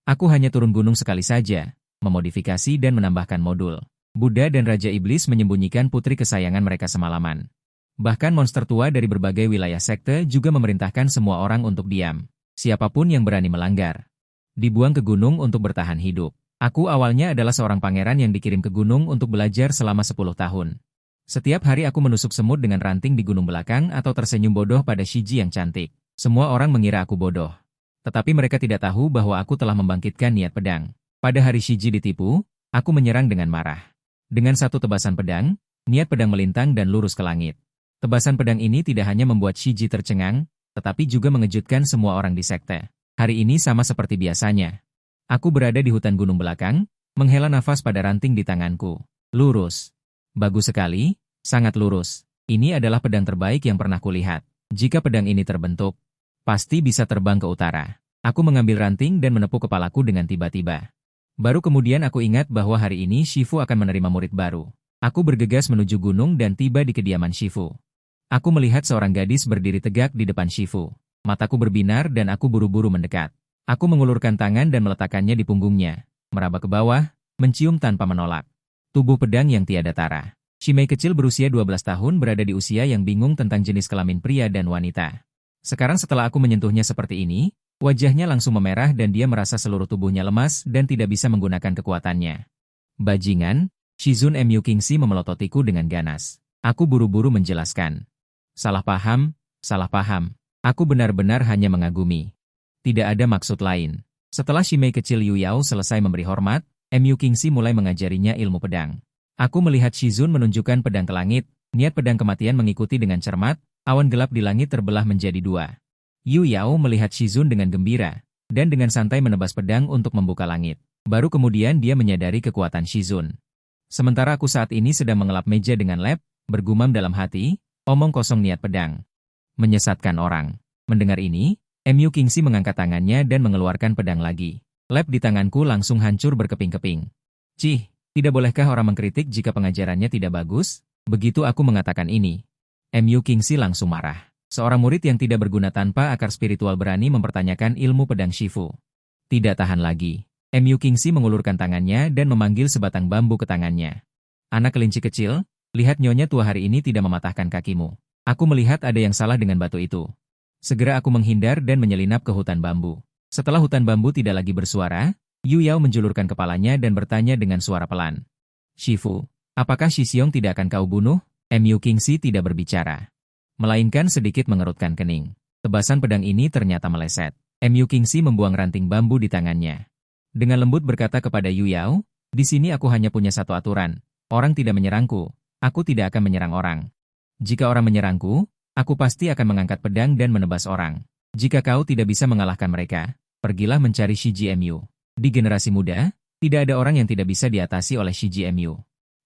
Aku hanya turun gunung sekali saja, memodifikasi dan menambahkan modul. Buddha dan Raja Iblis menyembunyikan putri kesayangan mereka semalaman. Bahkan monster tua dari berbagai wilayah sekte juga memerintahkan semua orang untuk diam. Siapapun yang berani melanggar, dibuang ke gunung untuk bertahan hidup. Aku awalnya adalah seorang pangeran yang dikirim ke gunung untuk belajar selama 10 tahun. Setiap hari aku menusuk semut dengan ranting di gunung belakang atau tersenyum bodoh pada Shiji yang cantik. Semua orang mengira aku bodoh. Tetapi mereka tidak tahu bahwa aku telah membangkitkan niat pedang. Pada hari Shiji ditipu, aku menyerang dengan marah. Dengan satu tebasan pedang, niat pedang melintang dan lurus ke langit. Tebasan pedang ini tidak hanya membuat Shiji tercengang, tetapi juga mengejutkan semua orang di sekte. Hari ini sama seperti biasanya. Aku berada di hutan gunung belakang, menghela nafas pada ranting di tanganku. Lurus. Bagus sekali, sangat lurus. Ini adalah pedang terbaik yang pernah kulihat. Jika pedang ini terbentuk, pasti bisa terbang ke utara. Aku mengambil ranting dan menepuk kepalaku dengan tiba-tiba. Baru kemudian aku ingat bahwa hari ini Shifu akan menerima murid baru. Aku bergegas menuju gunung dan tiba di kediaman Shifu. Aku melihat seorang gadis berdiri tegak di depan Shifu. Mataku berbinar dan aku buru-buru mendekat. Aku mengulurkan tangan dan meletakkannya di punggungnya, meraba ke bawah, mencium tanpa menolak. Tubuh pedang yang tiada tara. Shimei kecil berusia 12 tahun berada di usia yang bingung tentang jenis kelamin pria dan wanita. Sekarang setelah aku menyentuhnya seperti ini, wajahnya langsung memerah dan dia merasa seluruh tubuhnya lemas dan tidak bisa menggunakan kekuatannya. Bajingan, Shizun Mu Kingxi memelototiku dengan ganas. Aku buru-buru menjelaskan. Salah paham, salah paham. Aku benar-benar hanya mengagumi. Tidak ada maksud lain. Setelah Shimei kecil Yu Yao selesai memberi hormat, Mu Kingxi mulai mengajarinya ilmu pedang. Aku melihat Shizun menunjukkan pedang ke langit, niat pedang kematian mengikuti dengan cermat, awan gelap di langit terbelah menjadi dua. Yu Yao melihat Shizun dengan gembira, dan dengan santai menebas pedang untuk membuka langit. Baru kemudian dia menyadari kekuatan Shizun. Sementara aku saat ini sedang mengelap meja dengan lap, bergumam dalam hati, omong kosong niat pedang. Menyesatkan orang. Mendengar ini, Mu Kingxi mengangkat tangannya dan mengeluarkan pedang lagi. Lap di tanganku langsung hancur berkeping-keping. Cih, tidak bolehkah orang mengkritik jika pengajarannya tidak bagus? Begitu aku mengatakan ini. Mu Kingxi langsung marah. Seorang murid yang tidak berguna tanpa akar spiritual berani mempertanyakan ilmu pedang Shifu. Tidak tahan lagi. Mu Kingxi mengulurkan tangannya dan memanggil sebatang bambu ke tangannya. Anak kelinci kecil, lihat nyonya tua hari ini tidak mematahkan kakimu. Aku melihat ada yang salah dengan batu itu. Segera aku menghindar dan menyelinap ke hutan bambu. Setelah hutan bambu tidak lagi bersuara, Yu Yao menjulurkan kepalanya dan bertanya dengan suara pelan. Shifu, apakah Shixiong tidak akan kau bunuh? Mu Kingxi tidak berbicara, melainkan sedikit mengerutkan kening. Tebasan pedang ini ternyata meleset. Mu Kingxi membuang ranting bambu di tangannya. Dengan lembut berkata kepada Yu Yao, di sini aku hanya punya satu aturan. Orang tidak menyerangku, aku tidak akan menyerang orang. Jika orang menyerangku, aku pasti akan mengangkat pedang dan menebas orang. Jika kau tidak bisa mengalahkan mereka, pergilah mencari Shiji Mu. Di generasi muda, tidak ada orang yang tidak bisa diatasi oleh Shiji Mu.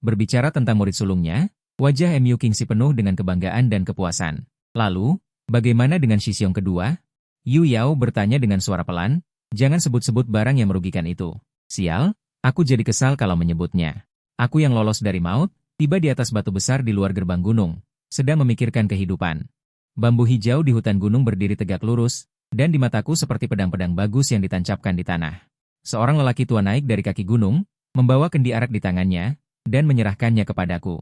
Berbicara tentang murid sulungnya, wajah Mu Kingxi penuh dengan kebanggaan dan kepuasan. Lalu, bagaimana dengan Shixiong kedua? Yu Yao bertanya dengan suara pelan, jangan sebut-sebut barang yang merugikan itu. Sial, aku jadi kesal kalau menyebutnya. Aku yang lolos dari maut, tiba di atas batu besar di luar gerbang gunung, sedang memikirkan kehidupan. Bambu hijau di hutan gunung berdiri tegak lurus, dan di mataku seperti pedang-pedang bagus yang ditancapkan di tanah. Seorang lelaki tua naik dari kaki gunung, membawa kendi arak di tangannya, dan menyerahkannya kepadaku.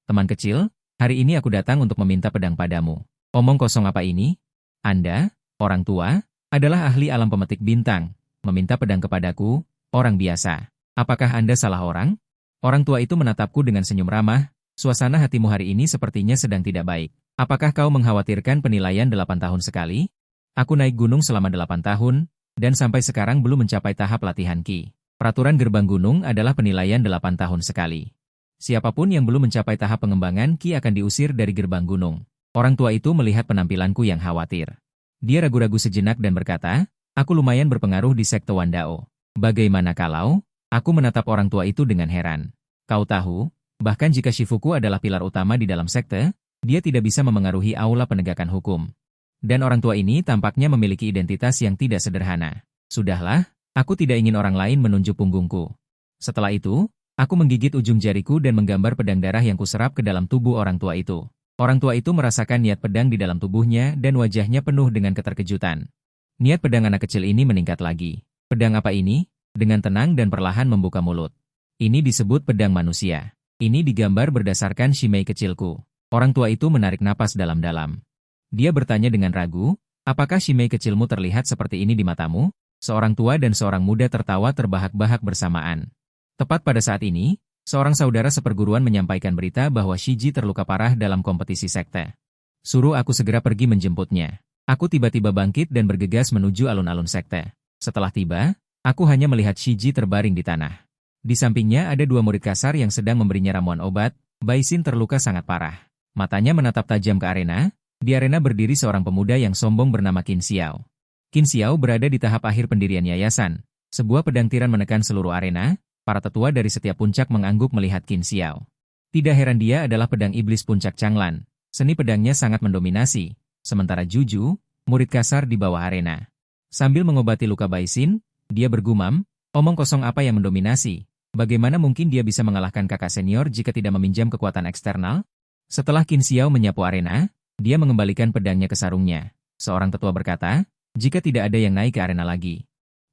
Teman kecil, hari ini aku datang untuk meminta pedang padamu. Omong kosong apa ini? Anda, orang tua, adalah ahli alam pemetik bintang, meminta pedang kepadaku, orang biasa. Apakah Anda salah orang? Orang tua itu menatapku dengan senyum ramah, suasana hatimu hari ini sepertinya sedang tidak baik. Apakah kau mengkhawatirkan penilaian 8 tahun sekali? Aku naik gunung selama 8 tahun, dan sampai sekarang belum mencapai tahap latihan Ki. Peraturan gerbang gunung adalah penilaian 8 tahun sekali. Siapapun yang belum mencapai tahap pengembangan Ki akan diusir dari gerbang gunung. Orang tua itu melihat penampilanku yang khawatir. Dia ragu-ragu sejenak dan berkata, aku lumayan berpengaruh di sekte Wandao. Bagaimana kalau? Aku menatap orang tua itu dengan heran. Kau tahu, bahkan jika Shifuku adalah pilar utama di dalam sekte, dia tidak bisa memengaruhi aula penegakan hukum. Dan orang tua ini tampaknya memiliki identitas yang tidak sederhana. Sudahlah, aku tidak ingin orang lain menunjuk punggungku. Setelah itu, aku menggigit ujung jariku dan menggambar pedang darah yang kuserap ke dalam tubuh orang tua itu. Orang tua itu merasakan niat pedang di dalam tubuhnya dan wajahnya penuh dengan keterkejutan. Niat pedang anak kecil ini meningkat lagi. Pedang apa ini? Dengan tenang dan perlahan membuka mulut. Ini disebut pedang manusia. Ini digambar berdasarkan Shimei kecilku. Orang tua itu menarik napas dalam-dalam. Dia bertanya dengan ragu, apakah Shimei kecilmu terlihat seperti ini di matamu? Seorang tua dan seorang muda tertawa terbahak-bahak bersamaan. Tepat pada saat ini, seorang saudara seperguruan menyampaikan berita bahwa Shiji terluka parah dalam kompetisi sekte. Suruh aku segera pergi menjemputnya. Aku tiba-tiba bangkit dan bergegas menuju alun-alun sekte. Setelah tiba, aku hanya melihat Shiji terbaring di tanah. Di sampingnya ada dua murid kasar yang sedang memberinya ramuan obat. Baisin terluka sangat parah. Matanya menatap tajam ke arena. Di arena berdiri seorang pemuda yang sombong bernama Qin Xiao. Qin Xiao berada di tahap akhir pendirian yayasan. Sebuah pedang tiran menekan seluruh arena. Para tetua dari setiap puncak mengangguk melihat Qin Xiao. Tidak heran dia adalah pedang iblis puncak Changlan. Seni pedangnya sangat mendominasi. Sementara Juju, murid kasar di bawah arena. Sambil mengobati luka Baisin, dia bergumam, omong kosong apa yang mendominasi? Bagaimana mungkin dia bisa mengalahkan kakak senior jika tidak meminjam kekuatan eksternal? Setelah Qin Xiao menyapu arena, dia mengembalikan pedangnya ke sarungnya. Seorang tetua berkata, jika tidak ada yang naik ke arena lagi,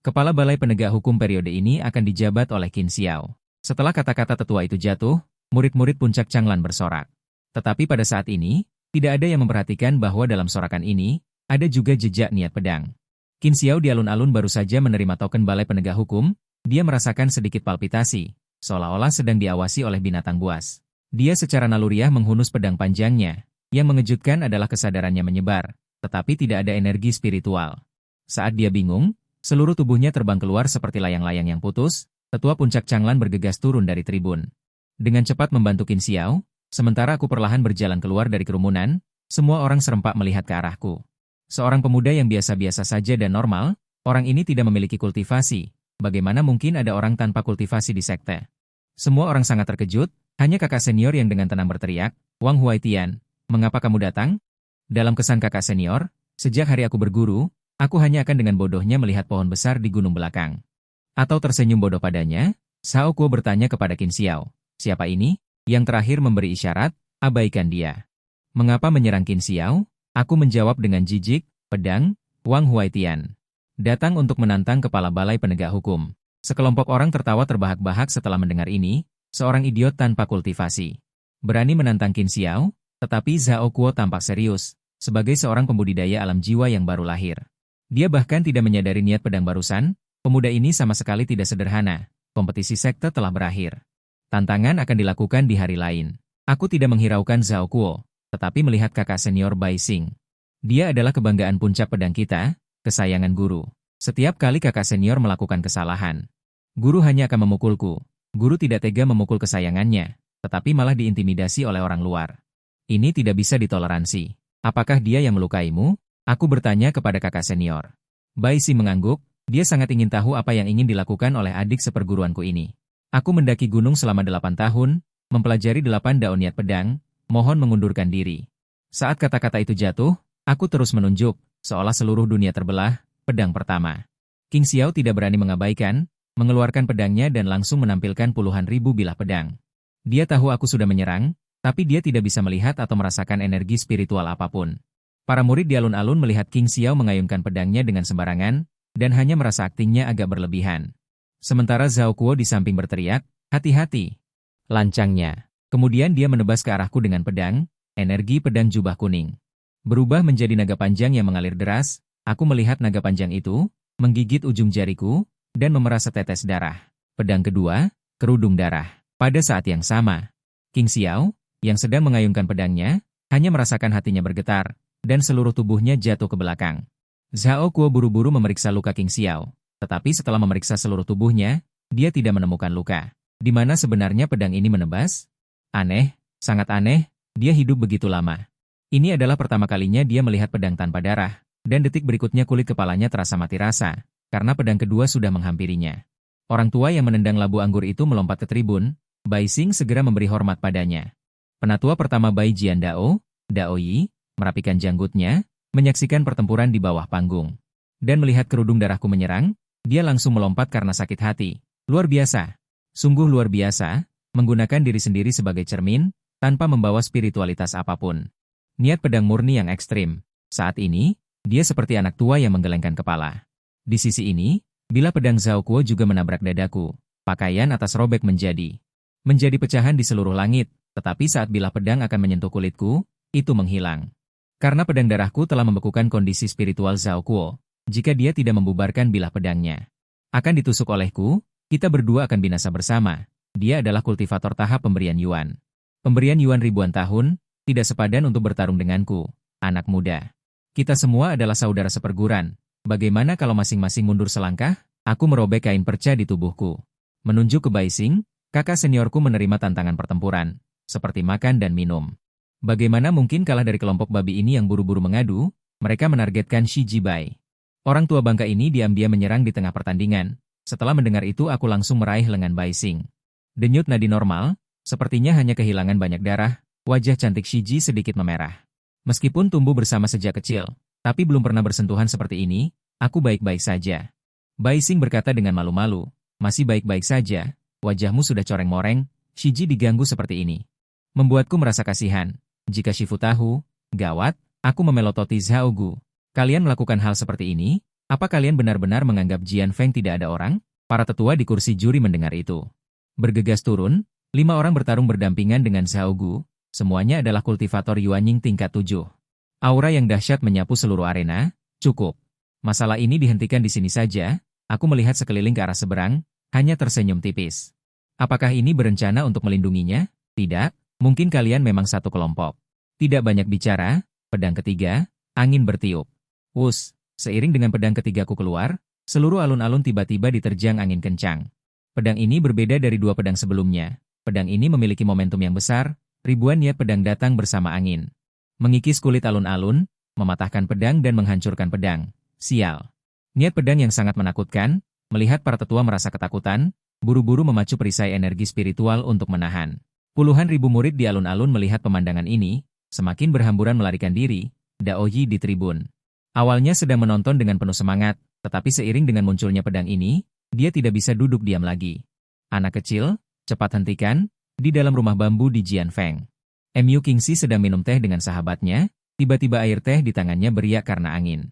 kepala balai penegak hukum periode ini akan dijabat oleh Qin Xiao. Setelah kata-kata tetua itu jatuh, murid-murid puncak Changlan bersorak. Tetapi pada saat ini, tidak ada yang memperhatikan bahwa dalam sorakan ini, ada juga jejak niat pedang. Qin Xiao di alun-alun baru saja menerima token balai penegak hukum. Dia merasakan sedikit palpitasi, seolah-olah sedang diawasi oleh binatang buas. Dia secara naluriah menghunus pedang panjangnya. Yang mengejutkan adalah kesadarannya menyebar, tetapi tidak ada energi spiritual. Saat dia bingung, seluruh tubuhnya terbang keluar seperti layang-layang yang putus. Tetua puncak Changlan bergegas turun dari tribun. Dengan cepat membantu Qin Xiao, sementara aku perlahan berjalan keluar dari kerumunan, semua orang serempak melihat ke arahku. Seorang pemuda yang biasa-biasa saja dan normal, orang ini tidak memiliki kultivasi. Bagaimana mungkin ada orang tanpa kultivasi di sekte? Semua orang sangat terkejut, hanya kakak senior yang dengan tenang berteriak, Wang Huaitian, mengapa kamu datang? Dalam kesan kakak senior, sejak hari aku berguru, aku hanya akan dengan bodohnya melihat pohon besar di gunung belakang. Atau tersenyum bodoh padanya, Shao Kuo bertanya kepada Qin Xiao, siapa ini? Yang terakhir memberi isyarat, abaikan dia. Mengapa menyerang Qin Xiao? Aku menjawab dengan jijik, pedang, Wang Huaitian. Datang untuk menantang kepala balai penegak hukum. Sekelompok orang tertawa terbahak-bahak setelah mendengar ini, seorang idiot tanpa kultivasi. Berani menantang Qin Xiao, tetapi Zhao Kuo tampak serius, sebagai seorang pembudidaya alam jiwa yang baru lahir. Dia bahkan tidak menyadari niat pedang barusan, pemuda ini sama sekali tidak sederhana. Kompetisi sekte telah berakhir. Tantangan akan dilakukan di hari lain. Aku tidak menghiraukan Zhao Kuo, tetapi melihat kakak senior Bai Xing. Dia adalah kebanggaan puncak pedang kita, kesayangan guru. Setiap kali kakak senior melakukan kesalahan, guru hanya akan memukulku. Guru tidak tega memukul kesayangannya, tetapi malah diintimidasi oleh orang luar. Ini tidak bisa ditoleransi. Apakah dia yang melukaimu? Aku bertanya kepada kakak senior. Bai Xing mengangguk, dia sangat ingin tahu apa yang ingin dilakukan oleh adik seperguruanku ini. Aku mendaki gunung selama 8 tahun, mempelajari 8 daun niat pedang, mohon mengundurkan diri. Saat kata-kata itu jatuh, aku terus menunjuk, seolah seluruh dunia terbelah. Pedang pertama. Qin Xiao tidak berani mengabaikan, mengeluarkan pedangnya dan langsung menampilkan puluhan ribu bilah pedang. Dia tahu aku sudah menyerang, tapi dia tidak bisa melihat atau merasakan energi spiritual apapun. Para murid di alun-alun melihat Qin Xiao mengayunkan pedangnya dengan sembarangan, dan hanya merasa aktingnya agak berlebihan. Sementara Zhao Kuo di samping berteriak, hati-hati. Lancangnya. Kemudian dia menebas ke arahku dengan pedang, energi pedang jubah kuning. Berubah menjadi naga panjang yang mengalir deras. Aku melihat naga panjang itu, menggigit ujung jariku, dan memerah setetes darah. Pedang kedua, kerudung darah. Pada saat yang sama, Qin Xiao, yang sedang mengayunkan pedangnya, hanya merasakan hatinya bergetar, dan seluruh tubuhnya jatuh ke belakang. Zhao Kuo buru-buru memeriksa luka Qin Xiao, tetapi setelah memeriksa seluruh tubuhnya, dia tidak menemukan luka. Di mana sebenarnya pedang ini menebas? Aneh, sangat aneh, dia hidup begitu lama. Ini adalah pertama kalinya dia melihat pedang tanpa darah. Dan detik berikutnya kulit kepalanya terasa mati rasa, karena pedang kedua sudah menghampirinya. Orang tua yang menendang labu anggur itu melompat ke tribun, Bai Xing segera memberi hormat padanya. Penatua pertama Bai Jian Dao, Dao Yi, merapikan janggutnya, menyaksikan pertempuran di bawah panggung. Dan melihat kerudung darahku menyerang, dia langsung melompat karena sakit hati. Luar biasa. Sungguh luar biasa, menggunakan diri sendiri sebagai cermin, tanpa membawa spiritualitas apapun. Niat pedang murni yang ekstrim. Saat ini, dia seperti anak tua yang menggelengkan kepala. Di sisi ini, Bilah pedang Zhao Kuo juga menabrak dadaku. Pakaian atas robek menjadi pecahan di seluruh langit, tetapi saat bilah pedang akan menyentuh kulitku, itu menghilang. Karena pedang darahku telah membekukan kondisi spiritual Zhao Kuo, jika dia tidak membubarkan bilah pedangnya akan ditusuk olehku, kita berdua akan binasa bersama. Dia adalah kultivator tahap pemberian Yuan. Pemberian Yuan ribuan tahun, tidak sepadan untuk bertarung denganku, anak muda. Kita semua adalah saudara seperguruan. Bagaimana kalau masing-masing mundur selangkah? Aku merobek kain perca di tubuhku. Menunjuk ke Bai Xing, kakak seniorku menerima tantangan pertempuran, seperti makan dan minum. Bagaimana mungkin kalah dari kelompok babi ini yang buru-buru mengadu? Mereka menargetkan Shi Jibai. Orang tua bangka ini diam-diam menyerang di tengah pertandingan. Setelah mendengar itu aku langsung meraih lengan Bai Xing. Denyut nadi normal, sepertinya hanya kehilangan banyak darah, wajah cantik Shiji sedikit memerah. Meskipun tumbuh bersama sejak kecil, tapi belum pernah bersentuhan seperti ini, aku baik-baik saja. Bai Xing berkata dengan malu-malu, masih baik-baik saja, wajahmu sudah coreng-moreng, Shiji diganggu seperti ini. Membuatku merasa kasihan. Jika Shifu tahu, gawat, aku memelototi Zhao Gu. Kalian melakukan hal seperti ini? Apa kalian benar-benar menganggap Jian Feng tidak ada orang? Para tetua di kursi juri mendengar itu. Bergegas turun, 5 orang bertarung berdampingan dengan Zhao Gu, semuanya adalah kultivator Yuanying tingkat 7. Aura yang dahsyat menyapu seluruh arena, cukup. Masalah ini dihentikan di sini saja, aku melihat sekeliling ke arah seberang, hanya tersenyum tipis. Apakah ini berencana untuk melindunginya? Tidak, mungkin kalian memang satu kelompok. Tidak banyak bicara, pedang ketiga, angin bertiup. Wus, seiring dengan pedang ketigaku keluar, seluruh alun-alun tiba-tiba diterjang angin kencang. Pedang ini berbeda dari 2 pedang sebelumnya. Pedang ini memiliki momentum yang besar, ribuan niat pedang datang bersama angin. Mengikis kulit alun-alun, mematahkan pedang dan menghancurkan pedang. Sial. Niat pedang yang sangat menakutkan, melihat para tetua merasa ketakutan, buru-buru memacu perisai energi spiritual untuk menahan. Puluhan ribu murid di alun-alun melihat pemandangan ini, semakin berhamburan melarikan diri, Daoyi di tribun. Awalnya sedang menonton dengan penuh semangat, tetapi seiring dengan munculnya pedang ini, dia tidak bisa duduk diam lagi. Anak kecil, cepat hentikan, di dalam rumah bambu di Jian Feng. Mu Qingxi sedang minum teh dengan sahabatnya, tiba-tiba air teh di tangannya beriak karena angin.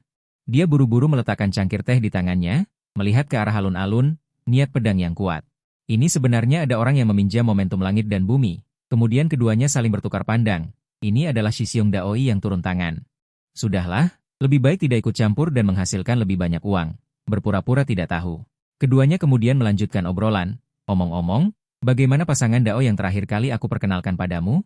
Dia buru-buru meletakkan cangkir teh di tangannya, melihat ke arah alun-alun, niat pedang yang kuat. Ini sebenarnya ada orang yang meminjam momentum langit dan bumi, kemudian keduanya saling bertukar pandang. Ini adalah Shixiong Daoyi yang turun tangan. Sudahlah, lebih baik tidak ikut campur dan menghasilkan lebih banyak uang, berpura-pura tidak tahu. Keduanya kemudian melanjutkan obrolan, omong-omong, bagaimana pasangan Dao yang terakhir kali aku perkenalkan padamu?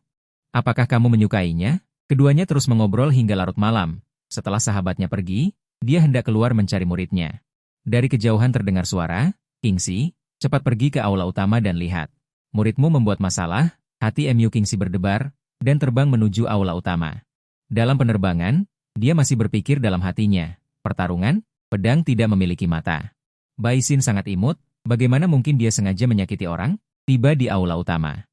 Apakah kamu menyukainya? Keduanya terus mengobrol hingga larut malam. Setelah sahabatnya pergi, dia hendak keluar mencari muridnya. Dari kejauhan terdengar suara, Qingxi, cepat pergi ke aula utama dan lihat. Muridmu membuat masalah, hati Mu Qingxi berdebar, dan terbang menuju aula utama. Dalam penerbangan, dia masih berpikir dalam hatinya, pertarungan, pedang tidak memiliki mata. Bai Xin sangat imut, bagaimana mungkin dia sengaja menyakiti orang? Tiba di aula utama.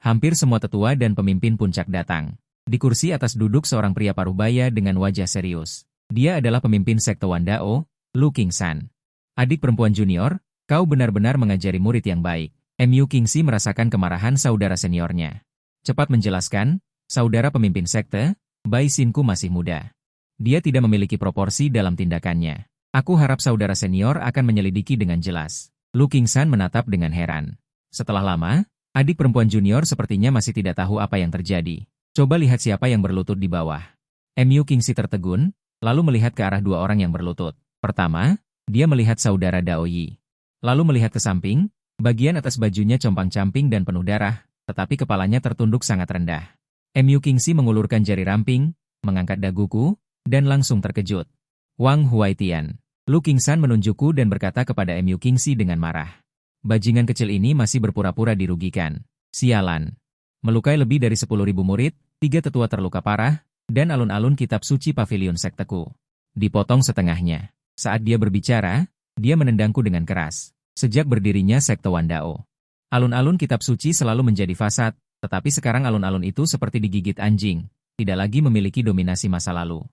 Hampir semua tetua dan pemimpin puncak datang. Di kursi atas duduk seorang pria parubaya dengan wajah serius. Dia adalah pemimpin sekte Wan Dao, Lu Qingsan. Adik perempuan junior, kau benar-benar mengajari murid yang baik. Mu Qingxi merasakan kemarahan saudara seniornya. Cepat menjelaskan, saudara pemimpin sekte, Bai Xinku masih muda. Dia tidak memiliki proporsi dalam tindakannya. Aku harap saudara senior akan menyelidiki dengan jelas. Lu Qingsan menatap dengan heran. Setelah lama, adik perempuan junior sepertinya masih tidak tahu apa yang terjadi. Coba lihat siapa yang berlutut di bawah. Mu Qingxi tertegun, lalu melihat ke arah 2 orang yang berlutut. Pertama, dia melihat saudara Daoyi. Lalu melihat ke samping, bagian atas bajunya compang-camping dan penuh darah, tetapi kepalanya tertunduk sangat rendah. Mu Qingxi mengulurkan jari ramping, mengangkat daguku, dan langsung terkejut. Wang Huaitian. Lu Qingsan menunjukku dan berkata kepada Mu Qingxi dengan marah. Bajingan kecil ini masih berpura-pura dirugikan. Sialan. Melukai lebih dari 10.000 murid, 3 tetua terluka parah, dan alun-alun kitab suci pavilion sekteku dipotong setengahnya. Saat dia berbicara, dia menendangku dengan keras. Sejak berdirinya sekte Wan Dao, alun-alun kitab suci selalu menjadi fasad, tetapi sekarang alun-alun itu seperti digigit anjing, tidak lagi memiliki dominasi masa lalu.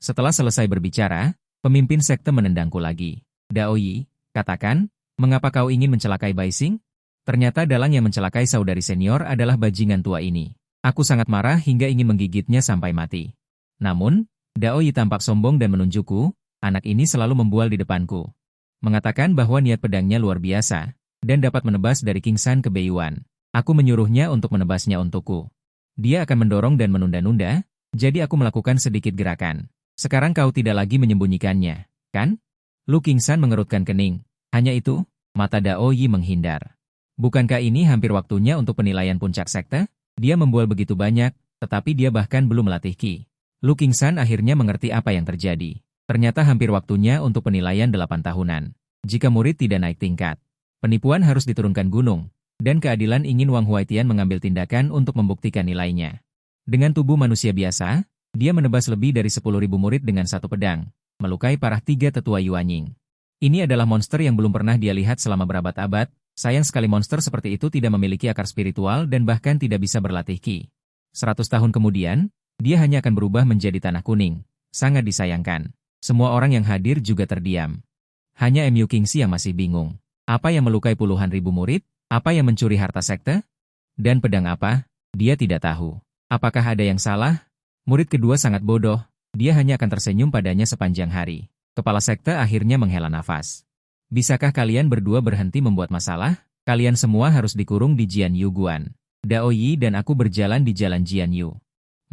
Setelah selesai berbicara, pemimpin sekte menendangku lagi. Daoyi, katakan, mengapa kau ingin mencelakai Bai Xing? Ternyata dalang yang mencelakai saudari senior adalah bajingan tua ini. Aku sangat marah hingga ingin menggigitnya sampai mati. Namun, Daoyi tampak sombong dan menunjukku, anak ini selalu membual di depanku. mengatakan bahwa niat pedangnya luar biasa, dan dapat menebas dari King San ke Beiyuan. Aku menyuruhnya untuk menebasnya untukku. Dia akan mendorong dan menunda-nunda, jadi aku melakukan sedikit gerakan. Sekarang kau tidak lagi menyembunyikannya, kan? Lu King San mengerutkan kening. Hanya itu, mata Dao Yi menghindar. Bukankah ini hampir waktunya untuk penilaian puncak sekte? Dia membual begitu banyak, tetapi dia bahkan belum melatih Ki. Lu King San akhirnya mengerti apa yang terjadi. Ternyata hampir waktunya untuk penilaian 8 tahunan. Jika murid tidak naik tingkat, penipuan harus diturunkan gunung, dan keadilan ingin Wang Huaitian mengambil tindakan untuk membuktikan nilainya. Dengan tubuh manusia biasa, dia menebas lebih dari 10.000 murid dengan satu pedang, melukai parah 3 tetua Yuanying. Ini adalah monster yang belum pernah dia lihat selama berabad-abad. Sayang sekali monster seperti itu tidak memiliki akar spiritual dan bahkan tidak bisa berlatih Ki. 100 tahun kemudian, dia hanya akan berubah menjadi tanah kuning. Sangat disayangkan. Semua orang yang hadir juga terdiam. Hanya MU Kingxi yang masih bingung. Apa yang melukai puluhan ribu murid? Apa yang mencuri harta sekte? Dan pedang apa? Dia tidak tahu. Apakah ada yang salah? Murid kedua sangat bodoh. Dia hanya akan tersenyum padanya sepanjang hari. Kepala sekte akhirnya menghela nafas. Bisakah kalian berdua berhenti membuat masalah? Kalian semua harus dikurung di Jianyu Guan. Dao Yi dan aku berjalan di jalan Jianyu.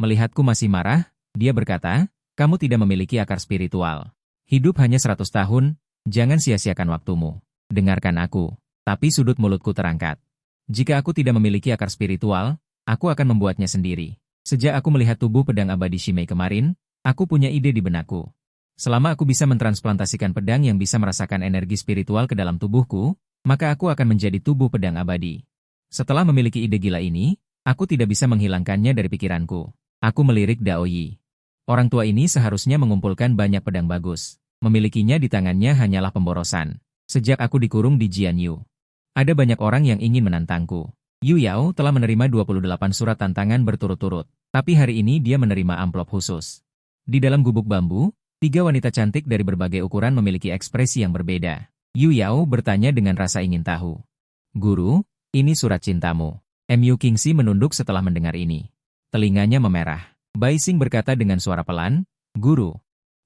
Melihatku masih marah, dia berkata, kamu tidak memiliki akar spiritual. Hidup hanya 100 tahun, jangan sia-siakan waktumu. Dengarkan aku, tapi sudut mulutku terangkat. Jika aku tidak memiliki akar spiritual, aku akan membuatnya sendiri. Sejak aku melihat tubuh pedang abadi Shimei kemarin, aku punya ide di benakku. Selama aku bisa mentransplantasikan pedang yang bisa merasakan energi spiritual ke dalam tubuhku, maka aku akan menjadi tubuh pedang abadi. Setelah memiliki ide gila ini, aku tidak bisa menghilangkannya dari pikiranku. Aku melirik Dao Yi. Orang tua ini seharusnya mengumpulkan banyak pedang bagus. Memilikinya di tangannya hanyalah pemborosan. Sejak aku dikurung di Jianyu, ada banyak orang yang ingin menantangku. Yu Yao telah menerima 28 surat tantangan berturut-turut, tapi hari ini dia menerima amplop khusus. Di dalam gubuk bambu, 3 wanita cantik dari berbagai ukuran memiliki ekspresi yang berbeda. Yu Yao bertanya dengan rasa ingin tahu. Guru, ini surat cintamu. MU Kingxi menunduk setelah mendengar ini. Telinganya memerah. Bai Xing berkata dengan suara pelan, Guru,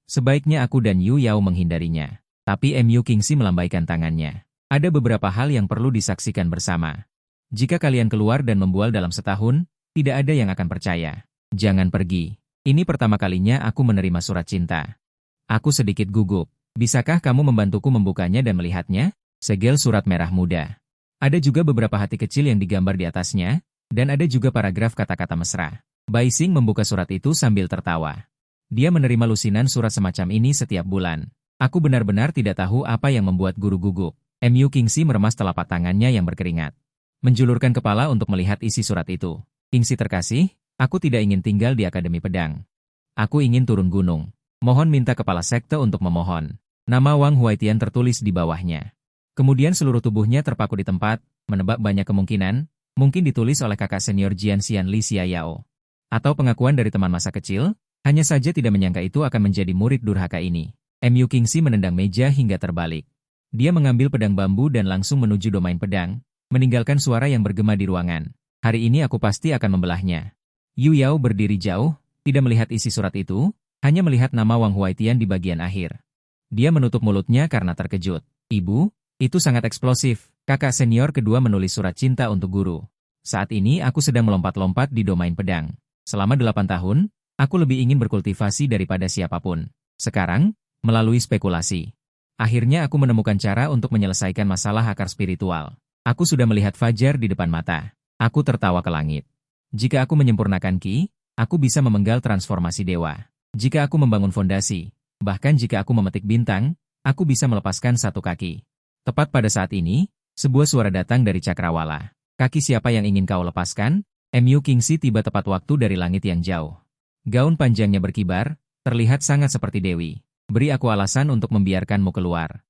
sebaiknya aku dan Yu Yao menghindarinya. Tapi MU Kingxi melambaikan tangannya. Ada beberapa hal yang perlu disaksikan bersama. Jika kalian keluar dan membual dalam setahun, tidak ada yang akan percaya. Jangan pergi. Ini pertama kalinya aku menerima surat cinta. Aku sedikit gugup. Bisakah kamu membantuku membukanya dan melihatnya? Segel surat merah muda. Ada juga beberapa hati kecil yang digambar di atasnya, dan ada juga paragraf kata-kata mesra. Bai Xing membuka surat itu sambil tertawa. Dia menerima lusinan surat semacam ini setiap bulan. Aku benar-benar tidak tahu apa yang membuat guru gugup. MU Kingxi meremas telapak tangannya yang berkeringat. Menjulurkan kepala untuk melihat isi surat itu. Kingxi terkasih, aku tidak ingin tinggal di Akademi Pedang. Aku ingin turun gunung. Mohon minta kepala sekte untuk memohon. Nama Wang Huaitian tertulis di bawahnya. Kemudian seluruh tubuhnya terpaku di tempat, menebak banyak kemungkinan, mungkin ditulis oleh kakak senior Jian Xian Li Xiayao. Atau pengakuan dari teman masa kecil, hanya saja tidak menyangka itu akan menjadi murid durhaka ini. MU Kingxi menendang meja hingga terbalik. Dia mengambil pedang bambu dan langsung menuju domain pedang, meninggalkan suara yang bergema di ruangan. Hari ini aku pasti akan membelahnya. Yu Yao berdiri jauh, tidak melihat isi surat itu, hanya melihat nama Wang Huaitian di bagian akhir. Dia menutup mulutnya karena terkejut. Ibu, itu sangat eksplosif. Kakak senior kedua menulis surat cinta untuk guru. Saat ini aku sedang melompat-lompat di domain pedang. Selama 8 tahun, aku lebih ingin berkultivasi daripada siapapun. Sekarang, melalui spekulasi. Akhirnya aku menemukan cara untuk menyelesaikan masalah akar spiritual. Aku sudah melihat fajar di depan mata. Aku tertawa ke langit. Jika aku menyempurnakan Ki, aku bisa memenggal transformasi dewa. Jika aku membangun fondasi, bahkan jika aku memetik bintang, aku bisa melepaskan satu kaki. Tepat pada saat ini, sebuah suara datang dari cakrawala. Kaki siapa yang ingin kau lepaskan? MU Kingxi tiba tepat waktu dari langit yang jauh. Gaun panjangnya berkibar, terlihat sangat seperti Dewi. Beri aku alasan untuk membiarkanmu keluar.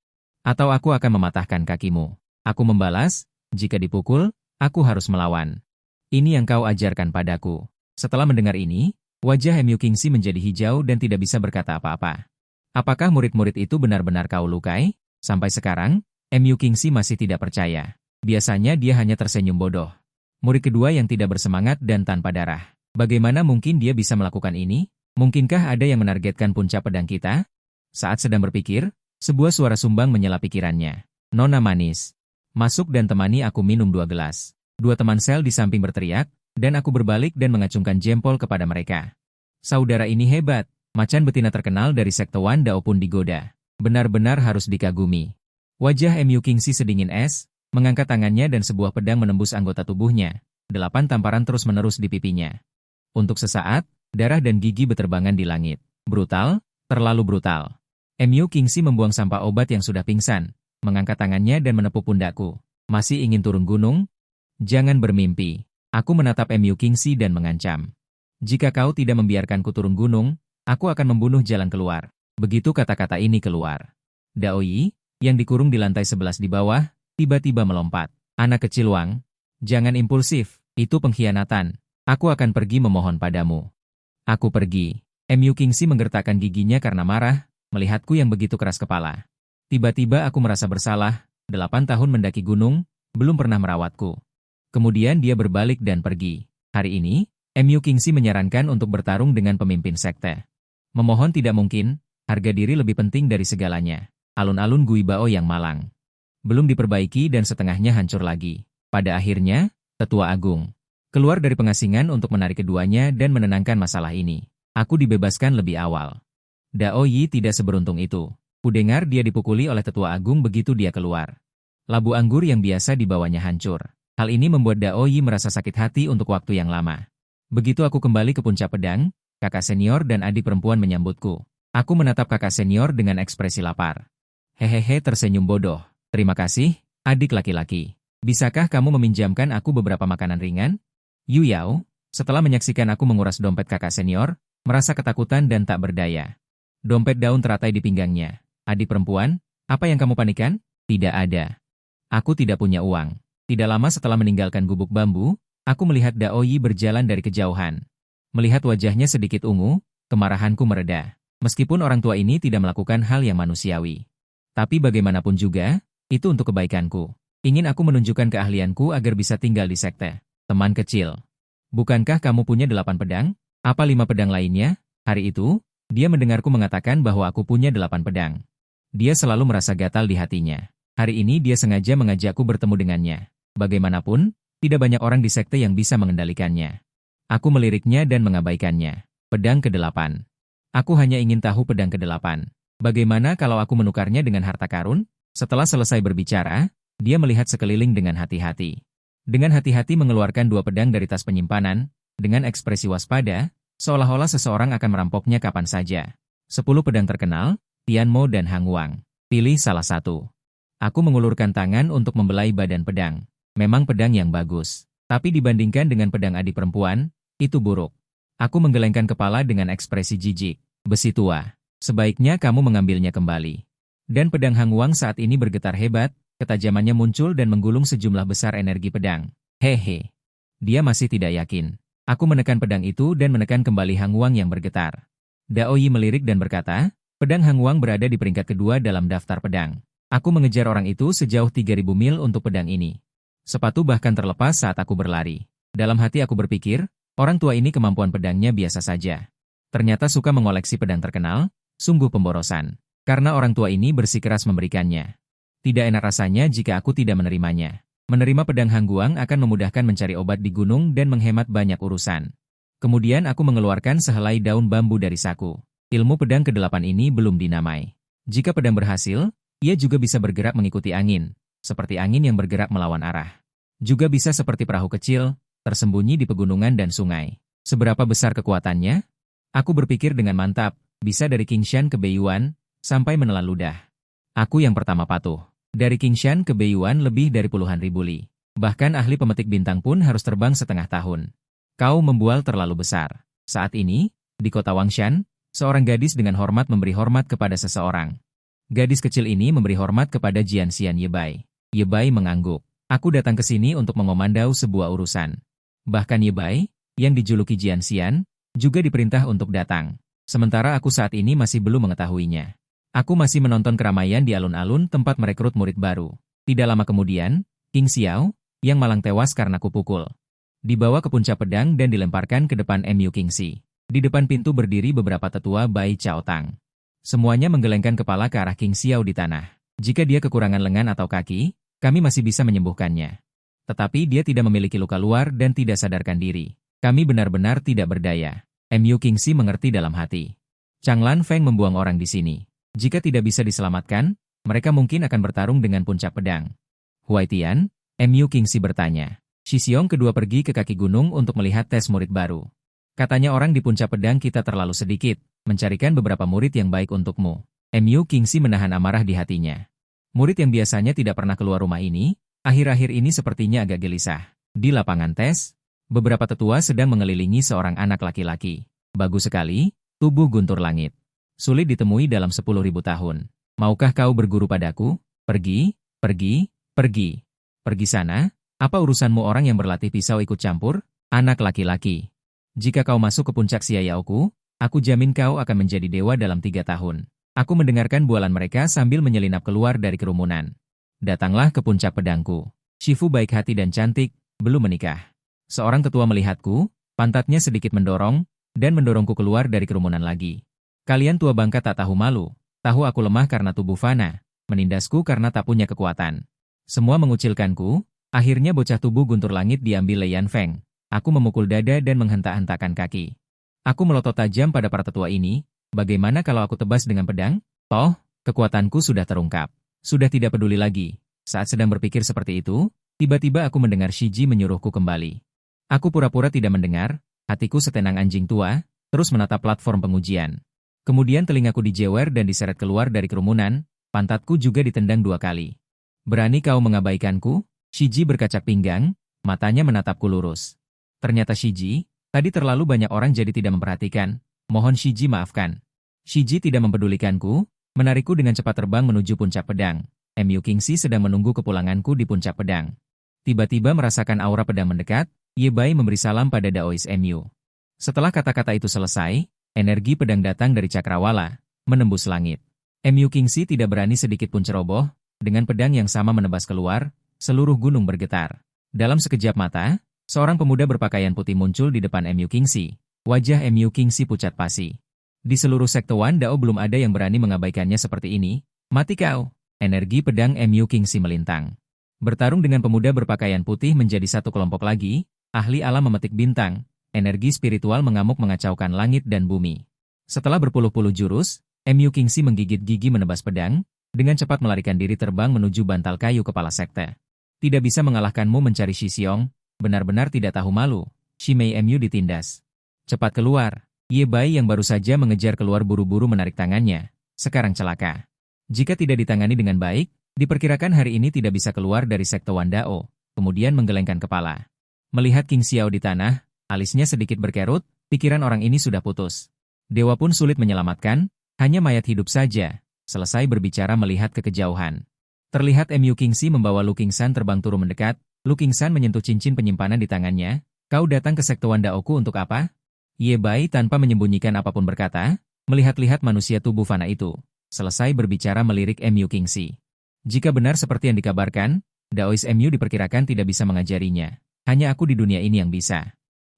Atau aku akan mematahkan kakimu. Aku membalas, jika dipukul, aku harus melawan. Ini yang kau ajarkan padaku. Setelah mendengar ini, wajah MU Kingxi menjadi hijau dan tidak bisa berkata apa-apa. Apakah murid-murid itu benar-benar kau lukai? Sampai sekarang, MU Kingxi masih tidak percaya. Biasanya dia hanya tersenyum bodoh. Murid kedua yang tidak bersemangat dan tanpa darah. Bagaimana mungkin dia bisa melakukan ini? Mungkinkah ada yang menargetkan puncak pedang kita? Saat sedang berpikir, Sebuah suara sumbang menyela pikirannya. Nona manis. Masuk dan temani aku minum 2 gelas. Dua teman sel di samping berteriak, dan aku berbalik dan mengacungkan jempol kepada mereka. Saudara ini hebat. Macan betina terkenal dari sekte Wan Dao pun digoda. Benar-benar harus dikagumi. Wajah Mu Qingxi sedingin es, mengangkat tangannya dan sebuah pedang menembus anggota tubuhnya. 8 tamparan terus-menerus di pipinya. Untuk sesaat, darah dan gigi beterbangan di langit. Brutal, terlalu brutal. Mu Qingxi membuang sampah obat yang sudah pingsan, mengangkat tangannya dan menepuk pundakku. Masih ingin turun gunung? Jangan bermimpi. Aku menatap Mu Qingxi dan mengancam. Jika kau tidak membiarkanku turun gunung, aku akan membunuh jalan keluar. Begitu kata-kata ini keluar. Daoyi, yang dikurung di lantai 11 di bawah, tiba-tiba melompat. Anak kecil Wang, jangan impulsif, itu pengkhianatan. Aku akan pergi memohon padamu. Aku pergi. Mu Qingxi menggertakkan giginya karena marah, melihatku yang begitu keras kepala. Tiba-tiba aku merasa bersalah, 8 tahun mendaki gunung, belum pernah merawatku. Kemudian dia berbalik dan pergi. Hari ini, Mu Qingxi menyarankan untuk bertarung dengan pemimpin sekte. Memohon tidak mungkin, harga diri lebih penting dari segalanya. Alun-alun Guibao yang malang. Belum diperbaiki dan setengahnya hancur lagi. Pada akhirnya, Tetua Agung keluar dari pengasingan untuk menarik keduanya dan menenangkan masalah ini. Aku dibebaskan lebih awal. Daoyi tidak seberuntung itu. Kudengar dia dipukuli oleh Tetua Agung begitu dia keluar. Labu anggur yang biasa dibawanya hancur. Hal ini membuat Daoyi merasa sakit hati untuk waktu yang lama. Begitu aku kembali ke puncak pedang, kakak senior dan adik perempuan menyambutku. Aku menatap kakak senior dengan ekspresi lapar. Hehehe tersenyum bodoh. Terima kasih, adik laki-laki. Bisakah kamu meminjamkan aku beberapa makanan ringan? Yu Yao, setelah menyaksikan aku menguras dompet kakak senior, merasa ketakutan dan tak berdaya. Dompet daun teratai di pinggangnya. Adik perempuan, apa yang kamu panikan? Tidak ada. Aku tidak punya uang. Tidak lama setelah meninggalkan gubuk bambu, aku melihat Daoyi berjalan dari kejauhan. Melihat wajahnya sedikit ungu, kemarahanku mereda. Meskipun orang tua ini tidak melakukan hal yang manusiawi. Tapi bagaimanapun juga, itu untuk kebaikanku. Ingin aku menunjukkan keahlianku agar bisa tinggal di sekte. Teman kecil. Bukankah kamu punya 8 pedang? Apa 5 pedang lainnya? Hari itu, dia mendengarku mengatakan bahwa aku punya 8 pedang. Dia selalu merasa gatal di hatinya. Hari ini dia sengaja mengajakku bertemu dengannya. Bagaimanapun, tidak banyak orang di sekte yang bisa mengendalikannya. Aku meliriknya dan mengabaikannya. Pedang ke-8. Aku hanya ingin tahu pedang ke-8. Bagaimana kalau aku menukarnya dengan harta karun? Setelah selesai berbicara, dia melihat sekeliling dengan hati-hati. Dengan hati-hati mengeluarkan 2 pedang dari tas penyimpanan, dengan ekspresi waspada, seolah-olah seseorang akan merampoknya kapan saja. 10 pedang terkenal, Tianmo dan Hang Wang. Pilih salah satu. Aku mengulurkan tangan untuk membelai badan pedang. Memang pedang yang bagus. Tapi dibandingkan dengan pedang adik perempuan, itu buruk. Aku menggelengkan kepala dengan ekspresi jijik. Besi tua. Sebaiknya kamu mengambilnya kembali. Dan pedang Hang Wang saat ini bergetar hebat, ketajamannya muncul dan menggulung sejumlah besar energi pedang. Hehe. Dia masih tidak yakin. Aku menekan pedang itu dan menekan kembali Hang Wang yang bergetar. Daoyi melirik dan berkata, pedang Hang Wang berada di peringkat kedua dalam daftar pedang. Aku mengejar orang itu sejauh 3.000 mil untuk pedang ini. Sepatu bahkan terlepas saat aku berlari. Dalam hati aku berpikir, orang tua ini kemampuan pedangnya biasa saja. Ternyata suka mengoleksi pedang terkenal, sungguh pemborosan. Karena orang tua ini bersikeras memberikannya. Tidak enak rasanya jika aku tidak menerimanya. Menerima pedang Hang Wang akan memudahkan mencari obat di gunung dan menghemat banyak urusan. Kemudian aku mengeluarkan sehelai daun bambu dari saku. Ilmu pedang ke-8 ini belum dinamai. Jika pedang berhasil, ia juga bisa bergerak mengikuti angin, seperti angin yang bergerak melawan arah. Juga bisa seperti perahu kecil, tersembunyi di pegunungan dan sungai. Seberapa besar kekuatannya? Aku berpikir dengan mantap, bisa dari Qingshan ke Beiyuan, sampai menelan ludah. Aku yang pertama patuh. Dari Qingshan ke Beiyuan lebih dari puluhan ribu li. Bahkan ahli pemetik bintang pun harus terbang setengah tahun. Kau membual terlalu besar. Saat ini, di kota Wangshan, seorang gadis dengan hormat memberi hormat kepada seseorang. Gadis kecil ini memberi hormat kepada Jianxian Yebai. Yebai mengangguk. Aku datang ke sini untuk mengomandau sebuah urusan. Bahkan Yebai, yang dijuluki Jianxian, juga diperintah untuk datang. Sementara aku saat ini masih belum mengetahuinya. Aku masih menonton keramaian di alun-alun tempat merekrut murid baru. Tidak lama kemudian, King Xiao, yang malang tewas karena kupukul, dibawa ke puncak pedang dan dilemparkan ke depan Mu Qingxi. Di depan pintu berdiri beberapa tetua Bai Chao Tang. Semuanya menggelengkan kepala ke arah King Xiao di tanah. Jika dia kekurangan lengan atau kaki, kami masih bisa menyembuhkannya. Tetapi dia tidak memiliki luka luar dan tidak sadarkan diri. Kami benar-benar tidak berdaya. Mu Kingxi mengerti dalam hati. Changlan Feng membuang orang di sini. Jika tidak bisa diselamatkan, mereka mungkin akan bertarung dengan puncak pedang. Huai Tian, Mu Kingxi bertanya. Shi Xiong kedua pergi ke kaki gunung untuk melihat tes murid baru. Katanya orang di puncak pedang kita terlalu sedikit, mencarikan beberapa murid yang baik untukmu. Mu Kingxi menahan amarah di hatinya. Murid yang biasanya tidak pernah keluar rumah ini, akhir-akhir ini sepertinya agak gelisah. Di lapangan tes, beberapa tetua sedang mengelilingi seorang anak laki-laki. Bagus sekali, tubuh guntur langit. Sulit ditemui dalam 10.000 tahun. Maukah kau berguru padaku? Pergi, pergi, pergi. Pergi sana, apa urusanmu orang yang berlatih pisau ikut campur? Anak laki-laki. Jika kau masuk ke puncak Xiaoyaoku, aku jamin kau akan menjadi dewa dalam 3 tahun. Aku mendengarkan bualan mereka sambil menyelinap keluar dari kerumunan. Datanglah ke puncak pedangku. Shifu baik hati dan cantik, belum menikah. Seorang tetua melihatku, pantatnya sedikit mendorong, dan mendorongku keluar dari kerumunan lagi. Kalian tua bangka tak tahu malu, tahu aku lemah karena tubuh fana, menindasku karena tak punya kekuatan. Semua mengucilkanku, akhirnya bocah tubuh guntur langit diambil Lei Yanfeng. Aku memukul dada dan menghentak-hentakan kaki. Aku melotot tajam pada para tetua ini, bagaimana kalau aku tebas dengan pedang? Toh, kekuatanku sudah terungkap. Sudah tidak peduli lagi. Saat sedang berpikir seperti itu, tiba-tiba aku mendengar Shiji menyuruhku kembali. Aku pura-pura tidak mendengar, hatiku setenang anjing tua, terus menatap platform pengujian. Kemudian telingaku dijewer dan diseret keluar dari kerumunan, pantatku juga ditendang 2 kali. Berani kau mengabaikanku? Shiji berkacak pinggang, matanya menatapku lurus. Ternyata Shiji, tadi terlalu banyak orang jadi tidak memperhatikan, mohon Shiji maafkan. Shiji tidak mempedulikanku, menarikku dengan cepat terbang menuju puncak pedang. Mu Kingxi sedang menunggu kepulanganku di puncak pedang. Tiba-tiba merasakan aura pedang mendekat, Ye Bai memberi salam pada Daois Mu. Setelah kata-kata itu selesai, energi pedang datang dari cakrawala, menembus langit. Mu Kingxi tidak berani sedikit pun ceroboh, dengan pedang yang sama menebas keluar, seluruh gunung bergetar. Dalam sekejap mata, seorang pemuda berpakaian putih muncul di depan Mu Kingxi. Wajah Mu Kingxi pucat pasi. Di seluruh sekte Wan Dao belum ada yang berani mengabaikannya seperti ini. Mati kau! Energi pedang Mu Kingxi melintang. Bertarung dengan pemuda berpakaian putih menjadi satu kelompok lagi, ahli alam memetik bintang, energi spiritual mengamuk mengacaukan langit dan bumi. Setelah berpuluh-puluh jurus, Mu Kingxi menggigit gigi menebas pedang, dengan cepat melarikan diri terbang menuju bantal kayu kepala sekte. Tidak bisa mengalahkanmu mencari Shi Xiong, benar-benar tidak tahu malu. Shi Mei Mu ditindas. Cepat keluar. Ye Bai yang baru saja mengejar keluar buru-buru menarik tangannya, sekarang celaka. Jika tidak ditangani dengan baik, diperkirakan hari ini tidak bisa keluar dari sekte Wan Dao, kemudian menggelengkan kepala. Melihat King Xiao di tanah, alisnya sedikit berkerut, pikiran orang ini sudah putus. Dewa pun sulit menyelamatkan, hanya mayat hidup saja. Selesai berbicara melihat ke kejauhan. Terlihat Mu Kingxi membawa Lu Qingsan terbang turun mendekat, Lu Qingsan menyentuh cincin penyimpanan di tangannya. Kau datang ke sekte Wan Daoku untuk apa? Ye Bai tanpa menyembunyikan apapun berkata, melihat-lihat manusia tubuh fana itu. Selesai berbicara melirik Mu Kingxi. Jika benar seperti yang dikabarkan, Daois Mu diperkirakan tidak bisa mengajarinya. Hanya aku di dunia ini yang bisa.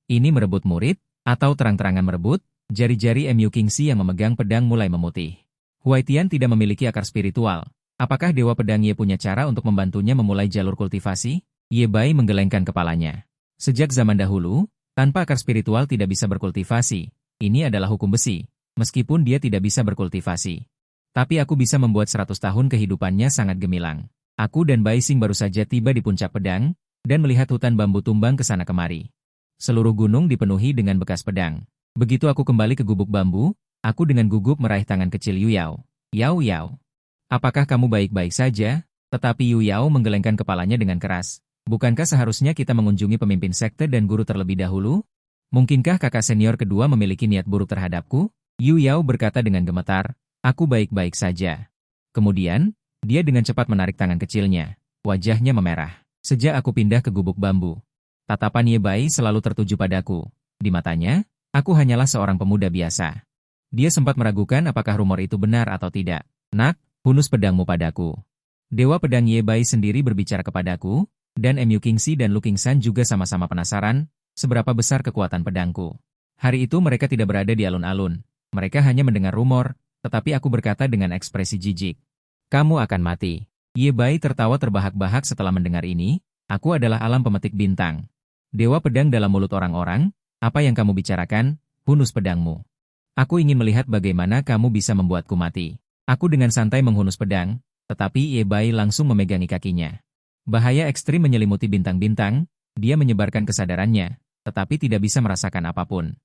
Ini merebut murid, atau terang-terangan merebut, jari-jari Mu Kingxi yang memegang pedang mulai memutih. Huai Tian tidak memiliki akar spiritual. Apakah Dewa Pedang Ye punya cara untuk membantunya memulai jalur kultivasi? Ye Bai menggelengkan kepalanya. Sejak zaman dahulu, tanpa akar spiritual tidak bisa berkultivasi. Ini adalah hukum besi, meskipun dia tidak bisa berkultivasi. Tapi aku bisa membuat 100 tahun kehidupannya sangat gemilang. Aku dan Bai Xing baru saja tiba di puncak pedang, dan melihat hutan bambu tumbang ke sana kemari. Seluruh gunung dipenuhi dengan bekas pedang. Begitu aku kembali ke gubuk bambu, aku dengan gugup meraih tangan kecil Yu Yao. Yao Yao. Apakah kamu baik-baik saja? Tetapi Yu Yao menggelengkan kepalanya dengan keras. Bukankah seharusnya kita mengunjungi pemimpin sekte dan guru terlebih dahulu? Mungkinkah kakak senior kedua memiliki niat buruk terhadapku? Yu Yao berkata dengan gemetar, aku baik-baik saja. Kemudian, dia dengan cepat menarik tangan kecilnya. Wajahnya memerah. Sejak aku pindah ke gubuk bambu, tatapan Ye Bai selalu tertuju padaku. Di matanya, aku hanyalah seorang pemuda biasa. Dia sempat meragukan apakah rumor itu benar atau tidak. Nak, hunus pedangmu padaku. Dewa pedang Ye Bai sendiri berbicara kepadaku, dan Mu Kingxi dan Lu Qingsan juga sama-sama penasaran, seberapa besar kekuatan pedangku. Hari itu mereka tidak berada di alun-alun. Mereka hanya mendengar rumor, tetapi aku berkata dengan ekspresi jijik. Kamu akan mati. Ye Bai tertawa terbahak-bahak setelah mendengar ini, aku adalah alam pemetik bintang. Dewa pedang dalam mulut orang-orang, apa yang kamu bicarakan, hunus pedangmu. Aku ingin melihat bagaimana kamu bisa membuatku mati. Aku dengan santai menghunus pedang, tetapi Ye Bai langsung memegangi kakinya. Bahaya ekstrim menyelimuti bintang-bintang, dia menyebarkan kesadarannya, tetapi tidak bisa merasakan apapun.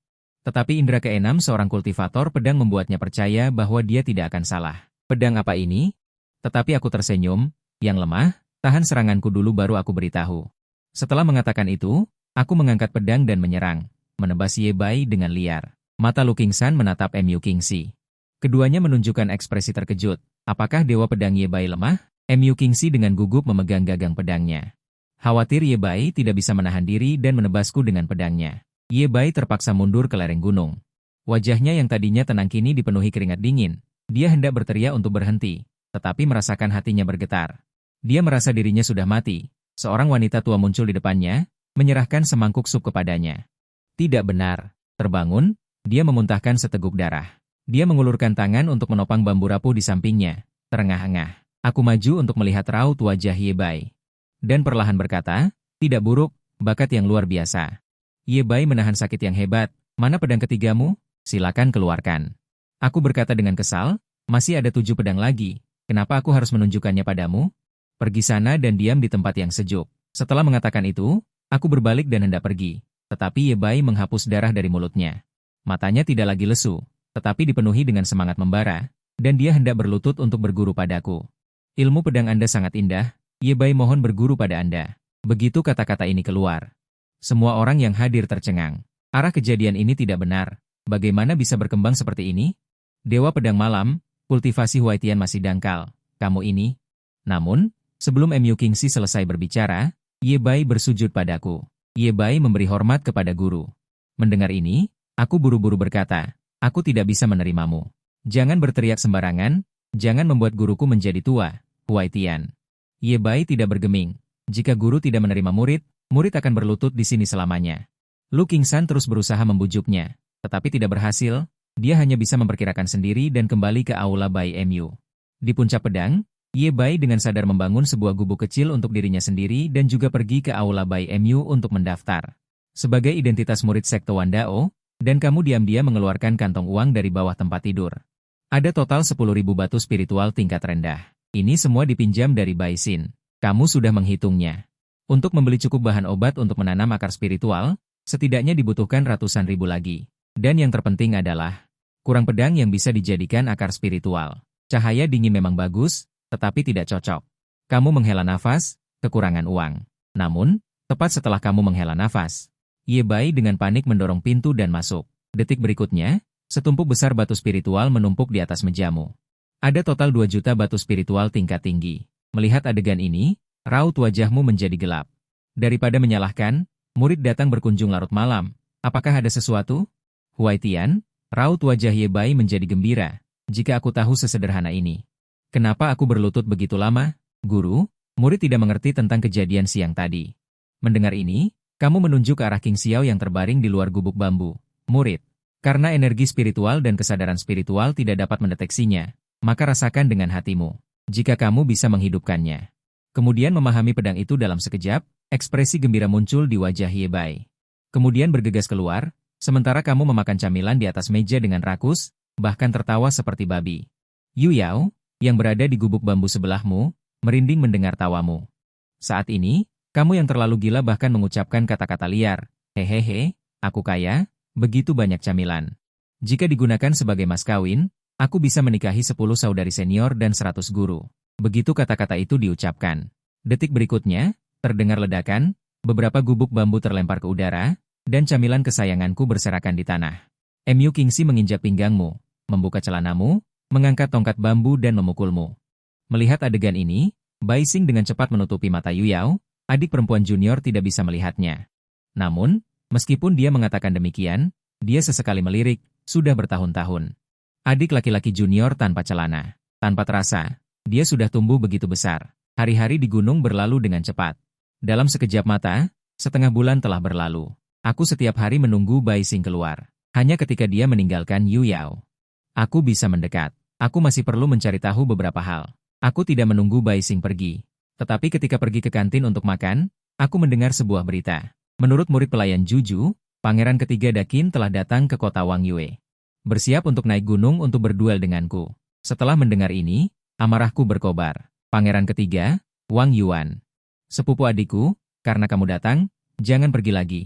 Tetapi indera keenam seorang kultivator pedang membuatnya percaya bahwa dia tidak akan salah. Pedang apa ini? Tetapi aku tersenyum, yang lemah, tahan seranganku dulu baru aku beritahu. Setelah mengatakan itu, aku mengangkat pedang dan menyerang, menebas Ye Bai dengan liar. Mata Lu Qingsan menatap Mu Qingxi. Keduanya menunjukkan ekspresi terkejut. Apakah dewa pedang Ye Bai lemah? Mu Qingxi dengan gugup memegang gagang pedangnya. Khawatir Ye Bai tidak bisa menahan diri dan menebasku dengan pedangnya. Ye Bai terpaksa mundur ke lereng gunung. Wajahnya yang tadinya tenang kini dipenuhi keringat dingin. Dia hendak berteriak untuk berhenti, tetapi merasakan hatinya bergetar. Dia merasa dirinya sudah mati. Seorang wanita tua muncul di depannya, menyerahkan semangkuk sup kepadanya. Tidak benar. Terbangun, dia memuntahkan seteguk darah. Dia mengulurkan tangan untuk menopang bambu rapuh di sampingnya, terengah-engah. Aku maju untuk melihat raut wajah Ye Bai. Dan perlahan berkata, tidak buruk, bakat yang luar biasa. Ye Bai menahan sakit yang hebat. Mana pedang ketigamu? Silakan keluarkan. Aku berkata dengan kesal, masih ada 7 pedang lagi. Kenapa aku harus menunjukkannya padamu? Pergi sana dan diam di tempat yang sejuk. Setelah mengatakan itu, aku berbalik dan hendak pergi. Tetapi Ye Bai menghapus darah dari mulutnya. Matanya tidak lagi lesu, tetapi dipenuhi dengan semangat membara, dan dia hendak berlutut untuk berguru padaku. Ilmu pedang Anda sangat indah, Ye Bai mohon berguru pada Anda. Begitu kata-kata ini keluar. Semua orang yang hadir tercengang. Arah kejadian ini tidak benar. Bagaimana bisa berkembang seperti ini? Dewa pedang malam, kultivasi Huaitian masih dangkal. Kamu ini? Namun, sebelum Mu Qingxi selesai berbicara, Ye Bai bersujud padaku. Ye Bai memberi hormat kepada guru. Mendengar ini, aku buru-buru berkata, aku tidak bisa menerimamu. Jangan berteriak sembarangan, jangan membuat guruku menjadi tua, Huaitian. Ye Bai tidak bergeming. Jika guru tidak menerima murid, murid akan berlutut di sini selamanya. Lu Qingsan terus berusaha membujuknya, tetapi tidak berhasil. Dia hanya bisa memperkirakan sendiri dan kembali ke aula Bai Mu. Di puncak pedang, Ye Bai dengan sadar membangun sebuah gubuk kecil untuk dirinya sendiri dan juga pergi ke aula Bai Mu untuk mendaftar. Sebagai identitas murid sekte Wandao, dan kamu diam-diam mengeluarkan kantong uang dari bawah tempat tidur. Ada total 10.000 batu spiritual tingkat rendah. Ini semua dipinjam dari Bai Xin. Kamu sudah menghitungnya. Untuk membeli cukup bahan obat untuk menanam akar spiritual, setidaknya dibutuhkan ratusan ribu lagi. Dan yang terpenting adalah, kurang pedang yang bisa dijadikan akar spiritual. Cahaya dingin memang bagus, tetapi tidak cocok. Kamu menghela nafas, kekurangan uang. Namun, tepat setelah kamu menghela nafas, Ye Bai dengan panik mendorong pintu dan masuk. Detik berikutnya, setumpuk besar batu spiritual menumpuk di atas mejamu. Ada total 2 juta batu spiritual tingkat tinggi. Melihat adegan ini, raut wajahmu menjadi gelap. Daripada menyalahkan, murid datang berkunjung larut malam. Apakah ada sesuatu? Huaitian, raut wajah Ye Bai menjadi gembira. Jika aku tahu sesederhana ini. Kenapa aku berlutut begitu lama? Guru, murid tidak mengerti tentang kejadian siang tadi. Mendengar ini, kamu menunjuk ke arah King Xiao yang terbaring di luar gubuk bambu. Murid, karena energi spiritual dan kesadaran spiritual tidak dapat mendeteksinya, maka rasakan dengan hatimu. Jika kamu bisa menghidupkannya. Kemudian memahami pedang itu dalam sekejap, ekspresi gembira muncul di wajah Ye Bai. Kemudian bergegas keluar, sementara kamu memakan camilan di atas meja dengan rakus, bahkan tertawa seperti babi. Yu Yao, yang berada di gubuk bambu sebelahmu, merinding mendengar tawamu. Saat ini, kamu yang terlalu gila bahkan mengucapkan kata-kata liar. Hehehe, aku kaya, begitu banyak camilan. Jika digunakan sebagai mas kawin, aku bisa menikahi 10 saudari senior dan 100 guru. Begitu kata-kata itu diucapkan. Detik berikutnya, terdengar ledakan, beberapa gubuk bambu terlempar ke udara, dan camilan kesayanganku berserakan di tanah. Mu Qingxi menginjak pinggangmu, membuka celanamu, mengangkat tongkat bambu dan memukulmu. Melihat adegan ini, Bai Xing dengan cepat menutupi mata Yu Yao, adik perempuan junior tidak bisa melihatnya. Namun, meskipun dia mengatakan demikian, dia sesekali melirik, sudah bertahun-tahun. Adik laki-laki junior tanpa celana, tanpa terasa, dia sudah tumbuh begitu besar. Hari-hari di gunung berlalu dengan cepat. Dalam sekejap mata, setengah bulan telah berlalu. Aku setiap hari menunggu Bai Xing keluar. Hanya ketika dia meninggalkan Yu Yao. Aku bisa mendekat. Aku masih perlu mencari tahu beberapa hal. Aku tidak menunggu Bai Xing pergi. Tetapi ketika pergi ke kantin untuk makan, aku mendengar sebuah berita. Menurut murid pelayan Juju, pangeran ketiga Dakin telah datang ke kota Wang Yue. Bersiap untuk naik gunung untuk berduel denganku. Setelah mendengar ini, amarahku berkobar. Pangeran ketiga, Wang Yuan. Sepupu adikku, karena kamu datang, jangan pergi lagi.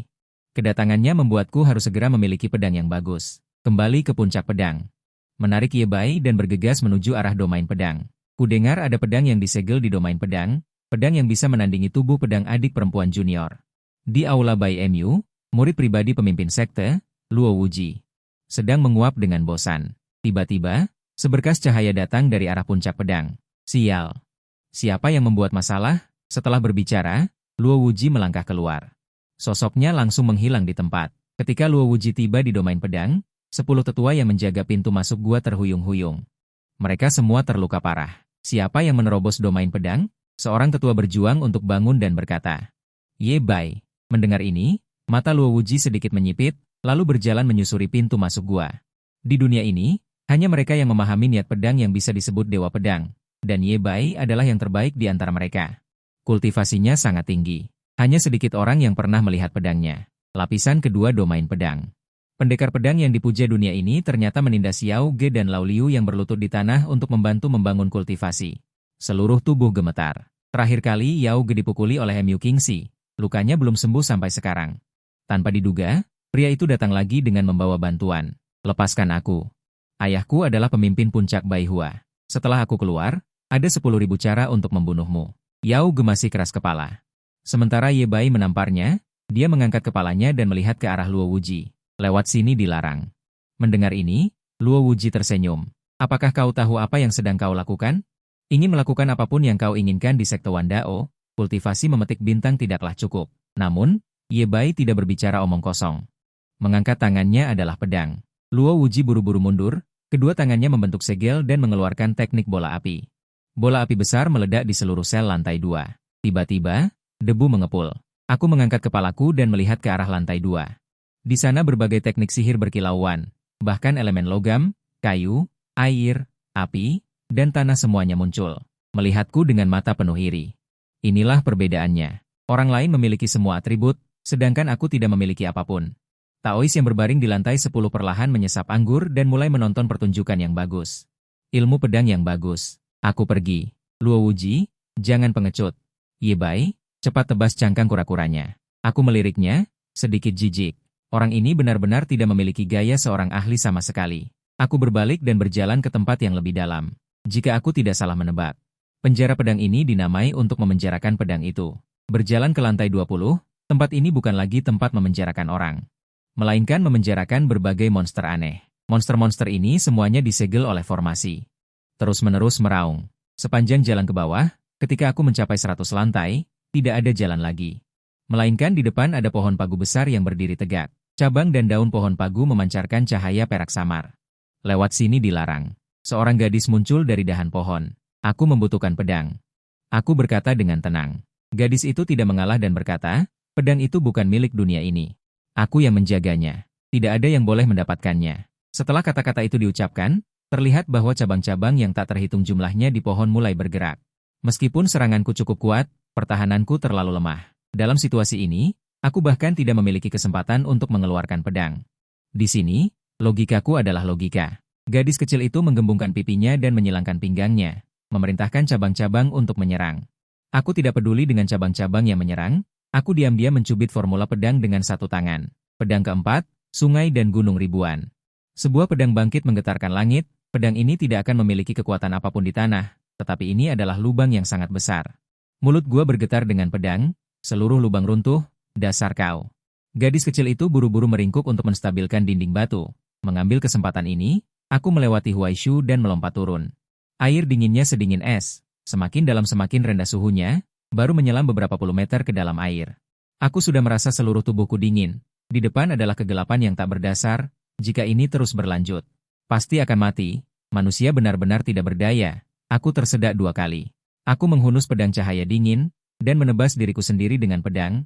Kedatangannya membuatku harus segera memiliki pedang yang bagus. Kembali ke puncak pedang. Menarik Ye Bai dan bergegas menuju arah domain pedang. Kudengar ada pedang yang disegel di domain pedang yang bisa menandingi tubuh pedang adik perempuan junior. Di aula Bai Mu, murid pribadi pemimpin sekte, Luo Wuji, sedang menguap dengan bosan. Tiba-tiba, seberkas cahaya datang dari arah puncak pedang. Sial. Siapa yang membuat masalah? Setelah berbicara, Luo Wuji melangkah keluar. Sosoknya langsung menghilang di tempat. Ketika Luo Wuji tiba di domain pedang, 10 tetua yang menjaga pintu masuk gua terhuyung-huyung. Mereka semua terluka parah. Siapa yang menerobos domain pedang? Seorang tetua berjuang untuk bangun dan berkata, Ye Bai. Mendengar ini, mata Luo Wuji sedikit menyipit, lalu berjalan menyusuri pintu masuk gua. Di dunia ini, hanya mereka yang memahami niat pedang yang bisa disebut Dewa Pedang, dan Ye Bai adalah yang terbaik di antara mereka. Kultivasinya sangat tinggi. Hanya sedikit orang yang pernah melihat pedangnya. Lapisan kedua domain pedang. Pendekar pedang yang dipuja dunia ini ternyata menindas Yao Ge dan Lao Liu yang berlutut di tanah untuk membantu membangun kultivasi. Seluruh tubuh gemetar. Terakhir kali Yao Ge dipukuli oleh Mu Qingxi. Lukanya belum sembuh sampai sekarang. Tanpa diduga, pria itu datang lagi dengan membawa bantuan. Lepaskan aku. Ayahku adalah pemimpin puncak Baihua. Setelah aku keluar, ada 10.000 cara untuk membunuhmu. Yao Ge masih keras kepala. Sementara Ye Bai menamparnya, dia mengangkat kepalanya dan melihat ke arah Luo Wuji. Lewat sini dilarang. Mendengar ini, Luo Wuji tersenyum. Apakah kau tahu apa yang sedang kau lakukan? Ingin melakukan apapun yang kau inginkan di sekte Wandao, kultivasi memetik bintang tidaklah cukup. Namun, Ye Bai tidak berbicara omong kosong. Mengangkat tangannya adalah pedang. Luo Wuji buru-buru mundur, kedua tangannya membentuk segel dan mengeluarkan teknik bola api. Bola api besar meledak di seluruh sel lantai 2. Tiba-tiba, debu mengepul. Aku mengangkat kepalaku dan melihat ke arah lantai 2. Di sana berbagai teknik sihir berkilauan, bahkan elemen logam, kayu, air, api, dan tanah semuanya muncul. Melihatku dengan mata penuh iri. Inilah perbedaannya. Orang lain memiliki semua atribut, sedangkan aku tidak memiliki apapun. Taois yang berbaring di lantai 10 perlahan menyesap anggur dan mulai menonton pertunjukan yang bagus. Ilmu pedang yang bagus. Aku pergi. Luo Wuji, jangan pengecut. Ye Bai, cepat tebas cangkang kura-kuranya. Aku meliriknya, sedikit jijik. Orang ini benar-benar tidak memiliki gaya seorang ahli sama sekali. Aku berbalik dan berjalan ke tempat yang lebih dalam. Jika aku tidak salah menebak, penjara pedang ini dinamai untuk memenjarakan pedang itu. Berjalan ke lantai 20, tempat ini bukan lagi tempat memenjarakan orang, melainkan memenjarakan berbagai monster aneh. Monster-monster ini semuanya disegel oleh formasi. Terus-menerus meraung. Sepanjang jalan ke bawah, ketika aku mencapai 100 lantai, tidak ada jalan lagi. Melainkan di depan ada pohon pagu besar yang berdiri tegak. Cabang dan daun pohon pagu memancarkan cahaya perak samar. Lewat sini dilarang. Seorang gadis muncul dari dahan pohon. Aku membutuhkan pedang. Aku berkata dengan tenang. Gadis itu tidak mengalah dan berkata, pedang itu bukan milik dunia ini. Aku yang menjaganya. Tidak ada yang boleh mendapatkannya. Setelah kata-kata itu diucapkan, terlihat bahwa cabang-cabang yang tak terhitung jumlahnya di pohon mulai bergerak. Meskipun seranganku cukup kuat, pertahananku terlalu lemah. Dalam situasi ini, aku bahkan tidak memiliki kesempatan untuk mengeluarkan pedang. Di sini, logikaku adalah logika. Gadis kecil itu menggembungkan pipinya dan menyilangkan pinggangnya, memerintahkan cabang-cabang untuk menyerang. Aku tidak peduli dengan cabang-cabang yang menyerang, aku diam-diam mencubit formula pedang dengan satu tangan. Pedang keempat, sungai dan gunung ribuan. Sebuah pedang bangkit menggetarkan langit, pedang ini tidak akan memiliki kekuatan apapun di tanah, tetapi ini adalah lubang yang sangat besar. Mulut gua bergetar dengan pedang, seluruh lubang runtuh. Dasar kau. Gadis kecil itu buru-buru meringkuk untuk menstabilkan dinding batu. Mengambil kesempatan ini, aku melewati Huaishu dan melompat turun. Air dinginnya sedingin es. Semakin dalam semakin rendah suhunya, baru menyelam beberapa puluh meter ke dalam air. Aku sudah merasa seluruh tubuhku dingin. Di depan adalah kegelapan yang tak berdasar. Jika ini terus berlanjut, pasti akan mati. Manusia benar-benar tidak berdaya. Aku tersedak 2 kali. Aku menghunus pedang cahaya dingin, dan menebas diriku sendiri dengan pedang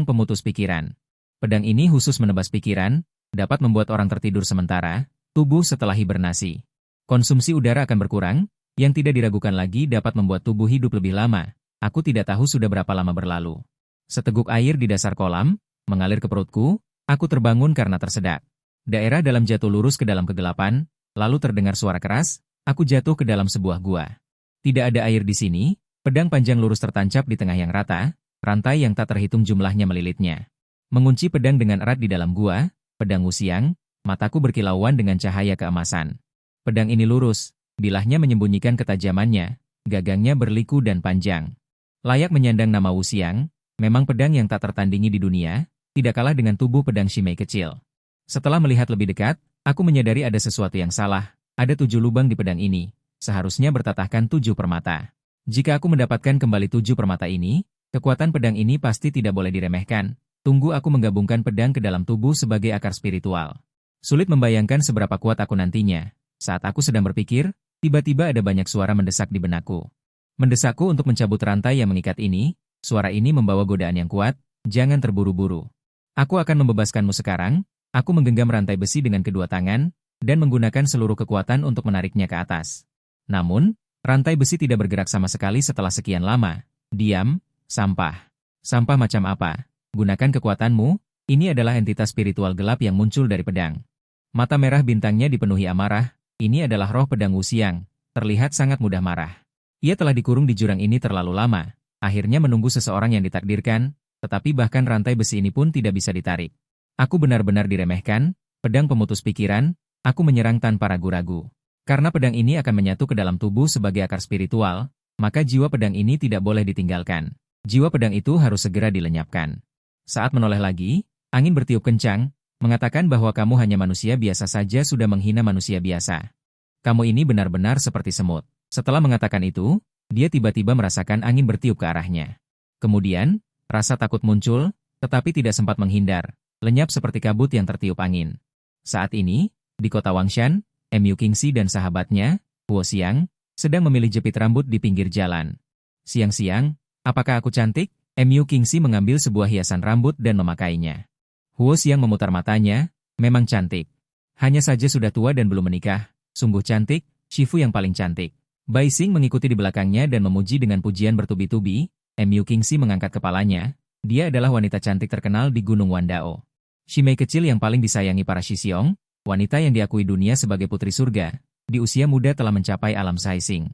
pemutus pikiran. Pedang ini khusus menebas pikiran, dapat membuat orang tertidur sementara, tubuh setelah hibernasi. Konsumsi udara akan berkurang, yang tidak diragukan lagi dapat membuat tubuh hidup lebih lama. Aku tidak tahu sudah berapa lama berlalu. Seteguk air di dasar kolam, mengalir ke perutku, aku terbangun karena tersedak. Daerah dalam jatuh lurus ke dalam kegelapan, lalu terdengar suara keras, aku jatuh ke dalam sebuah gua. Tidak ada air di sini, pedang panjang lurus tertancap di tengah yang rata, rantai yang tak terhitung jumlahnya melilitnya. Mengunci pedang dengan erat di dalam gua, pedang Wuxiang, mataku berkilauan dengan cahaya keemasan. Pedang ini lurus, bilahnya menyembunyikan ketajamannya, gagangnya berliku dan panjang. Layak menyandang nama Wuxiang, memang pedang yang tak tertandingi di dunia, tidak kalah dengan tubuh pedang Shimei kecil. Setelah melihat lebih dekat, aku menyadari ada sesuatu yang salah, ada 7 lubang di pedang ini, seharusnya bertatahkan 7 permata. Jika aku mendapatkan kembali 7 permata ini, kekuatan pedang ini pasti tidak boleh diremehkan. Tunggu aku menggabungkan pedang ke dalam tubuh sebagai akar spiritual. Sulit membayangkan seberapa kuat aku nantinya. Saat aku sedang berpikir, tiba-tiba ada banyak suara mendesak di benakku. Mendesakku untuk mencabut rantai yang mengikat ini, suara ini membawa godaan yang kuat, jangan terburu-buru. Aku akan membebaskanmu sekarang, aku menggenggam rantai besi dengan kedua tangan, dan menggunakan seluruh kekuatan untuk menariknya ke atas. Namun, rantai besi tidak bergerak sama sekali setelah sekian lama. Diam, sampah. Sampah macam apa? Gunakan kekuatanmu, ini adalah entitas spiritual gelap yang muncul dari pedang. Mata merah bintangnya dipenuhi amarah, ini adalah roh pedang Wuxiang, terlihat sangat mudah marah. Ia telah dikurung di jurang ini terlalu lama, akhirnya menunggu seseorang yang ditakdirkan, tetapi bahkan rantai besi ini pun tidak bisa ditarik. Aku benar-benar diremehkan, pedang pemutus pikiran, aku menyerang tanpa ragu-ragu. Karena pedang ini akan menyatu ke dalam tubuh sebagai akar spiritual, maka jiwa pedang ini tidak boleh ditinggalkan. Jiwa pedang itu harus segera dilenyapkan. Saat menoleh lagi, angin bertiup kencang, mengatakan bahwa kamu hanya manusia biasa saja sudah menghina manusia biasa. Kamu ini benar-benar seperti semut. Setelah mengatakan itu, dia tiba-tiba merasakan angin bertiup ke arahnya. Kemudian, rasa takut muncul, tetapi tidak sempat menghindar, lenyap seperti kabut yang tertiup angin. Saat ini, di kota Wangshan, Mu Qingxi dan sahabatnya, Huo Xiang, sedang memilih jepit rambut di pinggir jalan. Siang-siang, apakah aku cantik? Mu Qingxi mengambil sebuah hiasan rambut dan memakainya. Huo Xiang memutar matanya, memang cantik. Hanya saja sudah tua dan belum menikah, sungguh cantik, Shifu yang paling cantik. Bai Xing mengikuti di belakangnya dan memuji dengan pujian bertubi-tubi. Mu Qingxi mengangkat kepalanya, dia adalah wanita cantik terkenal di Gunung Wandao. Shimei kecil yang paling disayangi para Shixiong, wanita yang diakui dunia sebagai putri surga, di usia muda telah mencapai alam Saising.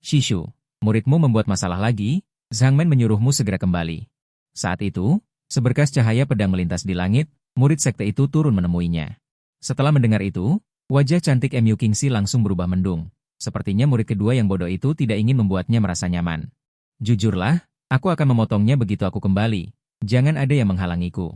Shishu, muridmu membuat masalah lagi, Zhang Men menyuruhmu segera kembali. Saat itu, seberkas cahaya pedang melintas di langit, murid sekte itu turun menemuinya. Setelah mendengar itu, wajah cantik Mu Qingxi langsung berubah mendung. Sepertinya murid kedua yang bodoh itu tidak ingin membuatnya merasa nyaman. Jujurlah, aku akan memotongnya begitu aku kembali. Jangan ada yang menghalangiku.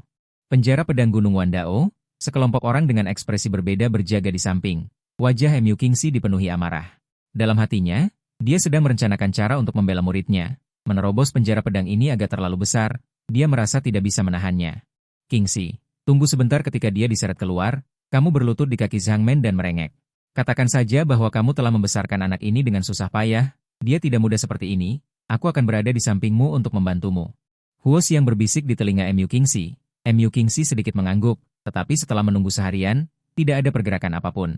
Penjara pedang Gunung Wandao, sekelompok orang dengan ekspresi berbeda berjaga di samping. Wajah Mu Qingxi dipenuhi amarah. Dalam hatinya, dia sedang merencanakan cara untuk membela muridnya. Menerobos penjara pedang ini agak terlalu besar, dia merasa tidak bisa menahannya. Qingxi, tunggu sebentar. Ketika dia diseret keluar, kamu berlutut di kaki Zhang Men dan merengek. Katakan saja bahwa kamu telah membesarkan anak ini dengan susah payah, dia tidak mudah seperti ini, aku akan berada di sampingmu untuk membantumu. Huo Xiang berbisik di telinga Mu Qingxi. Mu Qingxi sedikit mengangguk, tetapi setelah menunggu seharian, tidak ada pergerakan apapun.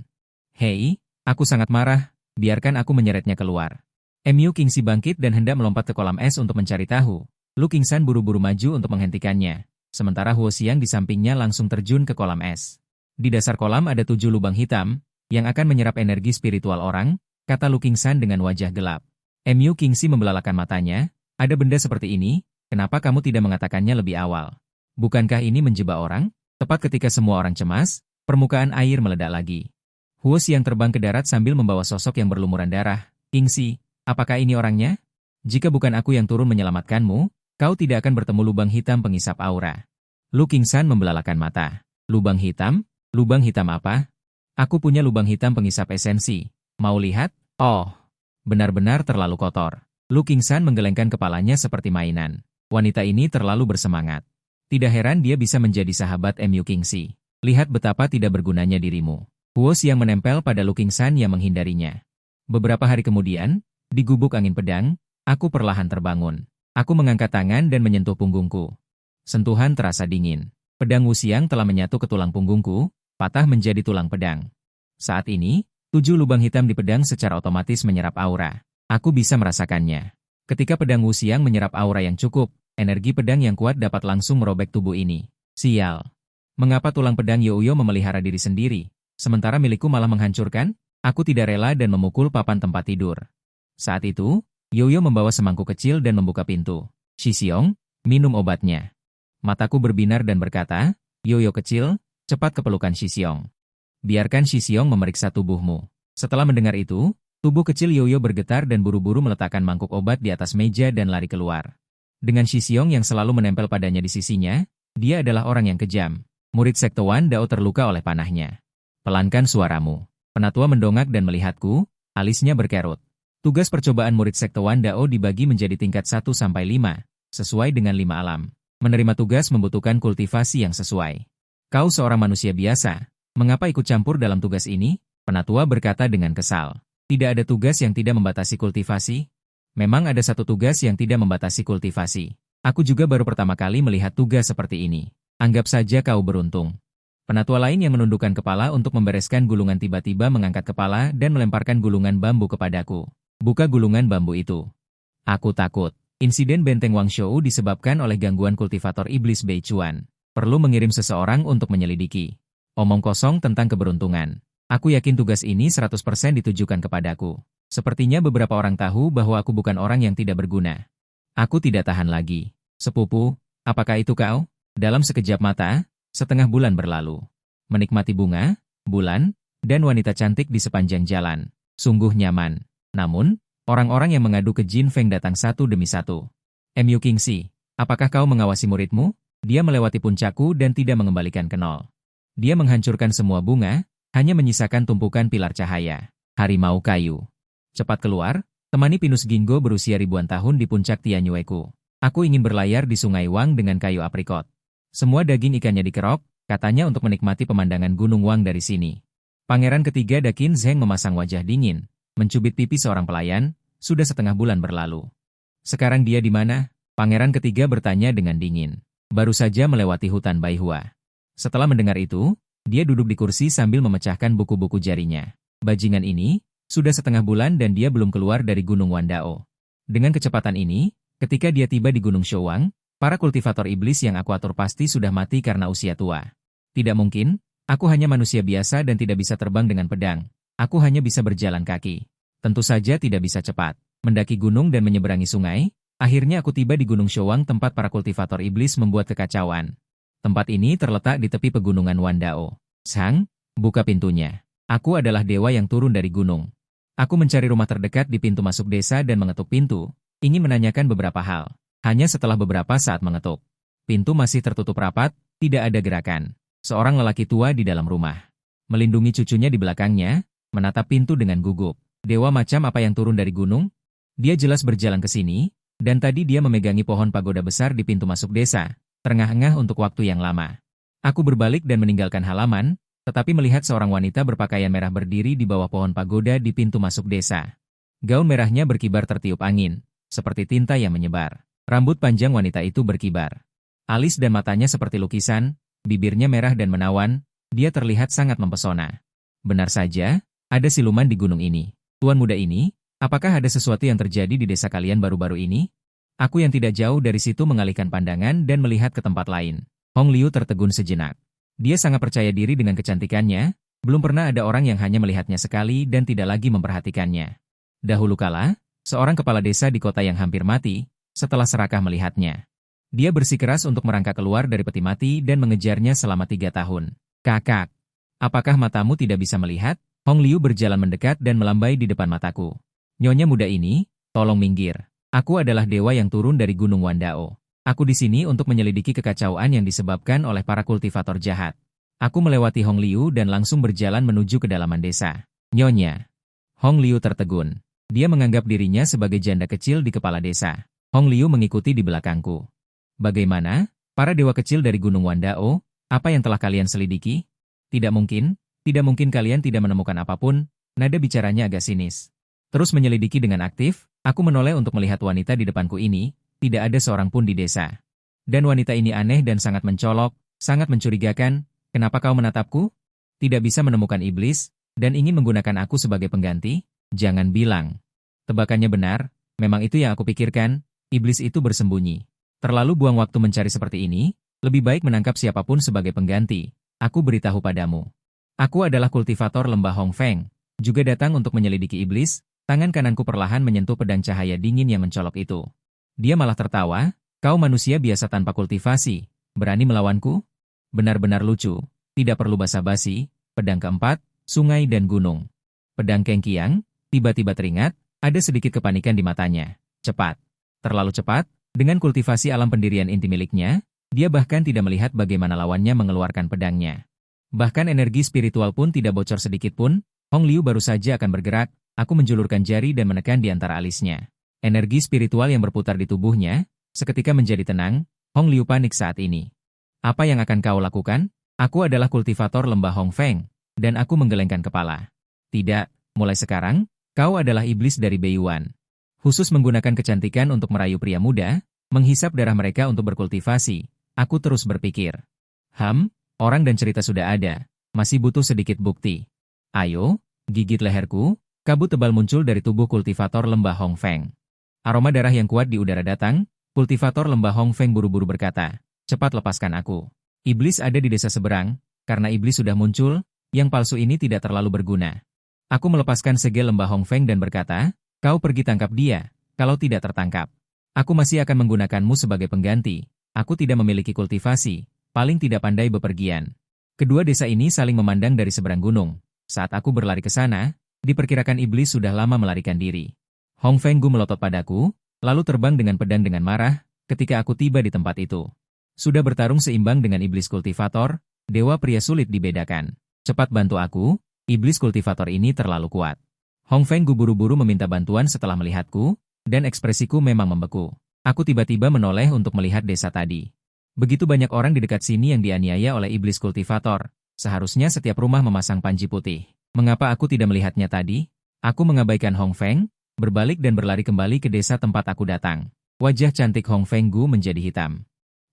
Hei, aku sangat marah, biarkan aku menyeretnya keluar. Mu Qingxi bangkit dan hendak melompat ke kolam es untuk mencari tahu. Lu Qingsan buru-buru maju untuk menghentikannya, sementara Huo Xiang di sampingnya langsung terjun ke kolam es. Di dasar kolam ada 7 lubang hitam, yang akan menyerap energi spiritual orang, kata Lu Qingsan dengan wajah gelap. Mu Qingxi membelalakan matanya, ada benda seperti ini, kenapa kamu tidak mengatakannya lebih awal? Bukankah ini menjebak orang? Tepat ketika semua orang cemas, permukaan air meledak lagi. Huo Xiang terbang ke darat sambil membawa sosok yang berlumuran darah. Qingxi, apakah ini orangnya? Jika bukan aku yang turun menyelamatkanmu, kau tidak akan bertemu lubang hitam pengisap aura. Lu Qingsan membelalakan mata. Lubang hitam? Lubang hitam apa? Aku punya lubang hitam pengisap esensi. Mau lihat? Oh, benar-benar terlalu kotor. Lu Qingsan menggelengkan kepalanya seperti mainan. Wanita ini terlalu bersemangat. Tidak heran dia bisa menjadi sahabat Mu Qingxi. Lihat betapa tidak bergunanya dirimu. Huo Xiang menempel pada Lu Qingsan yang menghindarinya. Beberapa hari kemudian, di gubuk angin pedang, aku perlahan terbangun. Aku mengangkat tangan dan menyentuh punggungku. Sentuhan terasa dingin. Pedang Wuxiang telah menyatu ke tulang punggungku, patah menjadi tulang pedang. Saat ini, 7 lubang hitam di pedang secara otomatis menyerap aura. Aku bisa merasakannya. Ketika pedang Wuxiang menyerap aura yang cukup, energi pedang yang kuat dapat langsung merobek tubuh ini. Sial. Mengapa tulang pedang Youyo memelihara diri sendiri, sementara milikku malah menghancurkan? Aku tidak rela dan memukul papan tempat tidur. Saat itu, Youyo membawa semangkuk kecil dan membuka pintu. Shixiong, minum obatnya. Mataku berbinar dan berkata, Youyo kecil, cepat ke pelukan Shixiong. Biarkan Shixiong memeriksa tubuhmu. Setelah mendengar itu, tubuh kecil Youyo bergetar dan buru-buru meletakkan mangkuk obat di atas meja dan lari keluar. Dengan Shixiong yang selalu menempel padanya di sisinya, dia adalah orang yang kejam. Murid Sekte Wan Dao terluka oleh panahnya. Pelankan suaramu. Penatua mendongak dan melihatku, alisnya berkerut. Tugas percobaan murid Sekte Wan Dao dibagi menjadi tingkat 1-5, sesuai dengan 5 alam. Menerima tugas membutuhkan kultivasi yang sesuai. Kau seorang manusia biasa. Mengapa ikut campur dalam tugas ini? Penatua berkata dengan kesal. Tidak ada tugas yang tidak membatasi kultivasi? Memang ada satu tugas yang tidak membatasi kultivasi. Aku juga baru pertama kali melihat tugas seperti ini. Anggap saja kau beruntung. Penatua lain yang menundukkan kepala untuk membereskan gulungan tiba-tiba mengangkat kepala dan melemparkan gulungan bambu kepadaku. Buka gulungan bambu itu. Aku takut. Insiden Benteng Wangshou disebabkan oleh gangguan kultivator iblis Beichuan. Perlu mengirim seseorang untuk menyelidiki. Omong kosong tentang keberuntungan. Aku yakin tugas ini 100% ditujukan kepadaku. Sepertinya beberapa orang tahu bahwa aku bukan orang yang tidak berguna. Aku tidak tahan lagi. Sepupu, apakah itu kau? Dalam sekejap mata, setengah bulan berlalu. Menikmati bunga, bulan, dan wanita cantik di sepanjang jalan. Sungguh nyaman. Namun, orang-orang yang mengadu ke Jin Feng datang satu demi satu. Mu Qingxi, apakah kau mengawasi muridmu? Dia melewati puncakku dan tidak mengembalikan ke nol. Dia menghancurkan semua bunga, hanya menyisakan tumpukan pilar cahaya. Harimau kayu. Cepat keluar, temani Pinus Gingo berusia ribuan tahun di puncak Tianyueku. Aku ingin berlayar di Sungai Wang dengan kayu aprikot. Semua daging ikannya dikerok, katanya untuk menikmati pemandangan Gunung Wang dari sini. Pangeran ketiga Dakin Zheng memasang wajah dingin, mencubit pipi seorang pelayan, sudah setengah bulan berlalu. Sekarang dia di mana? Pangeran ketiga bertanya dengan dingin. Baru saja melewati hutan Baihua. Setelah mendengar itu, dia duduk di kursi sambil memecahkan buku-buku jarinya. Bajingan ini, sudah setengah bulan dan dia belum keluar dari Gunung Wandao. Dengan kecepatan ini, ketika dia tiba di Gunung Shouwang, para kultivator iblis yang aku atur pasti sudah mati karena usia tua. Tidak mungkin, aku hanya manusia biasa dan tidak bisa terbang dengan pedang. Aku hanya bisa berjalan kaki. Tentu saja tidak bisa cepat. Mendaki gunung dan menyeberangi sungai, akhirnya aku tiba di Gunung Shouwang tempat para kultivator iblis membuat kekacauan. Tempat ini terletak di tepi pegunungan Wandao. Sang, buka pintunya. Aku adalah dewa yang turun dari gunung. Aku mencari rumah terdekat di pintu masuk desa dan mengetuk pintu, ingin menanyakan beberapa hal. Hanya setelah beberapa saat mengetuk. Pintu masih tertutup rapat, tidak ada gerakan. Seorang lelaki tua di dalam rumah. Melindungi cucunya di belakangnya, menatap pintu dengan gugup. Dewa macam apa yang turun dari gunung? Dia jelas berjalan ke sini, dan tadi dia memegangi pohon pagoda besar di pintu masuk desa. Terengah-engah untuk waktu yang lama. Aku berbalik dan meninggalkan halaman, tetapi melihat seorang wanita berpakaian merah berdiri di bawah pohon pagoda di pintu masuk desa. Gaun merahnya berkibar tertiup angin, seperti tinta yang menyebar. Rambut panjang wanita itu berkibar. Alis dan matanya seperti lukisan, bibirnya merah dan menawan, dia terlihat sangat mempesona. Benar saja, ada siluman di gunung ini. Tuan muda ini, apakah ada sesuatu yang terjadi di desa kalian baru-baru ini? Aku yang tidak jauh dari situ mengalihkan pandangan dan melihat ke tempat lain. Hong Liu tertegun sejenak. Dia sangat percaya diri dengan kecantikannya, belum pernah ada orang yang hanya melihatnya sekali dan tidak lagi memperhatikannya. Dahulu kala, seorang kepala desa di kota yang hampir mati, setelah serakah melihatnya. Dia bersikeras untuk merangkak keluar dari peti mati dan mengejarnya selama 3 tahun. Kakak, apakah matamu tidak bisa melihat? Hong Liu berjalan mendekat dan melambai di depan mataku. Nyonya muda ini, tolong minggir. Aku adalah dewa yang turun dari Gunung Wandao. Aku di sini untuk menyelidiki kekacauan yang disebabkan oleh para kultivator jahat. Aku melewati Hong Liu dan langsung berjalan menuju kedalaman desa. Nyonya. Hong Liu tertegun. Dia menganggap dirinya sebagai janda kecil di kepala desa. Hong Liu mengikuti di belakangku. Bagaimana? Para dewa kecil dari Gunung Wandao, apa yang telah kalian selidiki? Tidak mungkin kalian tidak menemukan apapun, nada bicaranya agak sinis. Terus menyelidiki dengan aktif, aku menoleh untuk melihat wanita di depanku ini, tidak ada seorang pun di desa. Dan wanita ini aneh dan sangat mencolok, sangat mencurigakan, kenapa kau menatapku? Tidak bisa menemukan iblis, Dan ingin menggunakan aku sebagai pengganti? Jangan bilang. Tebakannya benar, memang itu yang aku pikirkan, iblis itu bersembunyi. Terlalu buang waktu mencari seperti ini, lebih baik menangkap siapapun sebagai pengganti. Aku beritahu padamu. Aku adalah kultivator lembah Hong Feng, juga datang untuk menyelidiki iblis. Tangan kananku perlahan menyentuh pedang cahaya dingin yang mencolok itu. Dia malah tertawa, kau manusia biasa tanpa kultivasi, berani melawanku? Benar-benar lucu, tidak perlu basa-basi, pedang keempat, sungai dan gunung. Pedang Kengqiang, tiba-tiba teringat, ada sedikit kepanikan di matanya. Cepat. Terlalu cepat, dengan kultivasi alam pendirian inti miliknya, dia bahkan tidak melihat bagaimana lawannya mengeluarkan pedangnya. Bahkan energi spiritual pun tidak bocor sedikit pun, Hong Liu baru saja akan bergerak, aku menjulurkan jari dan menekan di antara alisnya. Energi spiritual yang berputar di tubuhnya, seketika menjadi tenang, Hong Liu panik saat ini. Apa yang akan kau lakukan? Aku adalah kultivator lembah Hong Feng, dan aku menggelengkan kepala. Tidak, mulai sekarang, kau adalah iblis dari Beiyuan. Khusus menggunakan kecantikan untuk merayu pria muda, menghisap darah mereka untuk berkultivasi, aku terus berpikir. Orang dan cerita sudah ada, masih butuh sedikit bukti. Ayo, gigit leherku, kabut tebal muncul dari tubuh kultivator lembah Hong Feng. Aroma darah yang kuat di udara datang, kultivator lembah Hong Feng buru-buru berkata, cepat lepaskan aku. Iblis ada di desa seberang, karena iblis sudah muncul, yang palsu ini tidak terlalu berguna. Aku melepaskan segel lembah Hong Feng dan berkata, kau pergi tangkap dia, kalau tidak tertangkap. Aku masih akan menggunakanmu sebagai pengganti, aku tidak memiliki kultivasi, paling tidak pandai bepergian. Kedua desa ini saling memandang dari seberang gunung. Saat aku berlari ke sana, diperkirakan iblis sudah lama melarikan diri. Hong Feng Gu melotot padaku, lalu terbang dengan pedang dengan marah, ketika aku tiba di tempat itu. Sudah bertarung seimbang dengan iblis kultivator, dewa pria sulit dibedakan. Cepat bantu aku, iblis kultivator ini terlalu kuat. Hong Feng Gu buru-buru meminta bantuan setelah melihatku, dan ekspresiku memang membeku. Aku tiba-tiba menoleh untuk melihat desa tadi. Begitu banyak orang di dekat sini yang dianiaya oleh iblis kultivator, seharusnya setiap rumah memasang panji putih. Mengapa aku tidak melihatnya tadi? Aku mengabaikan Hong Feng, berbalik dan berlari kembali ke desa tempat aku datang. Wajah cantik Hong Feng Gu menjadi hitam.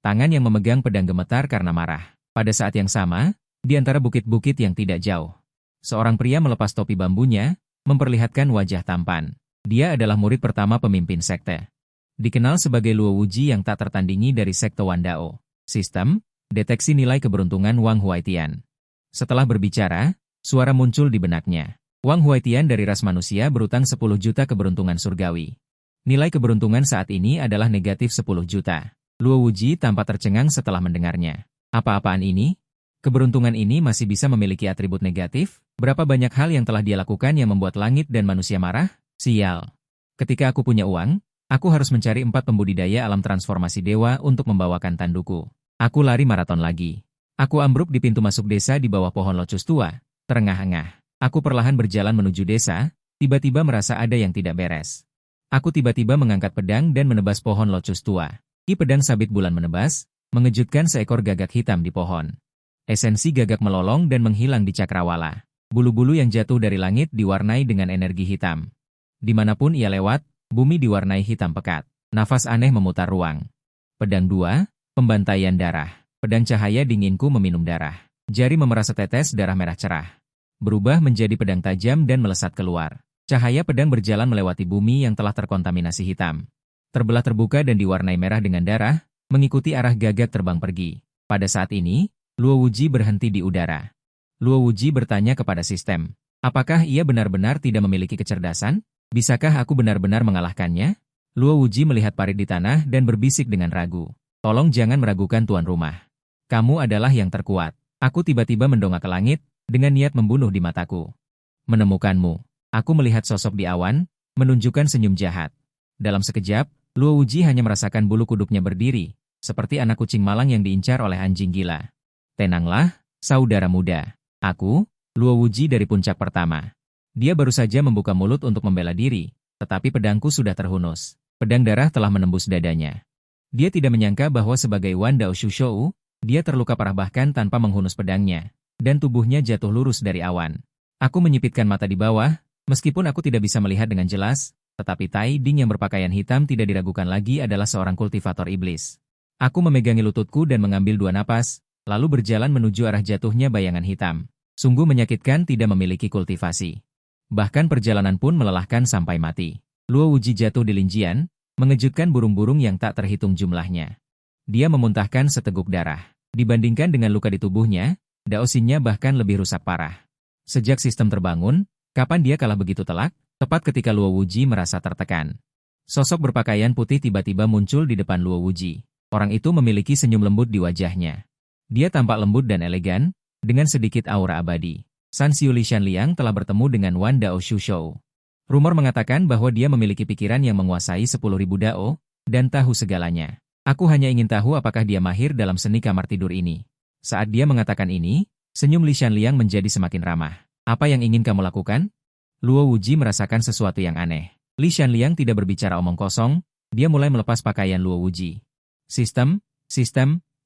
Tangan yang memegang pedang gemetar karena marah. Pada saat yang sama, di antara bukit-bukit yang tidak jauh, seorang pria melepas topi bambunya, memperlihatkan wajah tampan. Dia adalah murid pertama pemimpin sekte. Dikenal sebagai Luo Wuji yang tak tertandingi dari sekte Wandao. Sistem, deteksi nilai keberuntungan Wang Huaitian. Setelah berbicara, suara muncul di benaknya. Wang Huaitian dari ras manusia berutang 10 juta keberuntungan surgawi. Nilai keberuntungan saat ini adalah negatif 10 juta. Luo Wuji tampak tercengang setelah mendengarnya. Apa-apaan ini? Keberuntungan ini masih bisa memiliki atribut negatif? Berapa banyak hal yang telah dia lakukan yang membuat langit dan manusia marah? Sial. Ketika aku punya uang, aku harus mencari 4 pembudidaya alam transformasi dewa untuk membawakan tanduku. Aku lari maraton lagi. Aku ambruk di pintu masuk desa di bawah pohon locust tua. Terengah-engah. Aku perlahan berjalan menuju desa, tiba-tiba merasa ada yang tidak beres. Aku tiba-tiba mengangkat pedang dan menebas pohon locust tua. Pedang sabit bulan menebas, mengejutkan seekor gagak hitam di pohon. Esensi gagak melolong dan menghilang di cakrawala. Bulu-bulu yang jatuh dari langit diwarnai dengan energi hitam. Dimanapun ia lewat, bumi diwarnai hitam pekat. Nafas aneh memutar ruang. Pedang 2, pembantaian darah. Pedang cahaya dinginku meminum darah. Jari memerah setetes darah merah cerah. Berubah menjadi pedang tajam dan melesat keluar. Cahaya pedang berjalan melewati bumi yang telah terkontaminasi hitam. Terbelah terbuka dan diwarnai merah dengan darah, mengikuti arah gagak terbang pergi. Pada saat ini, Luo Wuji berhenti di udara. Luo Wuji bertanya kepada sistem, apakah ia benar-benar tidak memiliki kecerdasan? Bisakah aku benar-benar mengalahkannya? Luo Wuji melihat parit di tanah dan berbisik dengan ragu. Tolong jangan meragukan tuan rumah. Kamu adalah yang terkuat. Aku tiba-tiba mendongak ke langit, dengan niat membunuh di mataku. Menemukanmu. Aku melihat sosok di awan, menunjukkan senyum jahat. Dalam sekejap, Luo Wuji hanya merasakan bulu kuduknya berdiri, seperti anak kucing malang yang diincar oleh anjing gila. Tenanglah, saudara muda. Aku, Luo Wuji dari puncak pertama. Dia baru saja membuka mulut untuk membela diri, tetapi pedangku sudah terhunus. Pedang darah telah menembus dadanya. Dia tidak menyangka bahwa sebagai Wan Dao Shushou, dia terluka parah bahkan tanpa menghunus pedangnya, dan tubuhnya jatuh lurus dari awan. Aku menyipitkan mata di bawah, meskipun aku tidak bisa melihat dengan jelas, tetapi Tai Ding yang berpakaian hitam tidak diragukan lagi adalah seorang kultivator iblis. Aku memegangi lututku dan mengambil 2 napas, lalu berjalan menuju arah jatuhnya bayangan hitam. Sungguh menyakitkan tidak memiliki kultivasi. Bahkan perjalanan pun melelahkan sampai mati. Luo Wuji jatuh di Linjian, mengejutkan burung-burung yang tak terhitung jumlahnya. Dia memuntahkan seteguk darah. Dibandingkan dengan luka di tubuhnya, Dao Xinnya bahkan lebih rusak parah. Sejak sistem terbangun, kapan dia kalah begitu telak? Tepat ketika Luo Wuji merasa tertekan. Sosok berpakaian putih tiba-tiba muncul di depan Luo Wuji. Orang itu memiliki senyum lembut di wajahnya. Dia tampak lembut dan elegan, dengan sedikit aura abadi. San Xiu Li Shanliang telah bertemu dengan Wan Dao Shushou. Rumor mengatakan bahwa dia memiliki pikiran yang menguasai 10.000 dao, dan tahu segalanya. Aku hanya ingin tahu apakah dia mahir dalam seni kamar tidur ini. Saat dia mengatakan ini, senyum Li Shanliang menjadi semakin ramah. Apa yang ingin kamu lakukan? Luo Wuji merasakan sesuatu yang aneh. Li Shanliang tidak berbicara omong kosong, dia mulai melepas pakaian Luo Wuji. Sistem,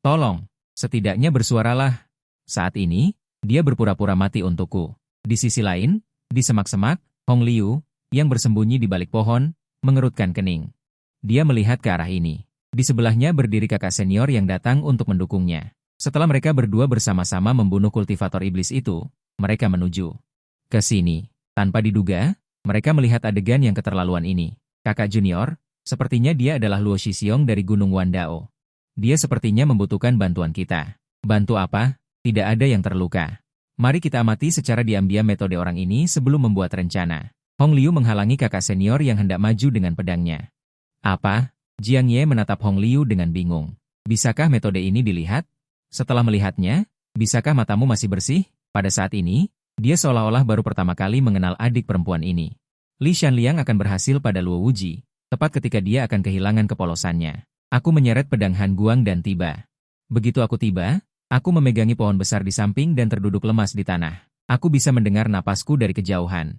tolong. Setidaknya bersuaralah. Saat ini, dia berpura-pura mati untukku. Di sisi lain, di semak-semak, Hong Liu, yang bersembunyi di balik pohon, mengerutkan kening. Dia melihat ke arah ini. Di sebelahnya berdiri kakak senior yang datang untuk mendukungnya. Setelah mereka berdua bersama-sama membunuh kultivator iblis itu, mereka menuju ke sini. Tanpa diduga, mereka melihat adegan yang keterlaluan ini. Kakak junior, sepertinya dia adalah Luo Shixiong dari Gunung Wandao. Dia sepertinya membutuhkan bantuan kita. Bantu apa? Tidak ada yang terluka. Mari kita amati secara diam-diam metode orang ini sebelum membuat rencana. Hong Liu menghalangi kakak senior yang hendak maju dengan pedangnya. Apa? Jiang Ye menatap Hong Liu dengan bingung. Bisakah metode ini dilihat? Setelah melihatnya, bisakah matamu masih bersih? Pada saat ini, dia seolah-olah baru pertama kali mengenal adik perempuan ini. Li Shanliang akan berhasil pada Luo Wuji, tepat ketika dia akan kehilangan kepolosannya. Aku menyeret pedang Han Guang dan tiba. Begitu aku tiba, aku memegangi pohon besar di samping dan terduduk lemas di tanah. Aku bisa mendengar napasku dari kejauhan.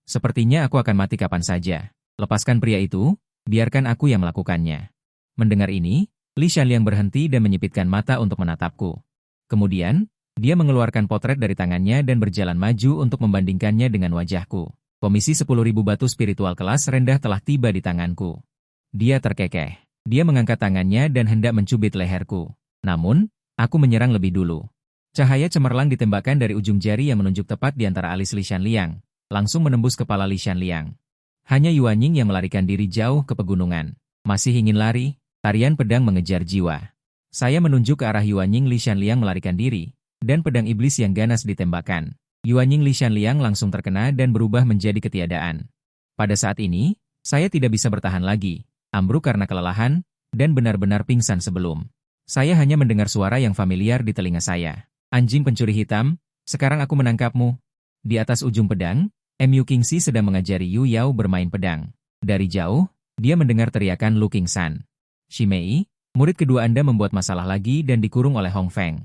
Sepertinya aku akan mati kapan saja. Lepaskan pria itu, biarkan aku yang melakukannya. Mendengar ini, Li Shanliang berhenti dan menyipitkan mata untuk menatapku. Kemudian, dia mengeluarkan potret dari tangannya dan berjalan maju untuk membandingkannya dengan wajahku. Komisi 10.000 batu spiritual kelas rendah telah tiba di tanganku. Dia terkekeh. Dia mengangkat tangannya dan hendak mencubit leherku. Namun, aku menyerang lebih dulu. Cahaya cemerlang ditembakkan dari ujung jari yang menunjuk tepat di antara alis Li Shanliang, langsung menembus kepala Li Shanliang. Hanya Yuan Ying yang melarikan diri jauh ke pegunungan. Masih ingin lari? Tarian pedang mengejar jiwa. Saya menunjuk ke arah Yuan Ying. Li Shanliang melarikan diri, dan pedang iblis yang ganas ditembakkan. Yuan Ying Li Shanliang langsung terkena dan berubah menjadi ketiadaan. Pada saat ini, saya tidak bisa bertahan lagi, ambruk karena kelelahan, dan benar-benar pingsan sebelum. Saya hanya mendengar suara yang familiar di telinga saya. Anjing pencuri hitam, sekarang aku menangkapmu. Di atas ujung pedang, Mu Qingxi sedang mengajari Yu Yao bermain pedang. Dari jauh, dia mendengar teriakan Lu Qingsan. Shimei, murid kedua Anda membuat masalah lagi dan dikurung oleh Hong Feng.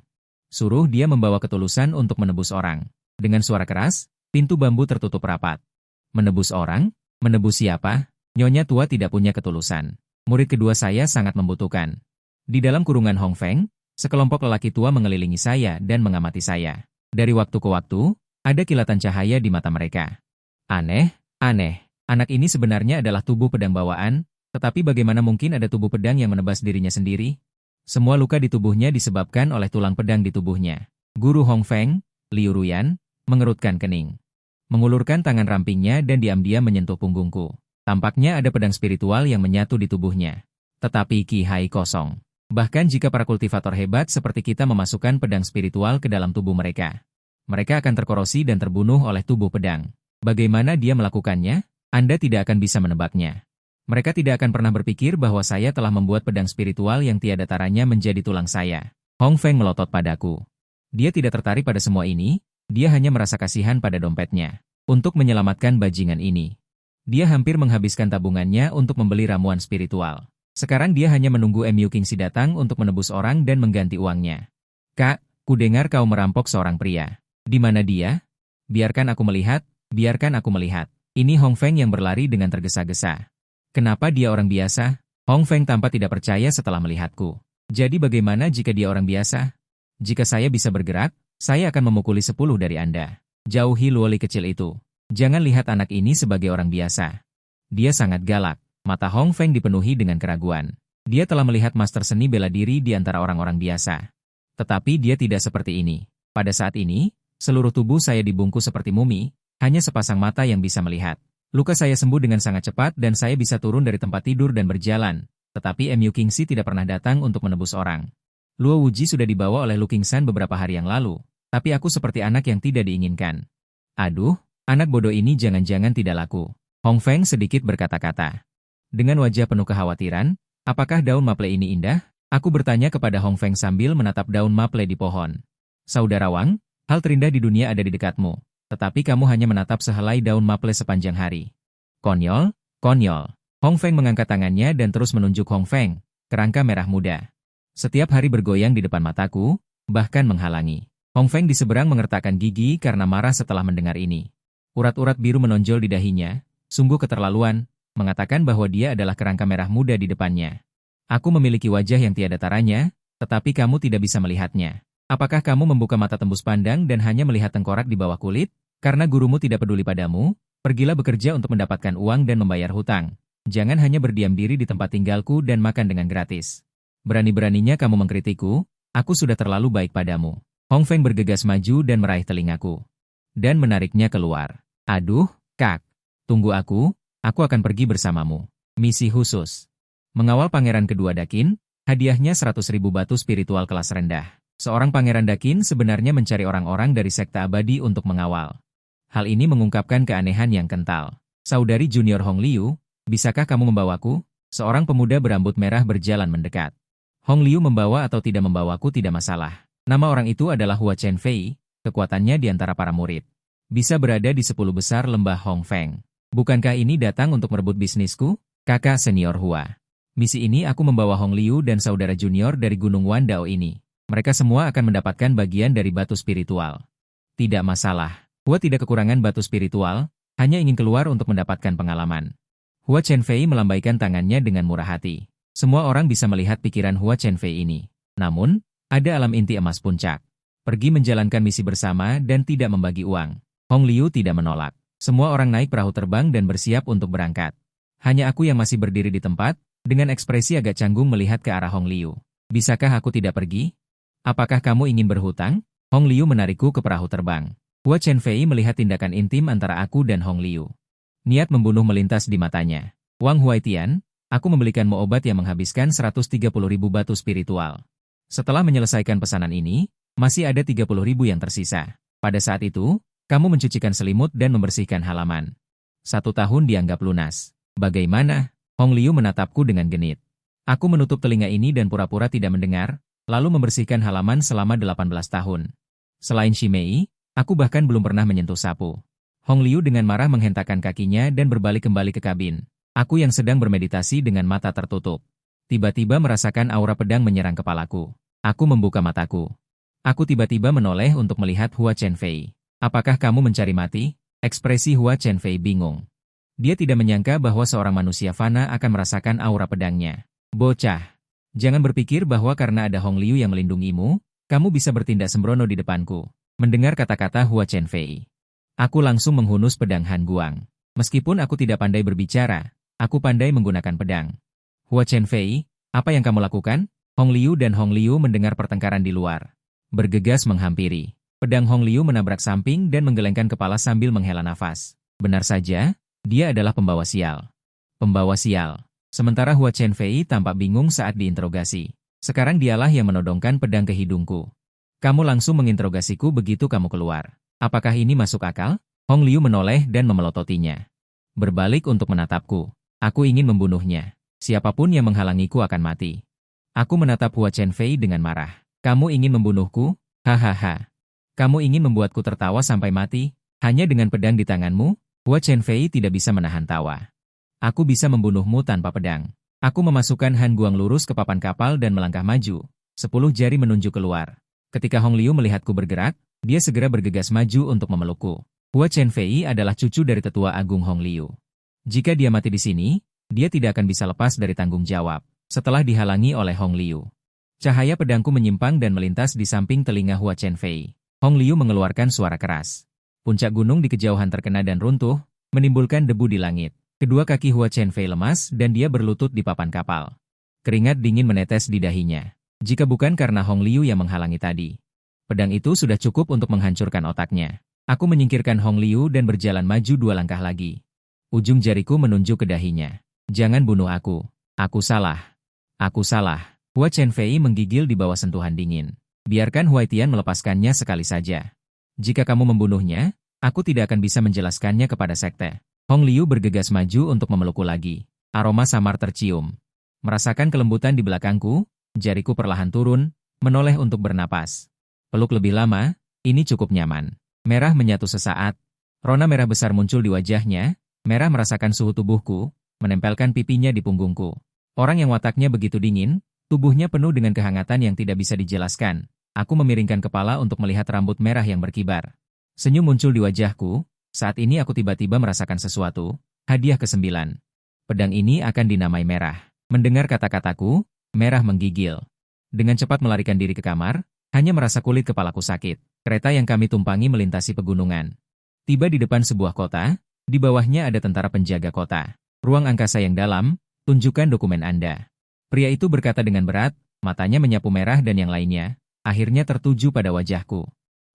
Suruh dia membawa ketulusan untuk menebus orang. Dengan suara keras, pintu bambu tertutup rapat. Menebus orang? Menebus siapa? Nyonya tua tidak punya ketulusan. Murid kedua saya sangat membutuhkan. Di dalam kurungan Hong Feng, sekelompok lelaki tua mengelilingi saya dan mengamati saya. Dari waktu ke waktu, ada kilatan cahaya di mata mereka. Aneh. Anak ini sebenarnya adalah tubuh pedang bawaan, tetapi bagaimana mungkin ada tubuh pedang yang menebas dirinya sendiri? Semua luka di tubuhnya disebabkan oleh tulang pedang di tubuhnya. Guru Hong Feng, Liu Ruyan, mengerutkan kening. Mengulurkan tangan rampingnya dan diam-diam menyentuh punggungku. Tampaknya ada pedang spiritual yang menyatu di tubuhnya. Tetapi Qi Hai kosong. Bahkan jika para kultivator hebat seperti kita memasukkan pedang spiritual ke dalam tubuh mereka, mereka akan terkorosi dan terbunuh oleh tubuh pedang. Bagaimana dia melakukannya? Anda tidak akan bisa menebaknya. Mereka tidak akan pernah berpikir bahwa saya telah membuat pedang spiritual yang tiada taranya menjadi tulang saya. Hong Feng melotot padaku. Dia tidak tertarik pada semua ini, dia hanya merasa kasihan pada dompetnya. Untuk menyelamatkan bajingan ini. Dia hampir menghabiskan tabungannya untuk membeli ramuan spiritual. Sekarang dia hanya menunggu Mu Qingxi datang untuk menebus orang dan mengganti uangnya. Kak, kudengar kau merampok seorang pria. Di mana dia? Biarkan aku melihat. Ini Hong Feng yang berlari dengan tergesa-gesa. Kenapa dia orang biasa? Hong Feng tampak tidak percaya setelah melihatku. Jadi bagaimana jika dia orang biasa? Jika saya bisa bergerak, saya akan memukuli 10 dari Anda. Jauhi luoli kecil itu. Jangan lihat anak ini sebagai orang biasa. Dia sangat galak. Mata Hong Feng dipenuhi dengan keraguan. Dia telah melihat master seni bela diri di antara orang-orang biasa. Tetapi dia tidak seperti ini. Pada saat ini, Seluruh tubuh saya dibungkus seperti mumi, hanya sepasang mata yang bisa melihat. Luka saya sembuh dengan sangat cepat dan saya bisa turun dari tempat tidur dan berjalan, tetapi Mu Kingxi tidak pernah datang untuk menebus orang. Luo Wuji sudah dibawa oleh Lu Qingsan beberapa hari yang lalu, tapi aku seperti anak yang tidak diinginkan. Aduh, anak bodoh ini jangan-jangan tidak laku. Hong Feng sedikit berkata-kata. Dengan wajah penuh kekhawatiran, apakah daun maple ini indah? Aku bertanya kepada Hong Feng sambil menatap daun maple di pohon. Saudara Wang, hal terindah di dunia ada di dekatmu. Tetapi kamu hanya menatap sehelai daun maple sepanjang hari. Konyol, konyol. Hong Feng mengangkat tangannya dan terus menunjuk Hong Feng, kerangka merah muda. Setiap hari bergoyang di depan mataku, bahkan menghalangi. Hong Feng di seberang mengertakkan gigi karena marah setelah mendengar ini. Urat-urat biru menonjol di dahinya, sungguh keterlaluan, mengatakan bahwa dia adalah kerangka merah muda di depannya. Aku memiliki wajah yang tiada taranya, tetapi kamu tidak bisa melihatnya. Apakah kamu membuka mata tembus pandang dan hanya melihat tengkorak di bawah kulit? Karena gurumu tidak peduli padamu, pergilah bekerja untuk mendapatkan uang dan membayar hutang. Jangan hanya berdiam diri di tempat tinggalku dan makan dengan gratis. Berani-beraninya kamu mengkritikku, aku sudah terlalu baik padamu. Hong Feng bergegas maju dan meraih telingaku. Dan menariknya keluar. Aduh, Kak. Tunggu aku akan pergi bersamamu. Misi khusus. Mengawal pangeran kedua Dakin, hadiahnya 100.000 batu spiritual kelas rendah. Seorang pangeran Dakin sebenarnya mencari orang-orang dari sekte abadi untuk mengawal. Hal ini mengungkapkan keanehan yang kental. Saudari junior Hong Liu, bisakah kamu membawaku? Seorang pemuda berambut merah berjalan mendekat. Hong Liu membawa atau tidak membawaku tidak masalah. Nama orang itu adalah Hua Chen Fei, kekuatannya di antara para murid. Bisa berada di 10 besar lembah Hong Feng. Bukankah ini datang untuk merebut bisnisku? Kakak senior Hua. Misi ini aku membawa Hong Liu dan saudara junior dari Gunung Wandao ini. Mereka semua akan mendapatkan bagian dari batu spiritual. Tidak masalah. Hua tidak kekurangan batu spiritual, hanya ingin keluar untuk mendapatkan pengalaman. Hua Chen Fei melambaikan tangannya dengan murah hati. Semua orang bisa melihat pikiran Hua Chen Fei ini. Namun, ada alam inti emas puncak. Pergi menjalankan misi bersama dan tidak membagi uang. Hong Liu tidak menolak. Semua orang naik perahu terbang dan bersiap untuk berangkat. Hanya aku yang masih berdiri di tempat, dengan ekspresi agak canggung melihat ke arah Hong Liu. Bisakah aku tidak pergi? Apakah kamu ingin berhutang? Hong Liu menarikku ke perahu terbang. Hua Chen Fei melihat tindakan intim antara aku dan Hong Liu. Niat membunuh melintas di matanya. Wang Huaitian, aku membelikanmu obat yang menghabiskan 130.000 batu spiritual. Setelah menyelesaikan pesanan ini, masih ada 30.000 yang tersisa. Pada saat itu, kamu mencucikan selimut dan membersihkan halaman. 1 tahun dianggap lunas. Bagaimana? Hong Liu menatapku dengan genit. Aku menutup telinga ini dan pura-pura tidak mendengar, lalu membersihkan halaman selama 18 tahun. Selain Shimei, aku bahkan belum pernah menyentuh sapu. Hong Liu dengan marah menghentakkan kakinya dan berbalik kembali ke kabin. Aku yang sedang bermeditasi dengan mata tertutup. Tiba-tiba merasakan aura pedang menyerang kepalaku. Aku membuka mataku. Aku tiba-tiba menoleh untuk melihat Hua Chen Fei. Apakah kamu mencari mati? Ekspresi Hua Chen Fei bingung. Dia tidak menyangka bahwa seorang manusia fana akan merasakan aura pedangnya. Bocah. Jangan berpikir bahwa karena ada Hong Liu yang melindungimu, kamu bisa bertindak sembrono di depanku. Mendengar kata-kata Hua Chen Fei, aku langsung menghunus pedang Han Guang. Meskipun aku tidak pandai berbicara, aku pandai menggunakan pedang. Hua Chen Fei, apa yang kamu lakukan? Hong Liu dan Hong Liu mendengar pertengkaran di luar. Bergegas menghampiri. Pedang Hong Liu menabrak samping dan menggelengkan kepala sambil menghela nafas. Benar saja, dia adalah pembawa sial. Pembawa sial. Sementara Hua Chen Fei tampak bingung saat diinterogasi. Sekarang dialah yang menodongkan pedang ke hidungku. Kamu langsung menginterogasiku begitu kamu keluar. Apakah ini masuk akal? Hong Liu menoleh dan memelototinya. Berbalik untuk menatapku. Aku ingin membunuhnya. Siapapun yang menghalangiku akan mati. Aku menatap Hua Chen Fei dengan marah. Kamu ingin membunuhku? Hahaha. Kamu ingin membuatku tertawa sampai mati? Hanya dengan pedang di tanganmu? Hua Chen Fei tidak bisa menahan tawa. Aku bisa membunuhmu tanpa pedang. Aku memasukkan Han Guang lurus ke papan kapal dan melangkah maju. 10 jari menunjuk keluar. Ketika Hong Liu melihatku bergerak, dia segera bergegas maju untuk memelukku. Hua Chen Fei adalah cucu dari tetua agung Hong Liu. Jika dia mati di sini, dia tidak akan bisa lepas dari tanggung jawab. Setelah dihalangi oleh Hong Liu, cahaya pedangku menyimpang dan melintas di samping telinga Hua Chen Fei. Hong Liu mengeluarkan suara keras. Puncak gunung di kejauhan terkena dan runtuh, menimbulkan debu di langit. Kedua kaki Hua Chen Fei lemas dan dia berlutut di papan kapal. Keringat dingin menetes di dahinya. Jika bukan karena Hong Liu yang menghalangi tadi, Pedang itu sudah cukup untuk menghancurkan otaknya. Aku menyingkirkan Hong Liu dan berjalan maju 2 langkah lagi. Ujung jariku menunjuk ke dahinya. Jangan bunuh aku. Aku salah. Aku salah. Hua Chenfei menggigil di bawah sentuhan dingin. Biarkan Huaitian melepaskannya sekali saja. Jika kamu membunuhnya, aku tidak akan bisa menjelaskannya kepada sekte. Hong Liu bergegas maju untuk memelukku lagi. Aroma samar tercium. Merasakan kelembutan di belakangku, jariku perlahan turun, menoleh untuk bernapas. Peluk lebih lama, ini cukup nyaman. Merah menyatu sesaat. Rona merah besar muncul di wajahnya, merah merasakan suhu tubuhku, menempelkan pipinya di punggungku. Orang yang wataknya begitu dingin, tubuhnya penuh dengan kehangatan yang tidak bisa dijelaskan. Aku memiringkan kepala untuk melihat rambut merah yang berkibar. Senyum muncul di wajahku, saat ini aku tiba-tiba merasakan sesuatu, hadiah ke-9. Pedang ini akan dinamai merah. Mendengar kata-kataku, merah menggigil. Dengan cepat melarikan diri ke kamar, hanya merasa kulit kepalaku sakit. Kereta yang kami tumpangi melintasi pegunungan. Tiba di depan sebuah kota, di bawahnya ada tentara penjaga kota. Ruang angkasa yang dalam, tunjukkan dokumen Anda. Pria itu berkata dengan berat, matanya menyapu merah dan yang lainnya, akhirnya tertuju pada wajahku.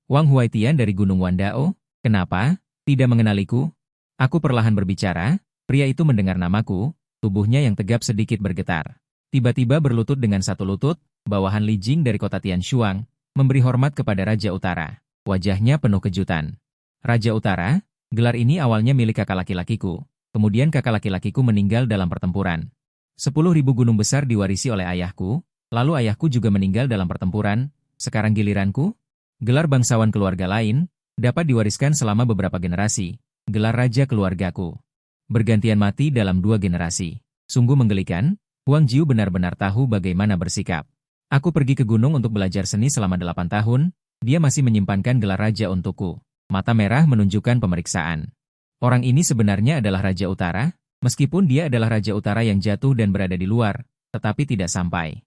Wang Huaitian dari Gunung Wandao, kenapa? Tidak mengenaliku? Aku perlahan berbicara, pria itu mendengar namaku, tubuhnya yang tegap sedikit bergetar. Tiba-tiba berlutut dengan satu lutut, bawahan Li Jing dari kota Tianshuang, memberi hormat kepada Raja Utara. Wajahnya penuh kejutan. Raja Utara, gelar ini awalnya milik kakak laki-lakiku, kemudian kakak laki-lakiku meninggal dalam pertempuran. 10.000 gunung besar diwarisi oleh ayahku, lalu ayahku juga meninggal dalam pertempuran, sekarang giliranku? Gelar bangsawan keluarga lain, dapat diwariskan selama beberapa generasi, gelar raja keluargaku. Bergantian mati dalam 2 generasi. Sungguh menggelikan, Huang Jiu benar-benar tahu bagaimana bersikap. Aku pergi ke gunung untuk belajar seni selama 8 tahun, dia masih menyimpankan gelar raja untukku. Mata merah menunjukkan pemeriksaan. Orang ini sebenarnya adalah Raja Utara, meskipun dia adalah Raja Utara yang jatuh dan berada di luar, tetapi tidak sampai.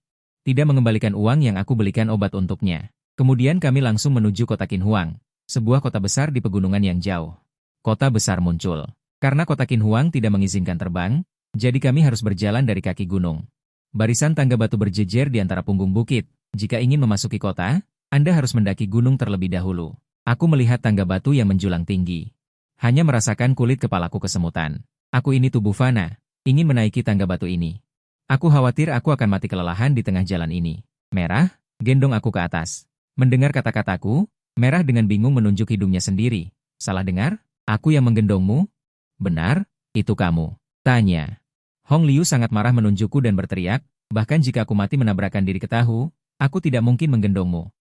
Tidak mengembalikan uang yang aku belikan obat untuknya. Kemudian kami langsung menuju kota Qinhuang, sebuah kota besar di pegunungan yang jauh. Kota besar muncul. Karena kota Qinhuang tidak mengizinkan terbang, jadi kami harus berjalan dari kaki gunung. Barisan tangga batu berjejer di antara punggung bukit. Jika ingin memasuki kota, Anda harus mendaki gunung terlebih dahulu. Aku melihat tangga batu yang menjulang tinggi. Hanya merasakan kulit kepalaku kesemutan. Aku ini tubuh fana, ingin menaiki tangga batu ini. Aku khawatir aku akan mati kelelahan di tengah jalan ini. Merah, gendong aku ke atas. Mendengar kata-kataku, merah dengan bingung menunjuk hidungnya sendiri. Salah dengar? Aku yang menggendongmu? Benar, itu kamu. Tanya. Hong Liu sangat marah menunjukku dan berteriak, bahkan jika aku mati menabrakkan diri ke tahu, aku tidak mungkin menggendongmu.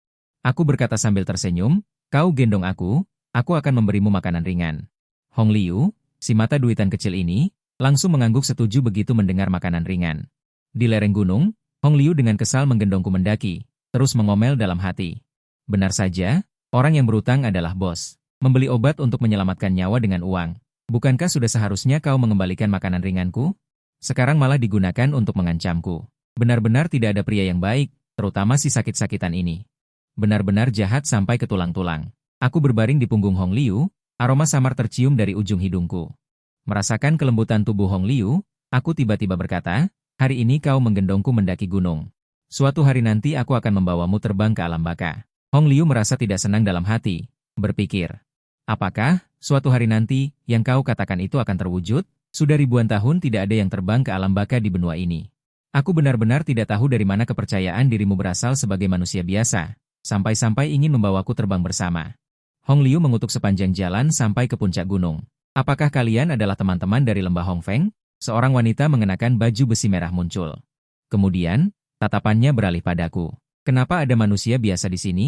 Aku berkata sambil tersenyum, kau gendong aku akan memberimu makanan ringan. Hong Liu, si mata duitan kecil ini, langsung mengangguk setuju begitu mendengar makanan ringan. Di lereng gunung, Hong Liu dengan kesal menggendongku mendaki, terus mengomel dalam hati. Benar saja, orang yang berutang adalah bos. Membeli obat untuk menyelamatkan nyawa dengan uang. Bukankah sudah seharusnya kau mengembalikan makanan ringanku? Sekarang malah digunakan untuk mengancamku. Benar-benar tidak ada pria yang baik, terutama si sakit-sakitan ini. Benar-benar jahat sampai ke tulang-tulang. Aku berbaring di punggung Hong Liu, aroma samar tercium dari ujung hidungku. Merasakan kelembutan tubuh Hong Liu, aku tiba-tiba berkata, hari ini kau menggendongku mendaki gunung. Suatu hari nanti aku akan membawamu terbang ke alam baka. Hong Liu merasa tidak senang dalam hati, berpikir. Apakah, suatu hari nanti, yang kau katakan itu akan terwujud? Sudah ribuan tahun tidak ada yang terbang ke alam baka di benua ini. Aku benar-benar tidak tahu dari mana kepercayaan dirimu berasal sebagai manusia biasa, sampai-sampai ingin membawaku terbang bersama. Hong Liu mengutuk sepanjang jalan sampai ke puncak gunung. Apakah kalian adalah teman-teman dari lembah Hong Feng? Seorang wanita mengenakan baju besi merah muncul. Kemudian, tatapannya beralih padaku. Kenapa ada manusia biasa di sini?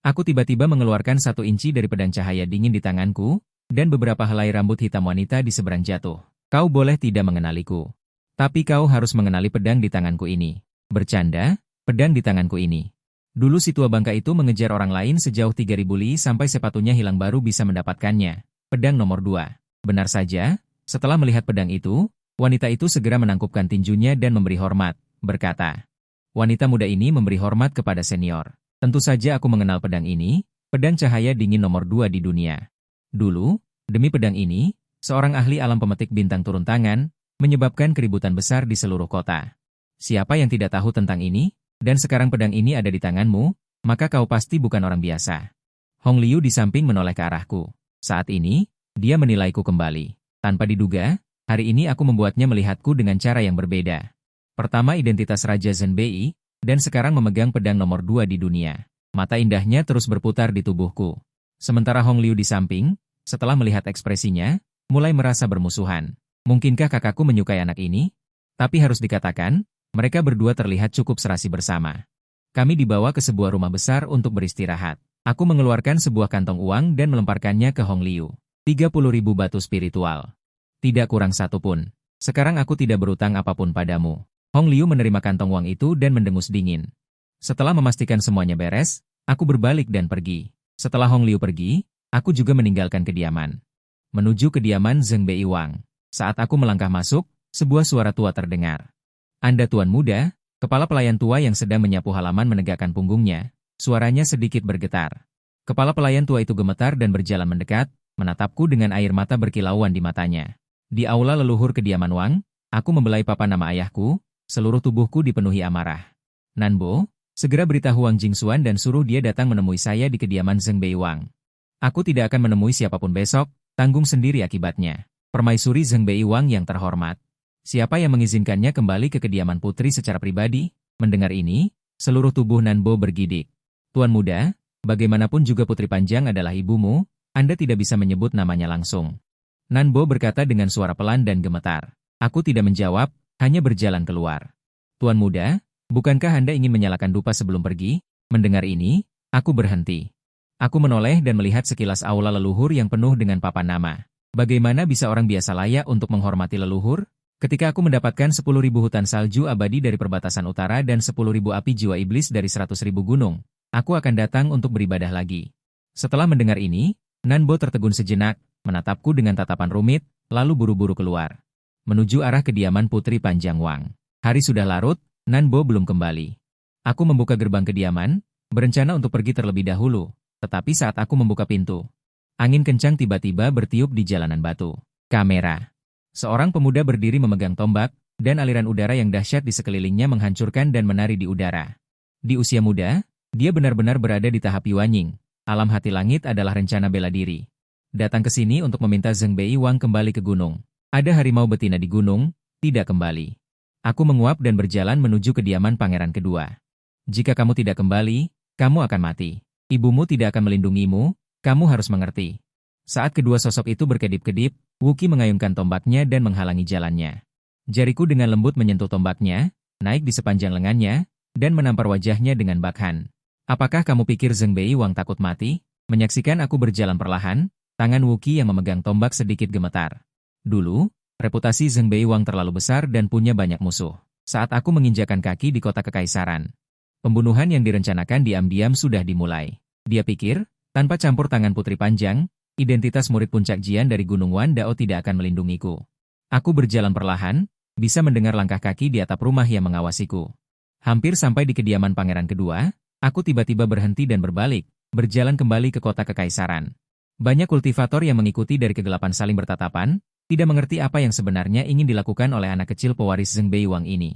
Aku tiba-tiba mengeluarkan 1 inci dari pedang cahaya dingin di tanganku, dan beberapa helai rambut hitam wanita di seberang jatuh. Kau boleh tidak mengenaliku. Tapi kau harus mengenali pedang di tanganku ini. Bercanda, pedang di tanganku ini. Dulu si tua bangka itu mengejar orang lain sejauh 3.000 li sampai sepatunya hilang baru bisa mendapatkannya. Pedang nomor 2. Benar saja, setelah melihat pedang itu, wanita itu segera menangkupkan tinjunya dan memberi hormat, berkata. Wanita muda ini memberi hormat kepada senior. Tentu saja aku mengenal pedang ini, pedang cahaya dingin nomor 2 di dunia. Dulu, demi pedang ini, seorang ahli alam pemetik bintang turun tangan, menyebabkan keributan besar di seluruh kota. Siapa yang tidak tahu tentang ini? Dan sekarang pedang ini ada di tanganmu, maka kau pasti bukan orang biasa. Hong Liu di samping menoleh ke arahku. Saat ini, dia menilaiku kembali. Tanpa diduga, hari ini aku membuatnya melihatku dengan cara yang berbeda. Pertama identitas Raja Zhenbei, dan sekarang memegang pedang nomor 2 di dunia. Mata indahnya terus berputar di tubuhku. Sementara Hong Liu di samping, setelah melihat ekspresinya, mulai merasa bermusuhan. Mungkinkah kakakku menyukai anak ini? Tapi harus dikatakan, mereka berdua terlihat cukup serasi bersama. Kami dibawa ke sebuah rumah besar untuk beristirahat. Aku mengeluarkan sebuah kantong uang dan melemparkannya ke Hong Liu. 30.000 batu spiritual. Tidak kurang satu pun. Sekarang aku tidak berutang apapun padamu. Hong Liu menerima kantong uang itu dan mendengus dingin. Setelah memastikan semuanya beres, aku berbalik dan pergi. Setelah Hong Liu pergi, aku juga meninggalkan kediaman. Menuju kediaman Zhenbei Wang. Saat aku melangkah masuk, sebuah suara tua terdengar. Anda tuan muda? Kepala pelayan tua yang sedang menyapu halaman menegakkan punggungnya. Suaranya sedikit bergetar. Kepala pelayan tua itu gemetar dan berjalan mendekat, menatapku dengan air mata berkilauan di matanya. Di aula leluhur kediaman Wang, aku membelai papan nama ayahku, seluruh tubuhku dipenuhi amarah. Nanbo, segera beritahu Wang Jingxuan dan suruh dia datang menemui saya di kediaman Zhenbei Wang. Aku tidak akan menemui siapapun besok, tanggung sendiri akibatnya. Permaisuri Zhenbei Wang yang terhormat. Siapa yang mengizinkannya kembali ke kediaman putri secara pribadi? Mendengar ini, seluruh tubuh Nanbo bergidik. Tuan muda, bagaimanapun juga Putri Panjang adalah ibumu, Anda tidak bisa menyebut namanya langsung. Nanbo berkata dengan suara pelan dan gemetar. Aku tidak menjawab, hanya berjalan keluar. Tuan muda, bukankah Anda ingin menyalakan dupa sebelum pergi? Mendengar ini, aku berhenti. Aku menoleh dan melihat sekilas aula leluhur yang penuh dengan papan nama. Bagaimana bisa orang biasa layak untuk menghormati leluhur? Ketika aku mendapatkan 10.000 hutan salju abadi dari perbatasan utara dan 10.000 api jiwa iblis dari 100.000 gunung, aku akan datang untuk beribadah lagi. Setelah mendengar ini, Nanbo tertegun sejenak, menatapku dengan tatapan rumit, lalu buru-buru keluar. Menuju arah kediaman Putri Panjang Wang. Hari sudah larut, Nanbo belum kembali. Aku membuka gerbang kediaman, berencana untuk pergi terlebih dahulu, tetapi saat aku membuka pintu, angin kencang tiba-tiba bertiup di jalanan batu. Kamera. Seorang pemuda berdiri memegang tombak, dan aliran udara yang dahsyat di sekelilingnya menghancurkan dan menari di udara. Di usia muda, dia benar-benar berada di tahap Yuanying. Alam hati langit adalah rencana bela diri. Datang ke sini untuk meminta Zhenbei Wang kembali ke gunung. Ada harimau betina di gunung, tidak kembali. Aku menguap dan berjalan menuju kediaman pangeran kedua. Jika kamu tidak kembali, kamu akan mati. Ibumu tidak akan melindungimu, kamu harus mengerti. Saat kedua sosok itu berkedip-kedip, Wuki mengayunkan tombaknya dan menghalangi jalannya. Jariku dengan lembut menyentuh tombaknya, naik di sepanjang lengannya, dan menampar wajahnya dengan bakhan. Apakah kamu pikir Zhenbei Wang takut mati? Menyaksikan aku berjalan perlahan, tangan Wuki yang memegang tombak sedikit gemetar. Dulu, reputasi Zhenbei Wang terlalu besar dan punya banyak musuh. Saat aku menginjakan kaki di kota kekaisaran, pembunuhan yang direncanakan diam-diam sudah dimulai. Dia pikir, tanpa campur tangan Putri Panjang, identitas murid puncak Jian dari Gunung Wan Dao tidak akan melindungiku. Aku berjalan perlahan, bisa mendengar langkah kaki di atap rumah yang mengawasiku. Hampir sampai di kediaman pangeran kedua, aku tiba-tiba berhenti dan berbalik, berjalan kembali ke kota kekaisaran. Banyak kultivator yang mengikuti dari kegelapan saling bertatapan, tidak mengerti apa yang sebenarnya ingin dilakukan oleh anak kecil pewaris Zhenbei Wang ini.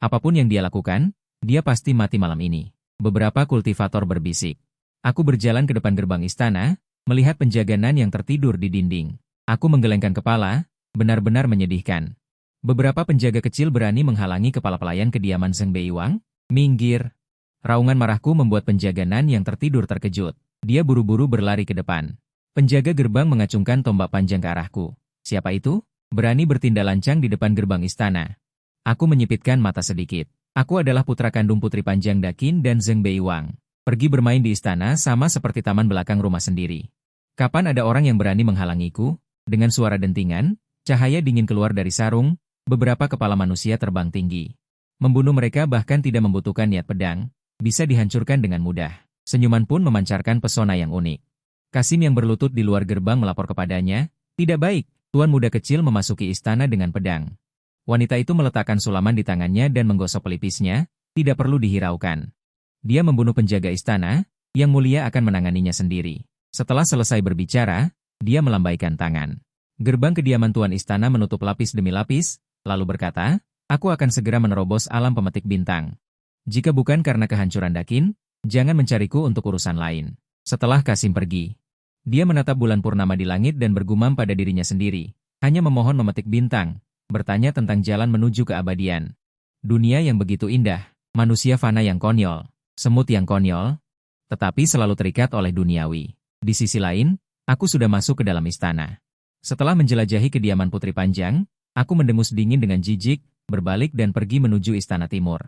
Apapun yang dia lakukan, dia pasti mati malam ini. Beberapa kultivator berbisik. Aku berjalan ke depan gerbang istana, melihat penjaga Nan yang tertidur di dinding. Aku menggelengkan kepala, benar-benar menyedihkan. Beberapa penjaga kecil berani menghalangi kepala pelayan kediaman Zhenbei Wang. Minggir. Raungan marahku membuat penjaga Nan yang tertidur terkejut. Dia buru-buru berlari ke depan. Penjaga gerbang mengacungkan tombak panjang ke arahku. Siapa itu? Berani bertindak lancang di depan gerbang istana. Aku menyipitkan mata sedikit. Aku adalah putra kandung Putri Panjang Dakin dan Zhenbei Wang. Pergi bermain di istana sama seperti taman belakang rumah sendiri. Kapan ada orang yang berani menghalangiku? Dengan suara dentingan, cahaya dingin keluar dari sarung, beberapa kepala manusia terbang tinggi. Membunuh mereka bahkan tidak membutuhkan niat pedang, bisa dihancurkan dengan mudah. Senyuman pun memancarkan pesona yang unik. Kasim yang berlutut di luar gerbang melapor kepadanya, "Tidak baik, tuan muda kecil memasuki istana dengan pedang." Wanita itu meletakkan sulaman di tangannya dan menggosok pelipisnya, tidak perlu dihiraukan. Dia membunuh penjaga istana, yang mulia akan menanganinya sendiri. Setelah selesai berbicara, dia melambaikan tangan. Gerbang kediaman tuan istana menutup lapis demi lapis, lalu berkata, "Aku akan segera menerobos alam pemetik bintang. Jika bukan karena kehancuran Dakin, Jangan mencariku untuk urusan lain. Setelah Kasim pergi, dia menatap bulan purnama di langit dan bergumam pada dirinya sendiri. Hanya memohon memetik bintang, bertanya tentang jalan menuju keabadian. Dunia yang begitu indah, manusia fana yang konyol, semut yang konyol, tetapi selalu terikat oleh duniawi. Di sisi lain, aku sudah masuk ke dalam istana. Setelah menjelajahi kediaman Putri Panjang, aku mendengus dingin dengan jijik, berbalik dan pergi menuju Istana Timur.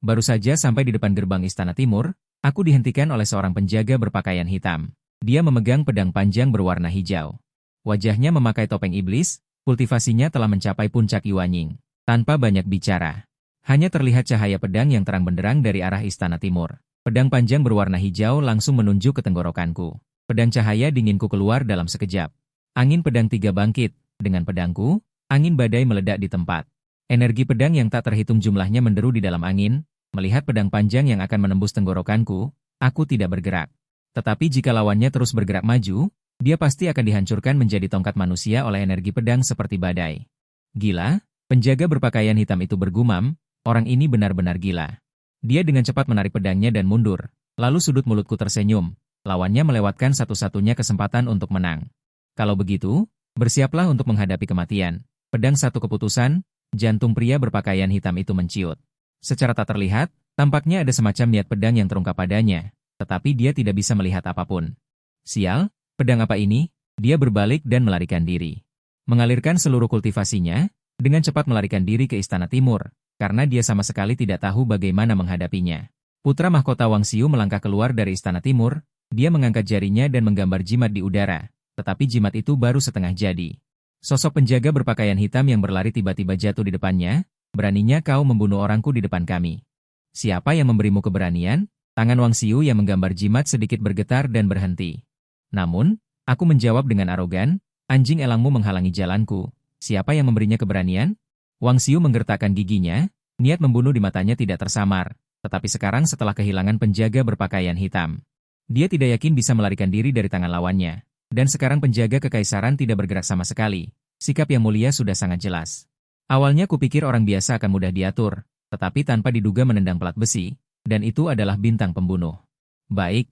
Baru saja sampai di depan gerbang Istana Timur, aku dihentikan oleh seorang penjaga berpakaian hitam. Dia memegang pedang panjang berwarna hijau. Wajahnya memakai topeng iblis, kultivasinya telah mencapai puncak Yuanying. Tanpa banyak bicara, hanya terlihat cahaya pedang yang terang benderang dari arah Istana Timur. Pedang panjang berwarna hijau langsung menunjuk ke tenggorokanku. Pedang cahaya dinginku keluar dalam sekejap. Angin pedang 3 bangkit. Dengan pedangku, angin badai meledak di tempat. Energi pedang yang tak terhitung jumlahnya menderu di dalam angin. Melihat pedang panjang yang akan menembus tenggorokanku, aku tidak bergerak. Tetapi jika lawannya terus bergerak maju, dia pasti akan dihancurkan menjadi tongkat manusia oleh energi pedang seperti badai. Gila, penjaga berpakaian hitam itu bergumam, orang ini benar-benar gila. Dia dengan cepat menarik pedangnya dan mundur. Lalu sudut mulutku tersenyum. Lawannya melewatkan satu-satunya kesempatan untuk menang. Kalau begitu, bersiaplah untuk menghadapi kematian. Pedang satu keputusan, jantung pria berpakaian hitam itu menciut. Secara tak terlihat, tampaknya ada semacam niat pedang yang terungkap padanya, tetapi dia tidak bisa melihat apapun. Sial, pedang apa ini? Dia berbalik dan melarikan diri. Mengalirkan seluruh kultivasinya, dengan cepat melarikan diri ke Istana Timur, karena dia sama sekali tidak tahu bagaimana menghadapinya. Putra mahkota Wang Xiu melangkah keluar dari Istana Timur, dia mengangkat jarinya dan menggambar jimat di udara, tetapi jimat itu baru setengah jadi. Sosok penjaga berpakaian hitam yang berlari tiba-tiba jatuh di depannya. Beraninya kau membunuh orangku di depan kami. Siapa yang memberimu keberanian? Tangan Wang Xiu yang menggambar jimat sedikit bergetar dan berhenti. Namun, aku menjawab dengan arogan, anjing elangmu menghalangi jalanku. Siapa yang memberinya keberanian? Wang Xiu menggertakkan giginya, niat membunuh di matanya tidak tersamar. Tetapi sekarang setelah kehilangan penjaga berpakaian hitam, dia tidak yakin bisa melarikan diri dari tangan lawannya. Dan sekarang penjaga kekaisaran tidak bergerak sama sekali. Sikap yang mulia sudah sangat jelas. Awalnya kupikir orang biasa akan mudah diatur, tetapi tanpa diduga menendang pelat besi, dan itu adalah bintang pembunuh. Baik,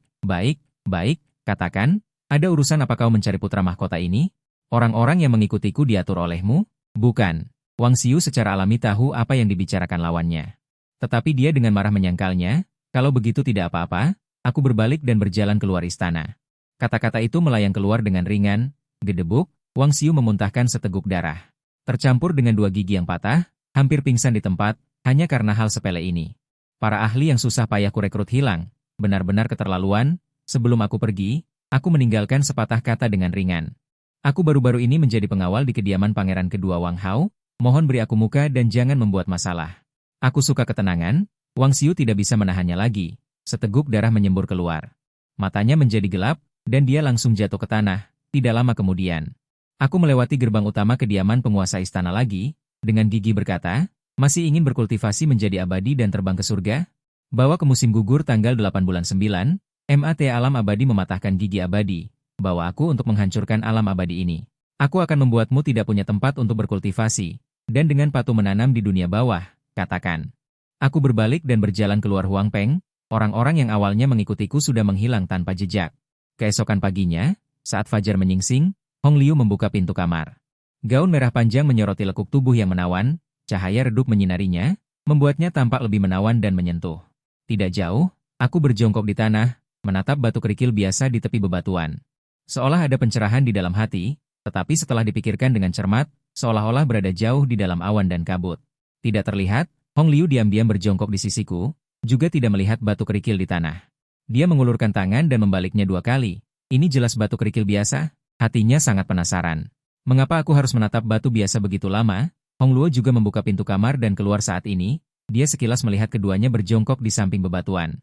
katakan, ada urusan apa kau mencari putra mahkota ini? Orang-orang yang mengikutiku diatur olehmu? Bukan. Wang Xiu secara alami tahu apa yang dibicarakan lawannya. Tetapi dia dengan marah menyangkalnya, kalau begitu tidak apa-apa, aku berbalik dan berjalan keluar istana. Kata-kata itu melayang keluar dengan ringan, gedebuk, Wang Xiu memuntahkan seteguk darah. Tercampur dengan 2 gigi yang patah, hampir pingsan di tempat, hanya karena hal sepele ini. Para ahli yang susah payah kurekrut hilang, benar-benar keterlaluan. Sebelum aku pergi, aku meninggalkan sepatah kata dengan ringan. Aku baru-baru ini menjadi pengawal di kediaman pangeran kedua Wang Hao, mohon beri aku muka dan jangan membuat masalah. Aku suka ketenangan. Wang Xiu tidak bisa menahannya lagi. Seteguk darah menyembur keluar. Matanya menjadi gelap, dan dia langsung jatuh ke tanah. Tidak lama kemudian, aku melewati gerbang utama kediaman penguasa istana lagi, dengan gigi berkata, masih ingin berkultivasi menjadi abadi dan terbang ke surga? Bawa ke musim gugur tanggal 8 bulan 9, MAT alam abadi mematahkan gigi abadi. Bawa aku untuk menghancurkan alam abadi ini. Aku akan membuatmu tidak punya tempat untuk berkultivasi, dan dengan patuh menanam di dunia bawah, katakan. Aku berbalik dan berjalan keluar Huang Peng, orang-orang yang awalnya mengikutiku sudah menghilang tanpa jejak. Keesokan paginya, saat fajar menyingsing, Hong Liu membuka pintu kamar. Gaun merah panjang menyoroti lekuk tubuh yang menawan, cahaya redup menyinarinya, membuatnya tampak lebih menawan dan menyentuh. Tidak jauh, aku berjongkok di tanah, menatap batu kerikil biasa di tepi bebatuan. Seolah ada pencerahan di dalam hati, tetapi setelah dipikirkan dengan cermat, seolah-olah berada jauh di dalam awan dan kabut. Tidak terlihat, Hong Liu diam-diam berjongkok di sisiku, juga tidak melihat batu kerikil di tanah. Dia mengulurkan tangan dan membaliknya 2 kali. Ini jelas batu kerikil biasa. Hatinya sangat penasaran. Mengapa aku harus menatap batu biasa begitu lama? Hong Luo juga membuka pintu kamar dan keluar saat ini. Dia sekilas melihat keduanya berjongkok di samping bebatuan.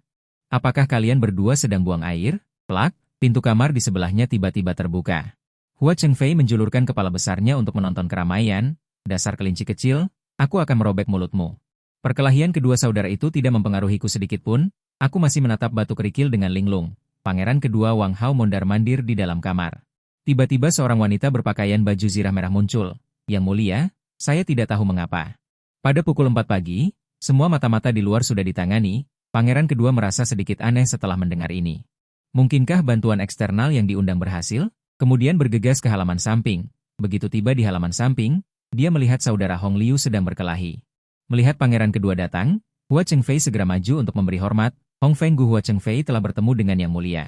Apakah kalian berdua sedang buang air? Plak, pintu kamar di sebelahnya tiba-tiba terbuka. Hua Chengfei menjulurkan kepala besarnya untuk menonton keramaian. Dasar kelinci kecil, aku akan merobek mulutmu. Perkelahian kedua saudara itu tidak mempengaruhiku sedikitpun. Aku masih menatap batu kerikil dengan linglung. Pangeran kedua Wang Hao mondar-mandir di dalam kamar. Tiba-tiba seorang wanita berpakaian baju zirah merah muncul. Yang mulia, saya tidak tahu mengapa. Pada pukul 4 pagi, semua mata-mata di luar sudah ditangani, Pangeran kedua merasa sedikit aneh setelah mendengar ini. Mungkinkah bantuan eksternal yang diundang berhasil? Kemudian bergegas ke halaman samping. Begitu tiba di halaman samping, dia melihat saudara Hong Liu sedang berkelahi. Melihat pangeran kedua datang, Hua Chengfei segera maju untuk memberi hormat. Hong Feng Gu Hua Chengfei telah bertemu dengan Yang Mulia.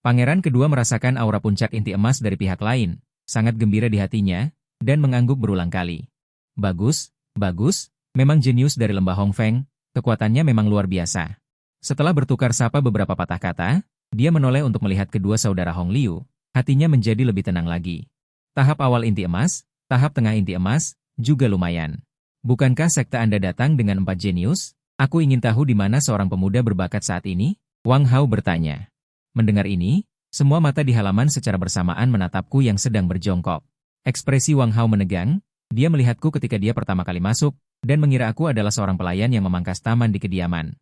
Pangeran kedua merasakan aura puncak inti emas dari pihak lain, sangat gembira di hatinya, dan mengangguk berulang kali. Bagus, bagus, memang jenius dari lembah Hong Feng, kekuatannya memang luar biasa. Setelah bertukar sapa beberapa patah kata, dia menoleh untuk melihat kedua saudara Hong Liu, hatinya menjadi lebih tenang lagi. Tahap awal inti emas, tahap tengah inti emas, juga lumayan. Bukankah sekte Anda datang dengan 4 jenius? Aku ingin tahu di mana seorang pemuda berbakat saat ini? Wang Hao bertanya. Mendengar ini, semua mata di halaman secara bersamaan menatapku yang sedang berjongkok. Ekspresi Wang Hao menegang, dia melihatku ketika dia pertama kali masuk, dan mengira aku adalah seorang pelayan yang memangkas taman di kediaman.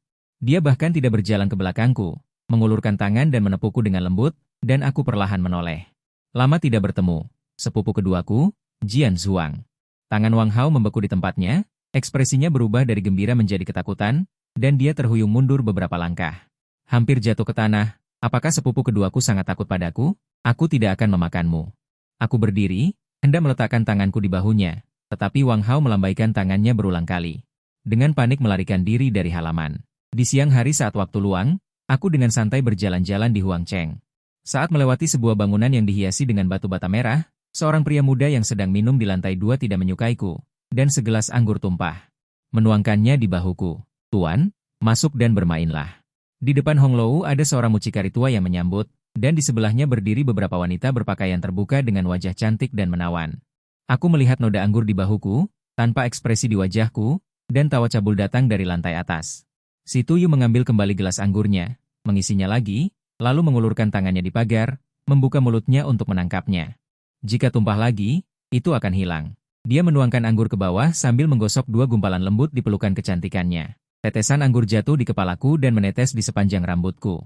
Dia bahkan tidak berjalan ke belakangku, mengulurkan tangan dan menepukku dengan lembut, dan aku perlahan menoleh. Lama tidak bertemu, sepupu keduaku, Jian Zhuang. Tangan Wang Hao membeku di tempatnya, ekspresinya berubah dari gembira menjadi ketakutan, dan dia terhuyung mundur beberapa langkah. Hampir jatuh ke tanah, apakah sepupu keduaku sangat takut padaku? Aku tidak akan memakanmu. Aku berdiri, hendak meletakkan tanganku di bahunya, tetapi Wang Hao melambaikan tangannya berulang kali. Dengan panik melarikan diri dari halaman. Di siang hari saat waktu luang, aku dengan santai berjalan-jalan di Huangcheng. Saat melewati sebuah bangunan yang dihiasi dengan batu bata merah, seorang pria muda yang sedang minum di lantai 2 tidak menyukaiku, dan segelas anggur tumpah. Menuangkannya di bahuku. Tuan, masuk dan bermainlah. Di depan Hong Lou ada seorang mucikari tua yang menyambut, dan di sebelahnya berdiri beberapa wanita berpakaian terbuka dengan wajah cantik dan menawan. Aku melihat noda anggur di bahuku, tanpa ekspresi di wajahku, dan tawa cabul datang dari lantai atas. Si Tuyu mengambil kembali gelas anggurnya, mengisinya lagi, lalu mengulurkan tangannya di pagar, membuka mulutnya untuk menangkapnya. Jika tumpah lagi, itu akan hilang. Dia menuangkan anggur ke bawah sambil menggosok 2 gumpalan lembut di pelukan kecantikannya. Tetesan anggur jatuh di kepalaku dan menetes di sepanjang rambutku.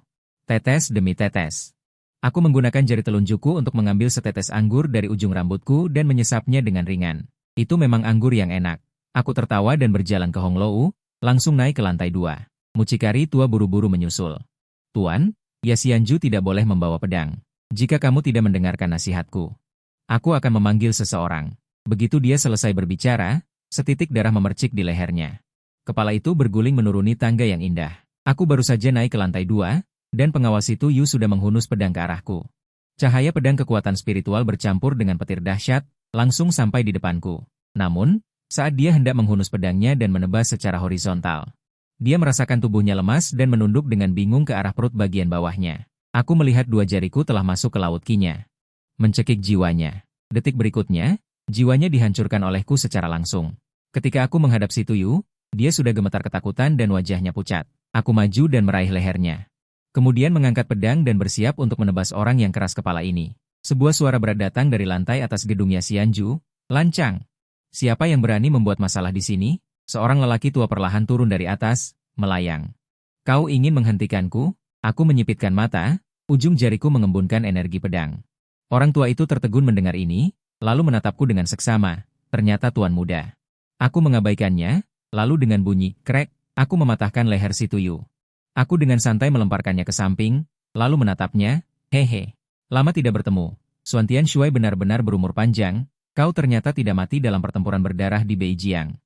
Tetes demi tetes. Aku menggunakan jari telunjukku untuk mengambil setetes anggur dari ujung rambutku dan menyesapnya dengan ringan. Itu memang anggur yang enak. Aku tertawa dan berjalan ke Hong Lou, langsung naik ke lantai 2. Mucikari tua buru-buru menyusul. Tuan, Yasianju tidak boleh membawa pedang. Jika kamu tidak mendengarkan nasihatku, aku akan memanggil seseorang. Begitu dia selesai berbicara, setitik darah memercik di lehernya. Kepala itu berguling menuruni tangga yang indah. Aku baru saja naik ke lantai 2, dan pengawal Si Tuyu sudah menghunus pedang ke arahku. Cahaya pedang kekuatan spiritual bercampur dengan petir dahsyat, langsung sampai di depanku. Namun, saat dia hendak menghunus pedangnya dan menebas secara horizontal, dia merasakan tubuhnya lemas dan menunduk dengan bingung ke arah perut bagian bawahnya. Aku melihat 2 jariku telah masuk ke laut kinya. Mencekik jiwanya. Detik berikutnya, jiwanya dihancurkan olehku secara langsung. Ketika aku menghadap Si Tuyu, dia sudah gemetar ketakutan dan wajahnya pucat. Aku maju dan meraih lehernya. Kemudian mengangkat pedang dan bersiap untuk menebas orang yang keras kepala ini. Sebuah suara berat datang dari lantai atas gedung Yasianju. Lancang. Siapa yang berani membuat masalah di sini? Seorang lelaki tua perlahan turun dari atas, melayang. Kau ingin menghentikanku? Aku menyipitkan mata, ujung jariku mengembunkan energi pedang. Orang tua itu tertegun mendengar ini, lalu menatapku dengan seksama. Ternyata tuan muda. Aku mengabaikannya, lalu dengan bunyi, krek, aku mematahkan leher Si Tuyu. Aku dengan santai melemparkannya ke samping, lalu menatapnya, hehe. Lama tidak bertemu. Xuantian Shuai benar-benar berumur panjang, kau ternyata tidak mati dalam pertempuran berdarah di Beijiang.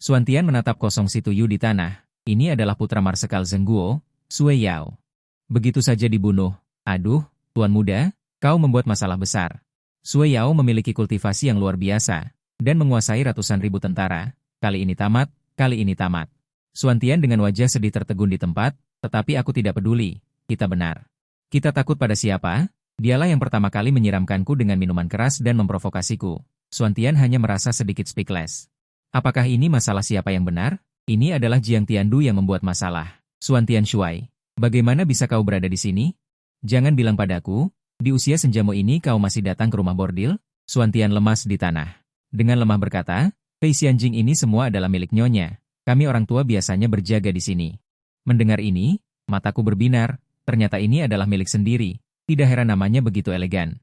Xuantian menatap kosong Si Tuyu di tanah. Ini adalah putra Marsekal Zhengguo, Sue Yao. Begitu saja dibunuh. Aduh, tuan muda, kau membuat masalah besar. Sue Yao memiliki kultivasi yang luar biasa, dan menguasai ratusan ribu tentara. Kali ini tamat, kali ini tamat. Xuantian dengan wajah sedih tertegun di tempat, tetapi aku tidak peduli. Kita benar. Kita takut pada siapa? Dialah yang pertama kali menyiramkanku dengan minuman keras dan memprovokasiku. Xuantian hanya merasa sedikit speechless. Apakah ini masalah siapa yang benar? Ini adalah Jiang Tiandu yang membuat masalah. Xuantian Shuai, bagaimana bisa kau berada di sini? Jangan bilang padaku, di usia senjamu ini kau masih datang ke rumah bordil? Xuantian lemas di tanah. Dengan lemah berkata, Fei Xianjing ini semua adalah milik nyonya. Kami orang tua biasanya berjaga di sini. Mendengar ini, mataku berbinar. Ternyata ini adalah milik sendiri. Tidak heran namanya begitu elegan.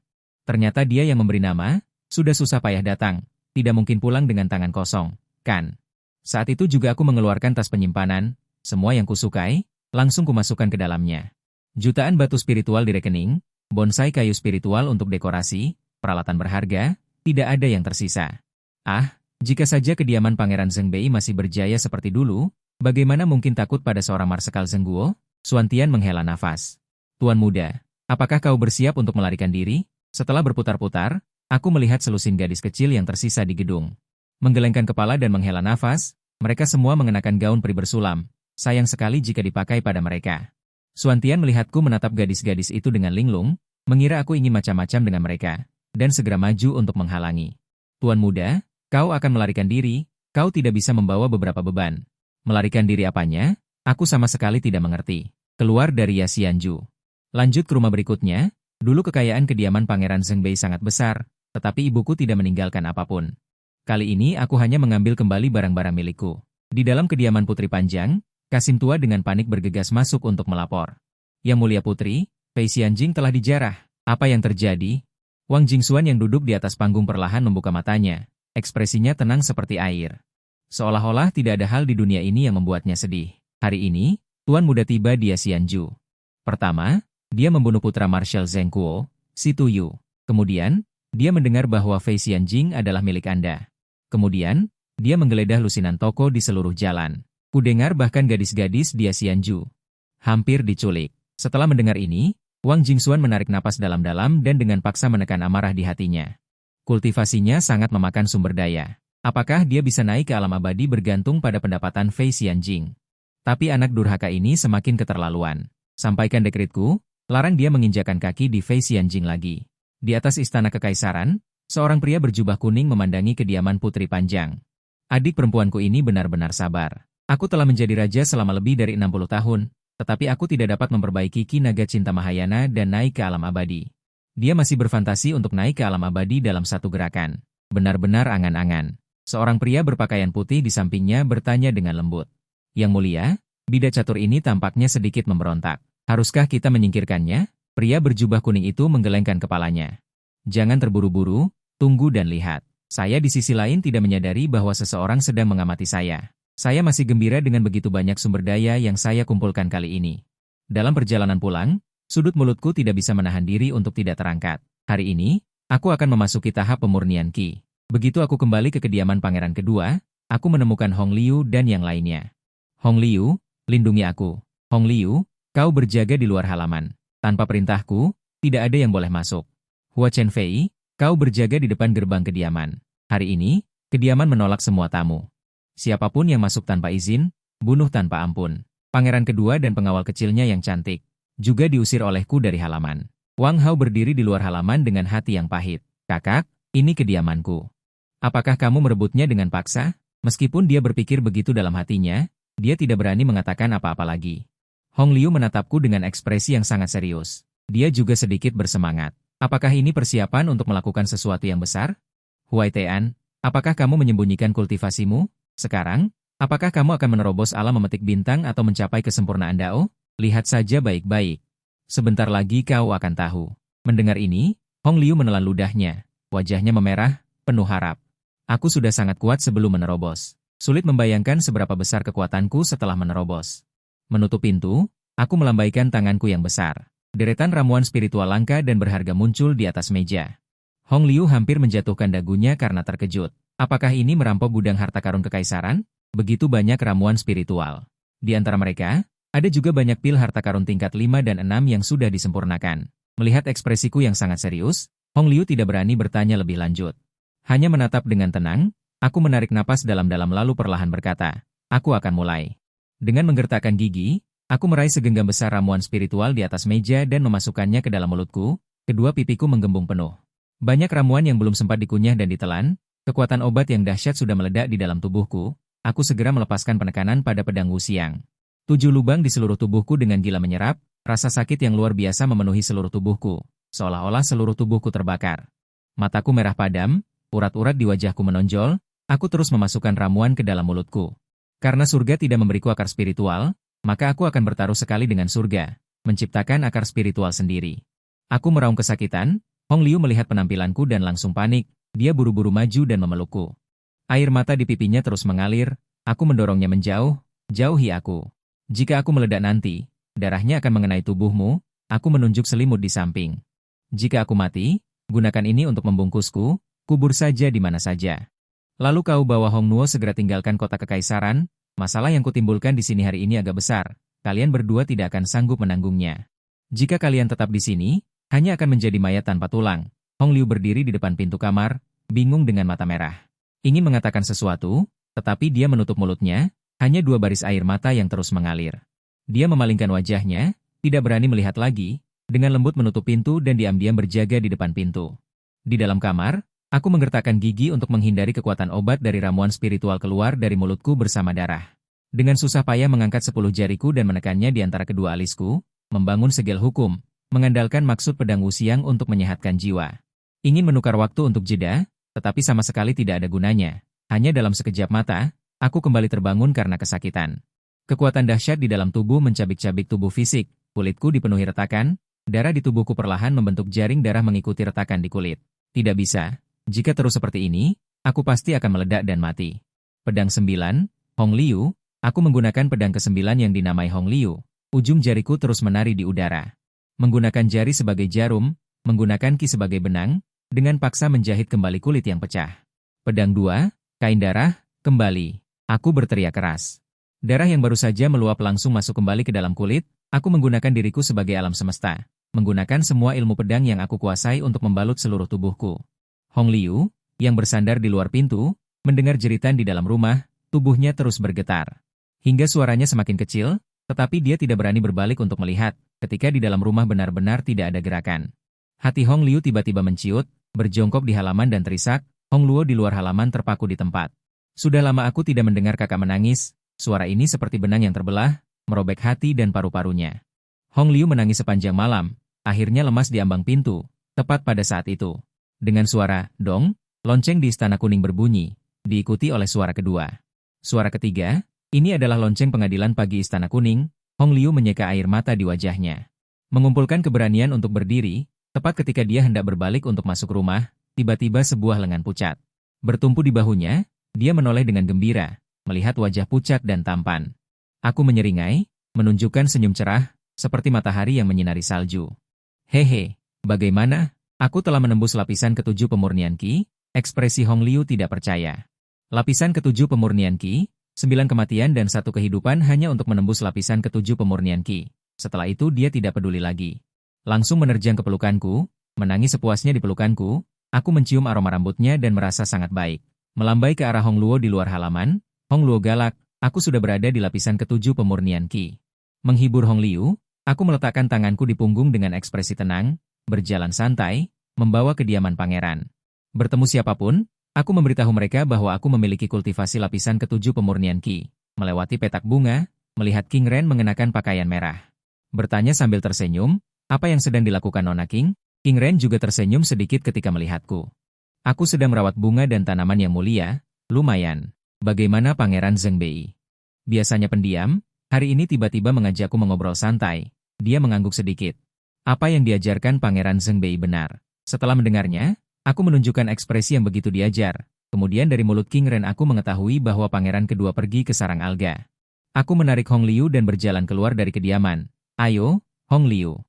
Ternyata dia yang memberi nama. Sudah susah payah datang. Tidak mungkin pulang dengan tangan kosong, kan? Saat itu juga aku mengeluarkan tas penyimpanan, semua yang kusukai, langsung kumasukkan ke dalamnya. Jutaan batu spiritual di rekening, bonsai kayu spiritual untuk dekorasi, peralatan berharga, tidak ada yang tersisa. Ah, jika saja kediaman Pangeran Zhengbei masih berjaya seperti dulu, bagaimana mungkin takut pada seorang Marsekal Zhengguo? Xuantian menghela nafas. Tuan muda, apakah kau bersiap untuk melarikan diri? Setelah berputar-putar, aku melihat selusin gadis kecil yang tersisa di gedung. Menggelengkan kepala dan menghela nafas, mereka semua mengenakan gaun peri bersulam. Sayang sekali jika dipakai pada mereka. Xuantian melihatku menatap gadis-gadis itu dengan linglung, mengira aku ingin macam-macam dengan mereka, dan segera maju untuk menghalangi. Tuan muda, kau akan melarikan diri, kau tidak bisa membawa beberapa beban. Melarikan diri apanya? Aku sama sekali tidak mengerti. Keluar dari Yasianju. Lanjut ke rumah berikutnya, dulu kekayaan kediaman Pangeran Zhengbei sangat besar, tetapi ibuku tidak meninggalkan apapun. Kali ini aku hanya mengambil kembali barang-barang milikku. Di dalam kediaman Putri Panjang, Kasim tua dengan panik bergegas masuk untuk melapor. Yang mulia putri, Fei Xianjing telah dijarah. Apa yang terjadi? Wang Jingxuan yang duduk di atas panggung perlahan membuka matanya. Ekspresinya tenang seperti air. Seolah-olah tidak ada hal di dunia ini yang membuatnya sedih. Hari ini, Tuan muda tiba di Yasianju. Pertama, dia membunuh putra Marshal Zheng Kuo, Si Tuyu. Kemudian, dia mendengar bahwa Fei Xianjing adalah milik Anda. Kemudian, dia menggeledah lusinan toko di seluruh jalan. Kudengar bahkan gadis-gadis di Yasianju hampir diculik. Setelah mendengar ini, Wang Jingxuan menarik napas dalam-dalam dan dengan paksa menekan amarah di hatinya. Kultivasinya sangat memakan sumber daya. Apakah dia bisa naik ke alam abadi bergantung pada pendapatan Fei Xianjing? Tapi anak durhaka ini semakin keterlaluan. Sampaikan dekretku, larang dia menginjakan kaki di Fei Xianjing lagi. Di atas istana kekaisaran, seorang pria berjubah kuning memandangi kediaman Putri Panjang. Adik perempuanku ini benar-benar sabar. Aku telah menjadi raja selama lebih dari 60 tahun, tetapi aku tidak dapat memperbaiki Ki Naga Cinta Mahayana dan naik ke alam abadi. Dia masih berfantasi untuk naik ke alam abadi dalam satu gerakan. Benar-benar angan-angan. Seorang pria berpakaian putih di sampingnya bertanya dengan lembut. Yang mulia, bidah catur ini tampaknya sedikit memberontak. Haruskah kita menyingkirkannya? Pria berjubah kuning itu menggelengkan kepalanya. Jangan terburu-buru, tunggu dan lihat. Saya di sisi lain tidak menyadari bahwa seseorang sedang mengamati saya. Saya masih gembira dengan begitu banyak sumber daya yang saya kumpulkan kali ini. Dalam perjalanan pulang, sudut mulutku tidak bisa menahan diri untuk tidak terangkat. Hari ini, aku akan memasuki tahap pemurnian Qi. Begitu aku kembali ke kediaman pangeran kedua, aku menemukan Hong Liu dan yang lainnya. Hong Liu, lindungi aku. Hong Liu, kau berjaga di luar halaman. Tanpa perintahku, tidak ada yang boleh masuk. Hua Chen Fei, kau berjaga di depan gerbang kediaman. Hari ini, kediaman menolak semua tamu. Siapapun yang masuk tanpa izin, bunuh tanpa ampun. Pangeran kedua dan pengawal kecilnya yang cantik, juga diusir olehku dari halaman. Wang Hao berdiri di luar halaman dengan hati yang pahit. Kakak, ini kediamanku. Apakah kamu merebutnya dengan paksa? Meskipun dia berpikir begitu dalam hatinya, dia tidak berani mengatakan apa-apa lagi. Hong Liu menatapku dengan ekspresi yang sangat serius. Dia juga sedikit bersemangat. Apakah ini persiapan untuk melakukan sesuatu yang besar? Huai Tian, apakah kamu menyembunyikan kultivasimu? Sekarang, apakah kamu akan menerobos alam memetik bintang atau mencapai kesempurnaan Dao? Lihat saja baik-baik. Sebentar lagi kau akan tahu. Mendengar ini, Hong Liu menelan ludahnya. Wajahnya memerah, penuh harap. Aku sudah sangat kuat sebelum menerobos. Sulit membayangkan seberapa besar kekuatanku setelah menerobos. Menutup pintu, aku melambaikan tanganku yang besar. Deretan ramuan spiritual langka dan berharga muncul di atas meja. Hong Liu hampir menjatuhkan dagunya karena terkejut. Apakah ini merampok gudang harta karun kekaisaran? Begitu banyak ramuan spiritual. Di antara mereka, ada juga banyak pil harta karun tingkat 5 dan 6 yang sudah disempurnakan. Melihat ekspresiku yang sangat serius, Hong Liu tidak berani bertanya lebih lanjut. Hanya menatap dengan tenang, aku menarik napas dalam-dalam lalu perlahan berkata, aku akan mulai. Dengan menggertakkan gigi, aku meraih segenggam besar ramuan spiritual di atas meja dan memasukkannya ke dalam mulutku, kedua pipiku menggembung penuh. Banyak ramuan yang belum sempat dikunyah dan ditelan. Kekuatan obat yang dahsyat sudah meledak di dalam tubuhku, aku segera melepaskan penekanan pada pedang Wuxiang. 7 lubang di seluruh tubuhku dengan gila menyerap, rasa sakit yang luar biasa memenuhi seluruh tubuhku, seolah-olah seluruh tubuhku terbakar. Mataku merah padam, urat-urat di wajahku menonjol, aku terus memasukkan ramuan ke dalam mulutku. Karena surga tidak memberiku akar spiritual, maka aku akan bertaruh sekali dengan surga, menciptakan akar spiritual sendiri. Aku meraung kesakitan, Hong Liu melihat penampilanku dan langsung panik. Dia buru-buru maju dan memelukku. Air mata di pipinya terus mengalir, aku mendorongnya menjauh, jauhi aku. Jika aku meledak nanti, darahnya akan mengenai tubuhmu, aku menunjuk selimut di samping. Jika aku mati, gunakan ini untuk membungkusku, kubur saja di mana saja. Lalu kau bawa Hong Nuo segera tinggalkan kota kekaisaran, masalah yang kutimbulkan di sini hari ini agak besar, kalian berdua tidak akan sanggup menanggungnya. Jika kalian tetap di sini, hanya akan menjadi mayat tanpa tulang. Hong Liu berdiri di depan pintu kamar, bingung dengan mata merah. Ingin mengatakan sesuatu, tetapi dia menutup mulutnya, hanya 2 baris air mata yang terus mengalir. Dia memalingkan wajahnya, tidak berani melihat lagi, dengan lembut menutup pintu dan diam-diam berjaga di depan pintu. Di dalam kamar, aku menggertakkan gigi untuk menghindari kekuatan obat dari ramuan spiritual keluar dari mulutku bersama darah. Dengan susah payah mengangkat 10 jariku dan menekannya di antara kedua alisku, membangun segel hukum, mengandalkan maksud pedang Wuxiang untuk menyehatkan jiwa. Ingin menukar waktu untuk jeda, tetapi sama sekali tidak ada gunanya. Hanya dalam sekejap mata, aku kembali terbangun karena kesakitan. Kekuatan dahsyat di dalam tubuh mencabik-cabik tubuh fisik, kulitku dipenuhi retakan, darah di tubuhku perlahan membentuk jaring darah mengikuti retakan di kulit. Tidak bisa, jika terus seperti ini, aku pasti akan meledak dan mati. Pedang 9, Hong Liu, aku menggunakan pedang ke-9 yang dinamai Hong Liu. Ujung jariku terus menari di udara. Menggunakan jari sebagai jarum, menggunakan ki sebagai benang, dengan paksa menjahit kembali kulit yang pecah. Pedang 2, kain darah, kembali. Aku berteriak keras. Darah yang baru saja meluap langsung masuk kembali ke dalam kulit, aku menggunakan diriku sebagai alam semesta. Menggunakan semua ilmu pedang yang aku kuasai untuk membalut seluruh tubuhku. Hong Liu, yang bersandar di luar pintu, mendengar jeritan di dalam rumah, tubuhnya terus bergetar. Hingga suaranya semakin kecil, tetapi dia tidak berani berbalik untuk melihat, ketika di dalam rumah benar-benar tidak ada gerakan. Hati Hong Liu tiba-tiba menciut, berjongkok di halaman dan terisak, Hong Luo di luar halaman terpaku di tempat. Sudah lama aku tidak mendengar kakak menangis, suara ini seperti benang yang terbelah, merobek hati dan paru-parunya. Hong Liu menangis sepanjang malam, akhirnya lemas di ambang pintu, tepat pada saat itu. Dengan suara, dong, lonceng di Istana Kuning berbunyi, diikuti oleh suara kedua. Suara ketiga, ini adalah lonceng pengadilan pagi Istana Kuning, Hong Liu menyeka air mata di wajahnya. Mengumpulkan keberanian untuk berdiri, tepat ketika dia hendak berbalik untuk masuk rumah, tiba-tiba sebuah lengan pucat bertumpu di bahunya, dia menoleh dengan gembira, melihat wajah pucat dan tampan. Aku menyeringai, menunjukkan senyum cerah, seperti matahari yang menyinari salju. Hehe, bagaimana? Aku telah menembus lapisan ke-7 pemurnian Qi, ekspresi Hong Liu tidak percaya. Lapisan ke-7 pemurnian Qi, 9 kematian dan 1 kehidupan hanya untuk menembus lapisan ke-7 pemurnian Qi. Setelah itu dia tidak peduli lagi. Langsung menerjang ke pelukanku, menangis sepuasnya di pelukanku, aku mencium aroma rambutnya dan merasa sangat baik. Melambai ke arah Hong Luo di luar halaman, Hong Luo galak, aku sudah berada di lapisan ke-7 pemurnian Qi. Menghibur Hong Liu, aku meletakkan tanganku di punggung dengan ekspresi tenang, berjalan santai, membawa kediaman pangeran. Bertemu siapapun, aku memberitahu mereka bahwa aku memiliki kultivasi lapisan ke-7 pemurnian Qi. Melewati petak bunga, melihat King Ren mengenakan pakaian merah. Bertanya sambil tersenyum, apa yang sedang dilakukan Nona King? King Ren juga tersenyum sedikit ketika melihatku. Aku sedang merawat bunga dan tanaman yang mulia, lumayan. Bagaimana Pangeran Zheng Bei? Biasanya pendiam, hari ini tiba-tiba mengajakku mengobrol santai. Dia mengangguk sedikit. Apa yang diajarkan Pangeran Zheng Bei benar. Setelah mendengarnya, aku menunjukkan ekspresi yang begitu diajar. Kemudian dari mulut King Ren aku mengetahui bahwa pangeran kedua pergi ke sarang alga. Aku menarik Hong Liu dan berjalan keluar dari kediaman. Ayo, Hong Liu.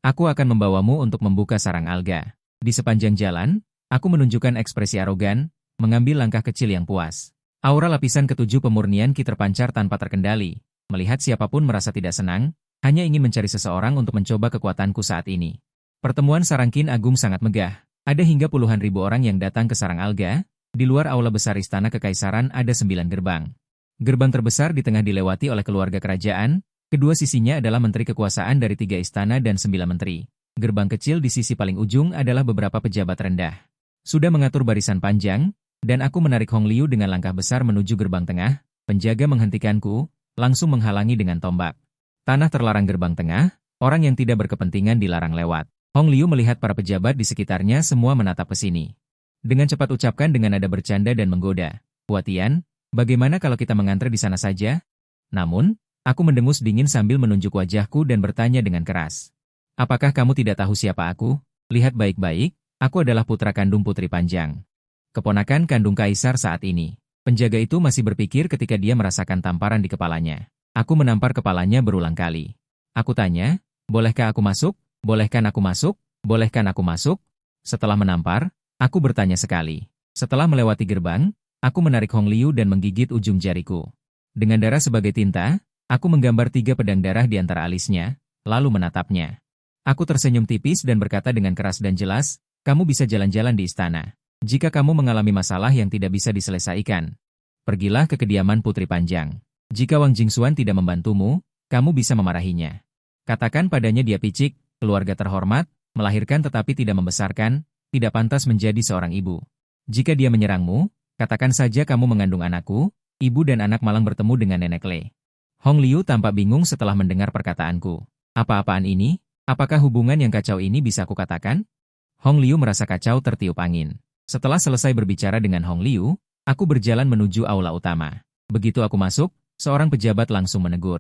Aku akan membawamu untuk membuka sarang alga. Di sepanjang jalan, aku menunjukkan ekspresi arogan, mengambil langkah kecil yang puas. Aura lapisan ke-7 pemurnian Qi terpancar tanpa terkendali. Melihat siapapun merasa tidak senang, hanya ingin mencari seseorang untuk mencoba kekuatanku saat ini. Pertemuan sarang Qin Agung sangat megah. Ada hingga puluhan ribu orang yang datang ke sarang alga. Di luar aula besar istana kekaisaran ada 9 gerbang. Gerbang terbesar di tengah dilewati oleh keluarga kerajaan. Kedua sisinya adalah menteri kekuasaan dari 3 istana dan 9 menteri. Gerbang kecil di sisi paling ujung adalah beberapa pejabat rendah. Sudah mengatur barisan panjang, dan aku menarik Hong Liu dengan langkah besar menuju gerbang tengah. Penjaga menghentikanku, langsung menghalangi dengan tombak. Tanah terlarang gerbang tengah, orang yang tidak berkepentingan dilarang lewat. Hong Liu melihat para pejabat di sekitarnya semua menatap ke sini. Dengan cepat ucapkan dengan nada bercanda dan menggoda. Huatian, bagaimana kalau kita mengantre di sana saja? Namun, aku mendengus dingin sambil menunjuk wajahku dan bertanya dengan keras. Apakah kamu tidak tahu siapa aku? Lihat baik-baik, aku adalah putra kandung Putri Panjang. Keponakan kandung kaisar saat ini. Penjaga itu masih berpikir ketika dia merasakan tamparan di kepalanya. Aku menampar kepalanya berulang kali. Aku tanya, bolehkah aku masuk? Bolehkan aku masuk? Bolehkan aku masuk? Setelah menampar, aku bertanya sekali. Setelah melewati gerbang, aku menarik Hong Liu dan menggigit ujung jariku. Dengan darah sebagai tinta, aku menggambar 3 pedang darah di antara alisnya, lalu menatapnya. Aku tersenyum tipis dan berkata dengan keras dan jelas, kamu bisa jalan-jalan di istana. Jika kamu mengalami masalah yang tidak bisa diselesaikan, pergilah ke kediaman Putri Panjang. Jika Wang Jingxuan tidak membantumu, kamu bisa memarahinya. Katakan padanya dia picik, keluarga terhormat, melahirkan tetapi tidak membesarkan, tidak pantas menjadi seorang ibu. Jika dia menyerangmu, katakan saja kamu mengandung anakku, ibu dan anak malang bertemu dengan nenek Le. Hong Liu tampak bingung setelah mendengar perkataanku. Apa-apaan ini? Apakah hubungan yang kacau ini bisa aku katakan? Hong Liu merasa kacau tertiup angin. Setelah selesai berbicara dengan Hong Liu, aku berjalan menuju aula utama. Begitu aku masuk, seorang pejabat langsung menegur.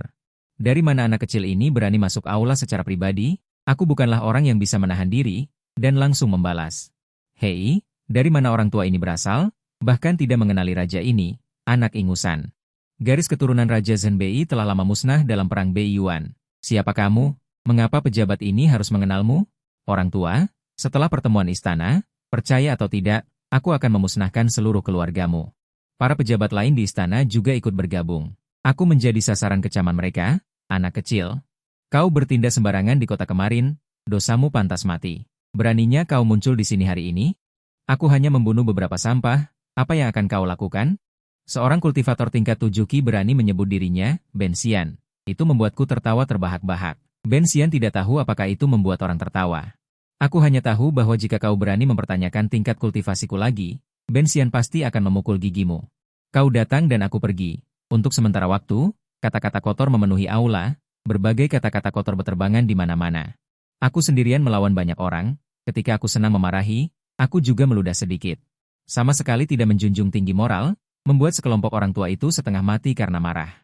Dari mana anak kecil ini berani masuk aula secara pribadi? Aku bukanlah orang yang bisa menahan diri, dan langsung membalas. Hei, dari mana orang tua ini berasal? Bahkan tidak mengenali raja ini, anak ingusan. Garis keturunan Raja Zhenbei telah lama musnah dalam perang Beiyuan. Siapa kamu? Mengapa pejabat ini harus mengenalmu? Orang tua, setelah pertemuan istana, percaya atau tidak, aku akan memusnahkan seluruh keluargamu. Para pejabat lain di istana juga ikut bergabung. Aku menjadi sasaran kecaman mereka, anak kecil. Kau bertindak sembarangan di kota kemarin, dosamu pantas mati. Beraninya kau muncul di sini hari ini? Aku hanya membunuh beberapa sampah, apa yang akan kau lakukan? Seorang kultivator tingkat 7 Qi berani menyebut dirinya, Ben Xian. Itu membuatku tertawa terbahak-bahak. Ben Xian tidak tahu apakah itu membuat orang tertawa. Aku hanya tahu bahwa jika kau berani mempertanyakan tingkat kultivasiku lagi, Ben Xian pasti akan memukul gigimu. Kau datang dan aku pergi. Untuk sementara waktu, kata-kata kotor memenuhi aula, berbagai kata-kata kotor berterbangan di mana-mana. Aku sendirian melawan banyak orang, ketika aku senang memarahi, aku juga meludah sedikit. Sama sekali tidak menjunjung tinggi moral, membuat sekelompok orang tua itu setengah mati karena marah.